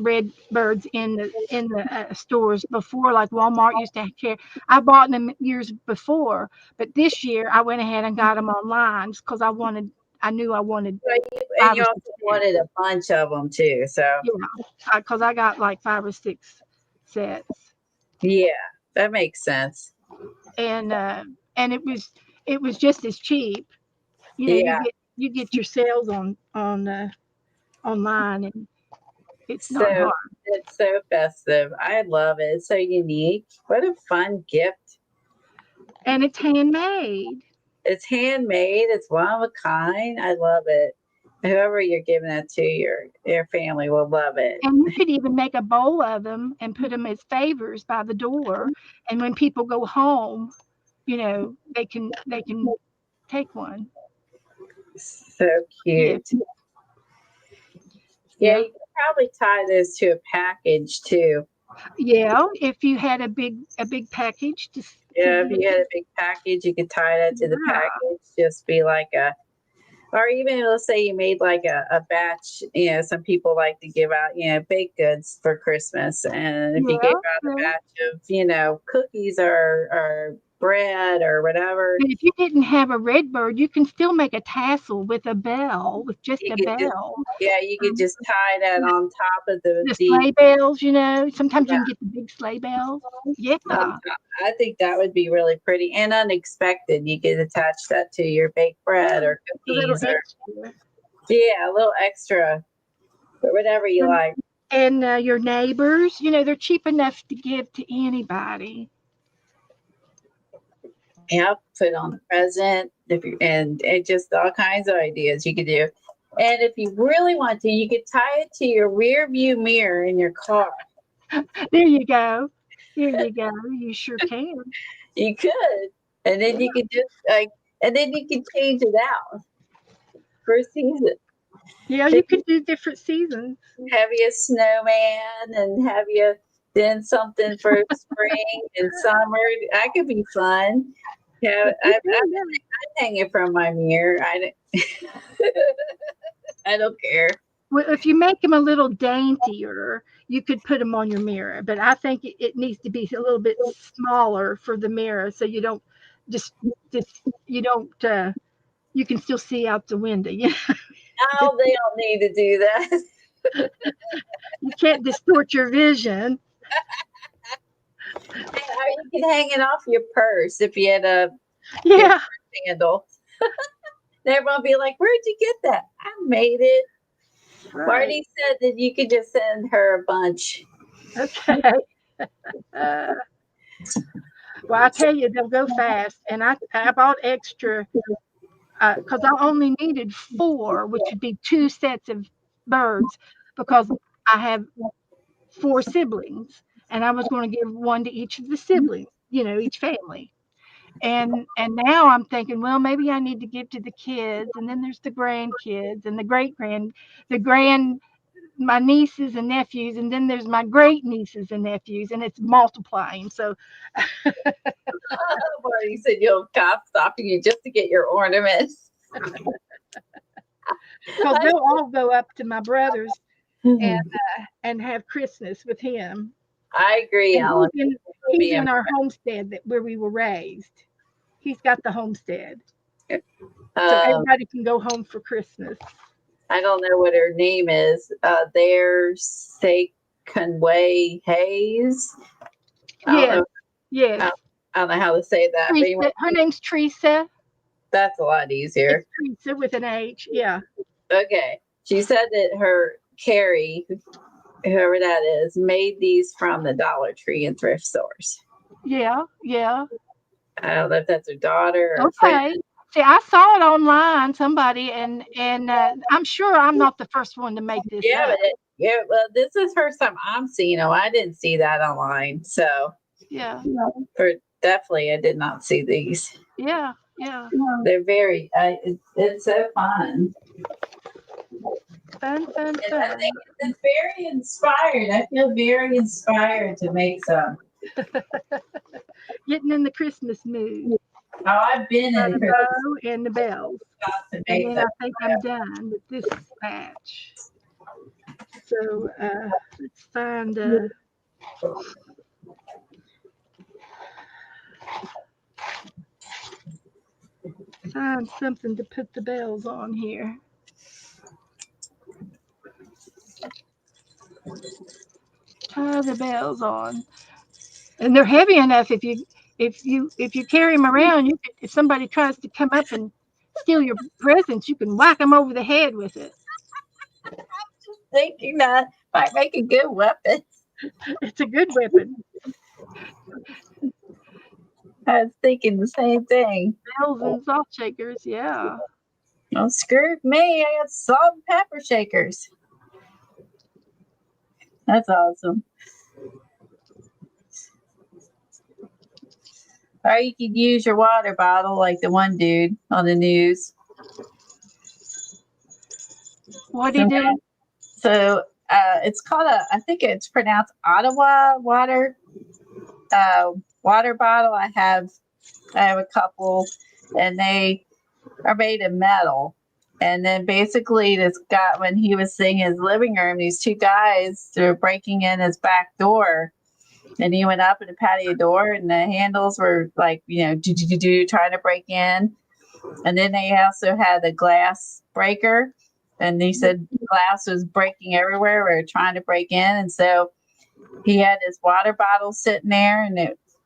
red birds in the stores before, like Walmart used to carry. I bought them years before, but this year I went ahead and got them online because I knew I wanted And 5 you or also 6 wanted a bunch of them too. So because I got like 5 or 6 sets, yeah, that makes sense. and it was just as cheap. You know, Yeah. you get your sales on online, and it's not So hard. it's so festive. I love it. It's so unique. What a fun gift. And it's handmade. It's handmade. It's one of a kind. I love it. Whoever you're giving it to, your family will love it. And you could even make a bowl of them and put them as favors by the door. And when people go home, they can take one. So Yeah, cute. Yeah, yeah, you could probably tie this to a package too. yeah. If you had a big package to Yeah, if give, you had a big package, you could tie that to the yeah, package. Just be like or even let's say you made like a batch. Some people like to give out, baked goods for Christmas. And if you gave yeah, out a yeah. batch of, cookies or bread or whatever, But if you didn't have a red bird, you can still make a tassel with a bell, with just you a could just, bell. yeah, you could Um, just tie that on top of the the sleigh bells, sometimes you yeah, can get the big sleigh bells. Yeah, on top. I think that would be really pretty and unexpected. You could attach that to your baked bread or a little cookies or, extra. yeah, a little extra or whatever you And, like. your neighbors, they're cheap enough to give to anybody. Yeah, put on the present and just all kinds of ideas you could do. And if you really want to, you could tie it to your rear view mirror in your car. There you go. There you go. You sure can. You could. And then you could just and then you could change it out for a season. Yeah, you could do different seasons. Have you a snowman and have you then something for spring and summer. That could be fun. Yeah, I hang it from my mirror. I don't care. Well, if you make them a little daintier, you could put them on your mirror. But I think it needs to be a little bit smaller for the mirror, so you don't just just you don't you can still see out the window. Oh, they don't need to do that. You can't distort your vision. Or you can hang it off your purse if you had a Yeah. handle. And everyone will be like, "Where'd you get that?" I made it. Right. Marty said that you could just send her a bunch. Okay. Uh, well, I tell you, they'll go fast, and I bought extra because I only needed 4, which would be 2 sets of birds, because I have 4 siblings, and I was going to give one to each of the siblings, each family. And now I'm thinking, well, maybe I need to give to the kids, and then there's the grandkids and the grand my nieces and nephews, and then there's my great nieces and nephews, and it's multiplying. So Marty said you'll stop stopping you just to get your ornaments. because they'll all go up to my brother's and have Christmas with him. I agree, And Alan. he's in our homestead where we were raised. He's got the homestead. So everybody can go home for Christmas. I don't know what her name is. There's Conway Hayes. Yes. Yes. I don't know how to say that. But anyway, Her name's Teresa. that's a lot easier. It's Teresa with an H. Yeah. Okay. She said that Carrie, whoever that is, made these from the Dollar Tree and thrift stores. Yeah. Yeah. I don't know if that's her daughter or Okay. friend. See, I saw it online, somebody, and I'm sure I'm not the first one to make this Yeah, up. well, this is the first time I'm seeing them. I didn't see that online, so Yeah. Definitely, I did not see these. Yeah. Yeah. They're very. It's so fun. Fun. I think it's very inspired. I feel very inspired to make some. Getting in the Christmas mood. Oh, I've been in The bow and the bells. to And then I think I'm done with this batch. So let's find something to put the bells on here. Tie the bells on, and they're heavy enough. If you carry them around, if somebody tries to come up and steal your presents, you can whack them over the head with it. Thinking that might make a good weapon. It's a good weapon. I was thinking the same thing. Bells and salt shakers, yeah. Oh, screw me! I got salt and pepper shakers. That's awesome. Or you could use your water bottle like the one dude on the news. What do you do? So it's called I think it's pronounced Ottawa water bottle. I have a couple, and they are made of metal. And then basically this guy, when he was sitting in his living room, these two guys were breaking in his back door. And he went up in the patio door, and the handles were like, trying to break in. And then they also had the glass breaker. And he said glass was breaking everywhere. We were trying to break in. And so he had his water bottle sitting there,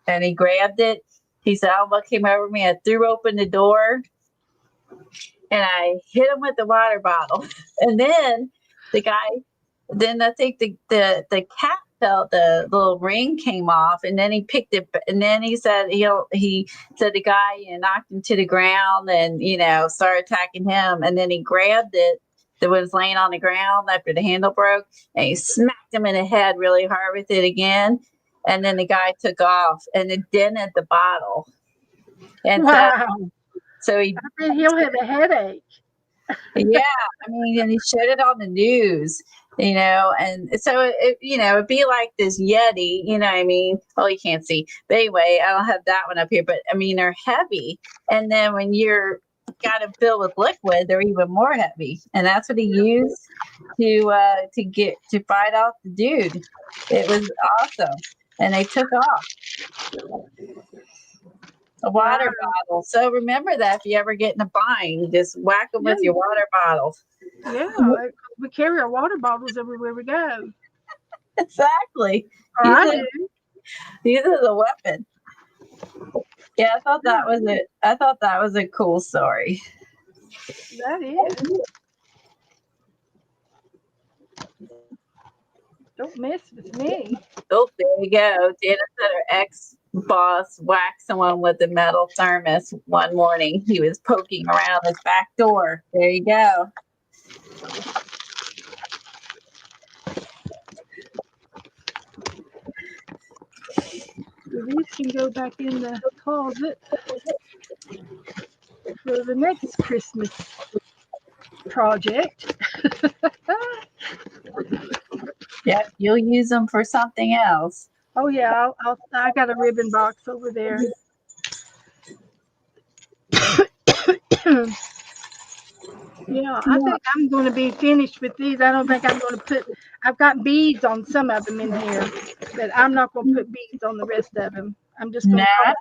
and he grabbed it. He said, "Oh, what came over me? I threw open the door, and I hit him with the water bottle." And then I think the cap felt, the little ring came off, and then he picked it, and then he said the guy knocked him to the ground, and started attacking him, and then he grabbed it that was laying on the ground after the handle broke, and he smacked him in the head really hard with it again, and then the guy took off, and it dented the bottle. And wow. So he'll have a headache. Yeah, and he showed it on the news, and so it'd be like this Yeti, Oh, you can't see, but anyway, I don't have that one up here, but they're heavy, and then when you're got them filled with liquid, they're even more heavy, and that's what he used to fight off the dude. It was awesome, and they took off. A water bottle. So remember that if you ever get in a bind, just whack them with your water bottle. Yeah, we carry our water bottles everywhere we go. Exactly. These are the weapon. Yeah, I thought that was it. I thought that was a cool story. That is. Don't mess with me. Oh, there you go. Dana said her ex-boss whacked someone with a metal thermos one morning. He was poking around his back door. There you go. So these can go back in the closet for the next Christmas project. Yep, you'll use them for something else. Oh yeah, I got a ribbon box over there. Yeah, I think I'm going to be finished with these. I don't think I'm going to I've got beads on some of them in here, but I'm not going to put beads on the rest of them. I'm just going I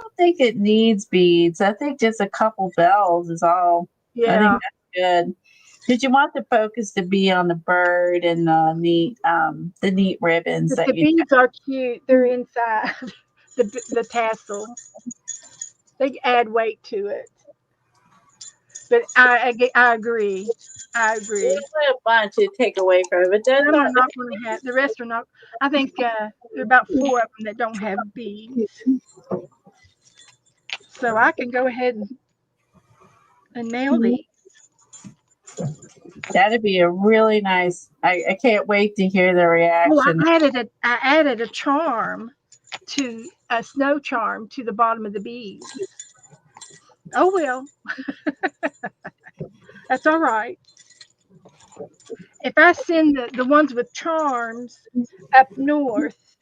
don't think it needs beads. I think just a couple bells is all. I think Yeah. that's good. Did you want the focus to be on the bird and the neat ribbons But that the you? beads are cute. They're inside the tassel. They add weight to it. But I agree. I There's agree. a bunch to take away from it, but that's Some are not. not going to have. The rest are not. I think there are about 4 of them that don't have beads. So I can go ahead and nail these. That'd be a really nice. I can't wait to hear the Well, reaction. I added a charm to a snow charm to the bottom of the beads. Oh well, that's all right. If I send the ones with charms up north,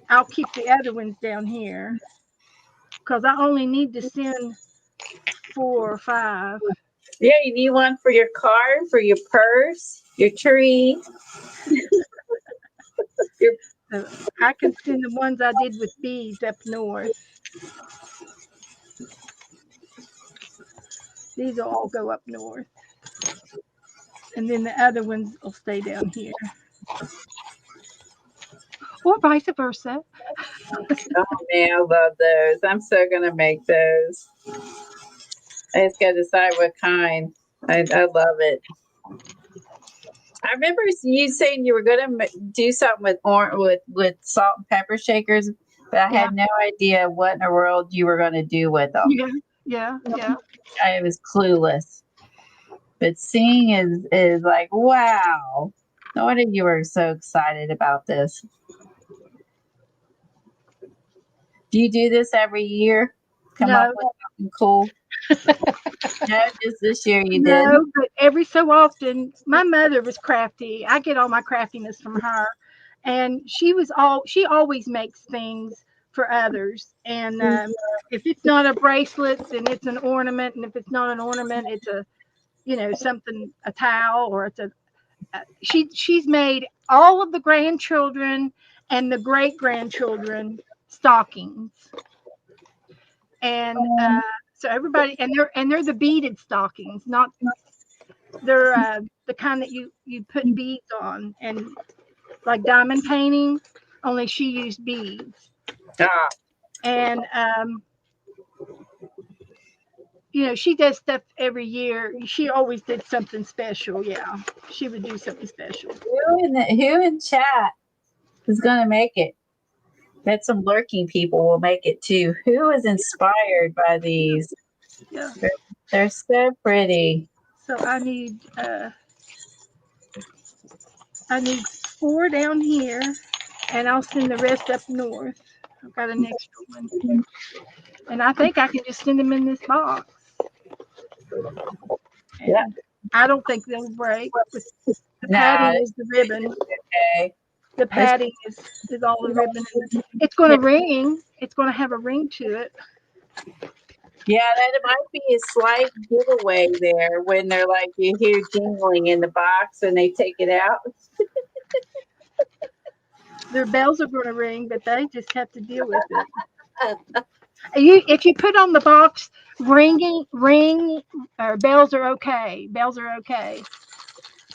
I'll keep the other ones down here because I only need to send 4 or 5. Yeah, you need one for your car, for your purse, your tree. Your, So I can send the ones I did with beads up north. These will all go up north. And then the other ones will stay down here. Or vice versa. oh man, I love those. I'm so gonna make those. I just gotta decide what kind. I love it. I remember you saying you were gonna do something with salt and pepper shakers, but I Yeah. had no idea what in the world you were gonna do with them. Yeah. Yeah. Yeah. I was clueless. But seeing is like wow. No wonder you were so excited about this. Do you do this every year? Come up No, with something cool? No, just this year you did. no, but every so often, my mother was crafty. I get all my craftiness from her, and she always makes things for others. And if it's not a bracelet, then it's an ornament, and if it's not an ornament, it's a something a towel or it's a. She's made all of the grandchildren and the great grandchildren stockings, and so everybody and they're the beaded stockings, not they're the kind that you put beads on, and like diamond painting, only she used beads. Ah, And she does stuff every year. She always did something special. Yeah, she would do something special. who in chat is gonna make it? Bet some lurking people will make it too. Who is inspired by these? Yeah. They're so pretty. So I need 4 down here, and I'll send the rest up north. I've got an extra one, and I think I can just send them in this box. And Yeah. I don't think they'll break. The Nah, padding is the ribbon. okay. The padding is all the ribbon. It's going to ring. It's going to have a ring to it. Yeah, that might be a slight giveaway there when they're like you hear jingling in the box and they take it out. Their bells are going to ring, but they just have to deal with it. If you put on the box, ring, or bells are okay. Bells are okay.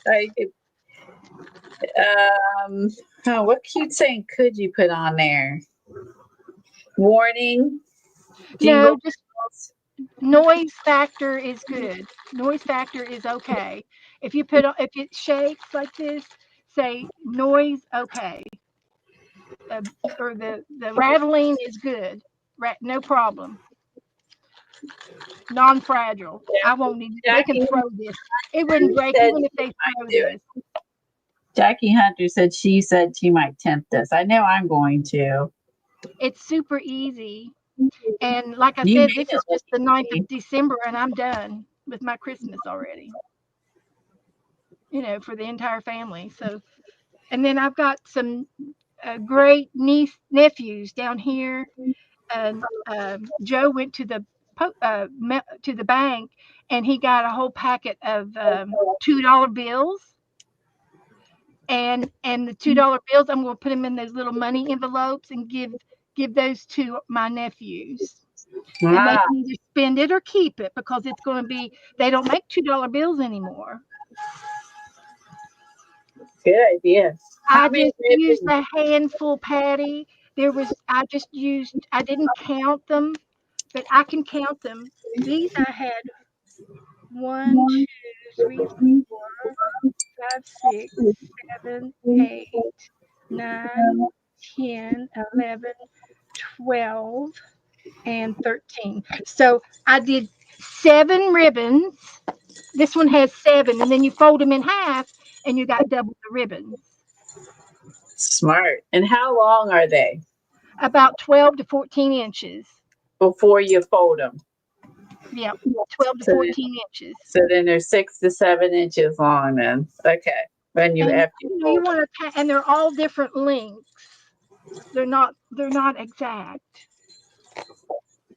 Like, what cute saying could you put on there? Warning, jingle No, just bells. noise factor is good. Noise factor is okay. If it shakes like this, say noise okay. Or the rattling is good. No problem. Non-fragile. I won't need. They can Jackie throw this. It wouldn't break said even if she they throw might do it. this. Jackie Hunter said she might tempt us. I know I'm going to. It's super easy. And like I You said, made this it is look just the 9th easy. of December, and I'm done with my Christmas already. For the entire family. So, and then I've got some great nephews down here. And Joe went to to the bank, and he got a whole packet of $2 bills. And the $2 bills, I'm going to put them in those little money envelopes and give those to my nephews. And they Wow, can either spend it or keep it because it's going to be, they don't make $2 bills anymore. good idea. How I many just used ribbons? a handful, Patty. I didn't count them, but I can count them. These I had 1, 2, 3, 4, 5, 6, 7, 8, 9, 10, 11, 12, and 13. So I did 7 ribbons. This one has 7, and then you fold them in half, and you got double the ribbons. Smart. And how long are they About 12 to 14 inches. before you fold them? Yeah, 12 to So then, 14 inches. so then they're 6 to 7 inches long. Then okay, when you And after you you fold them. want to, and they're all different lengths. They're not exact.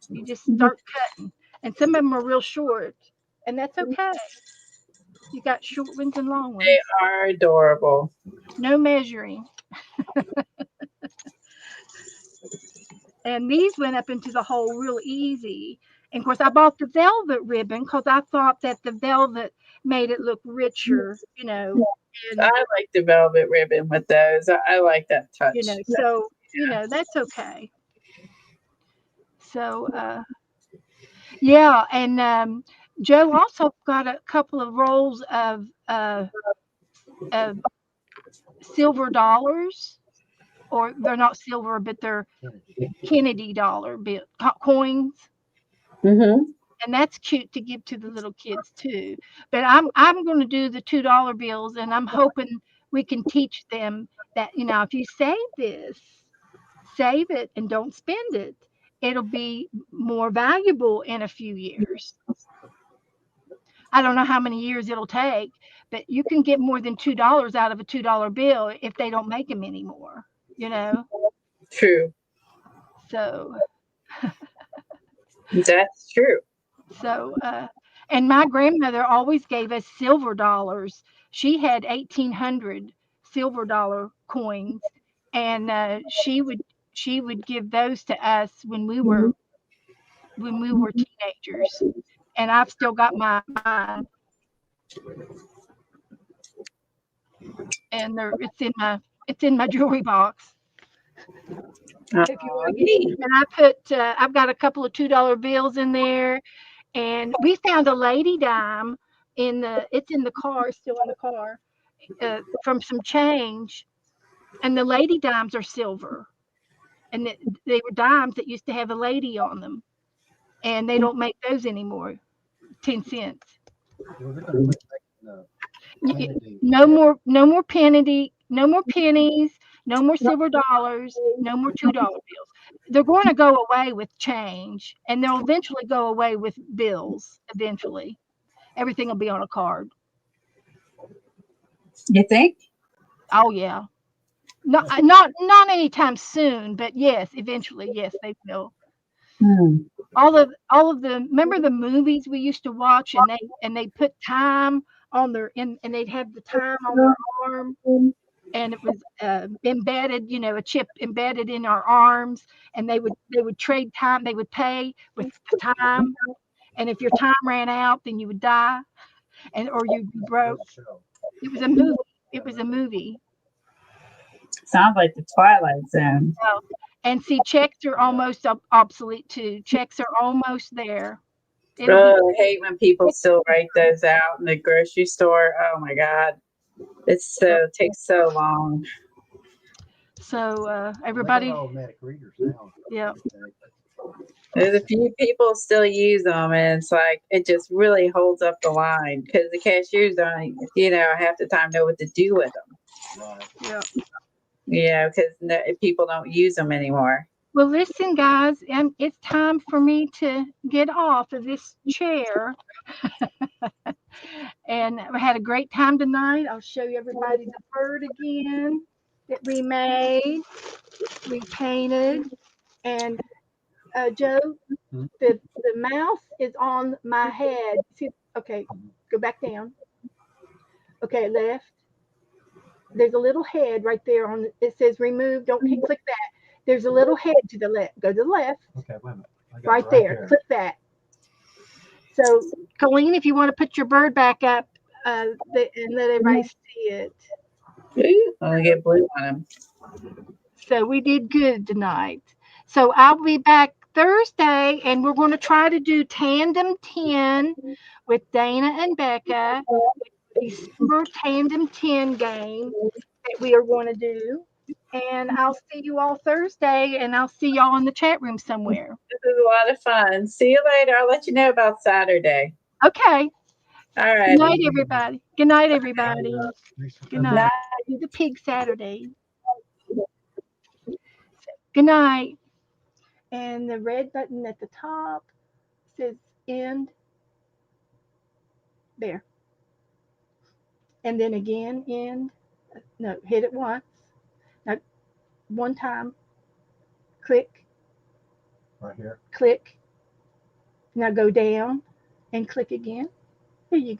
You just start cutting, and some of them are real short, and that's okay. You got short ones and long They ones. are adorable. No measuring. And these went up into the hole real easy. And of course, I bought the velvet ribbon because I thought that the velvet made it look richer, and I like the velvet ribbon with those. I like that touch. so that's okay. So yeah, and Joe also got a couple of rolls of silver dollars, or they're not silver, but they're Kennedy dollar coins. Mm-hmm. And that's cute to give to the little kids too. But I'm going to do the $2 bills, and I'm hoping we can teach them that if you save it and don't spend it, it'll be more valuable in a few years. I don't know how many years it'll take, but you can get more than $2 out of a $2 bill if they don't make them anymore. You know, True. so That's true. So, and my grandmother always gave us silver dollars. She had 1800 silver dollar coins, and she would give those to us when we were teenagers. And I've still got mine, and it's in my jewelry box. If you want to get, Neat. and I've got a couple of $2 bills in there, and we found a lady dime it's in the car, still in the car, from some change, and the lady dimes are silver, and they were dimes that used to have a lady on them, and they don't make those anymore. 10 cents. No more pennies, no more silver dollars, no more $2 bills. They're going to go away with change, and they'll eventually go away with bills. Eventually, everything will be on a card. You think? Oh yeah. Not anytime soon, but yes, eventually, yes, they will. Hmm. All of the remember the movies we used to watch, and they put time on and they'd have the time on their arm, and it was embedded, a chip embedded in our arms, and they would trade time. They would pay with the time, and if your time ran out, then you would die, or you'd be broke. It was a movie. It was a movie. Sounds like the Twilight Zone. Well, and see, checks are almost obsolete too. Checks are almost there. It'll be Oh, I hate when people still write those out in the grocery store. Oh my God. It takes so long. so Well, they got everybody, automatic readers now. yeah. There's a few people still use them, and it's like it just really holds up the line because the cashiers don't, half the time know what to do with them. Right. Yeah. Because people don't use them anymore. Well, listen, guys, it's time for me to get off of this chair. And we had a great time tonight. I'll show you everybody the bird again that we made, we painted, and Joe, Mhm. the mouth is on my head. See, okay, go back down. Okay, left. There's a little head right there it says remove. Don't click that. There's a little head to the left. Go to the left. Okay, wait a minute. Right there. Click that. So, Colleen, if you want to put your bird back up and let everybody see it. I'll get blue on him. So we did good tonight. So I'll be back Thursday, and we're going to try to do Tandem 10 with Dana and Becca. December Tandem 10 game that we are going to do. And I'll see you all Thursday, and I'll see y'all in the chat room somewhere. This is a lot of fun. See you later. I'll let you know about Saturday. Okay. All right. Good night, everybody. Good night, everybody. Good night. Do the pig Saturday. Good night. And the red button at the top says end. There. And then again, end. No, hit it once. Now, one time. Click. Right here. Click. Now go down and click again. There you go.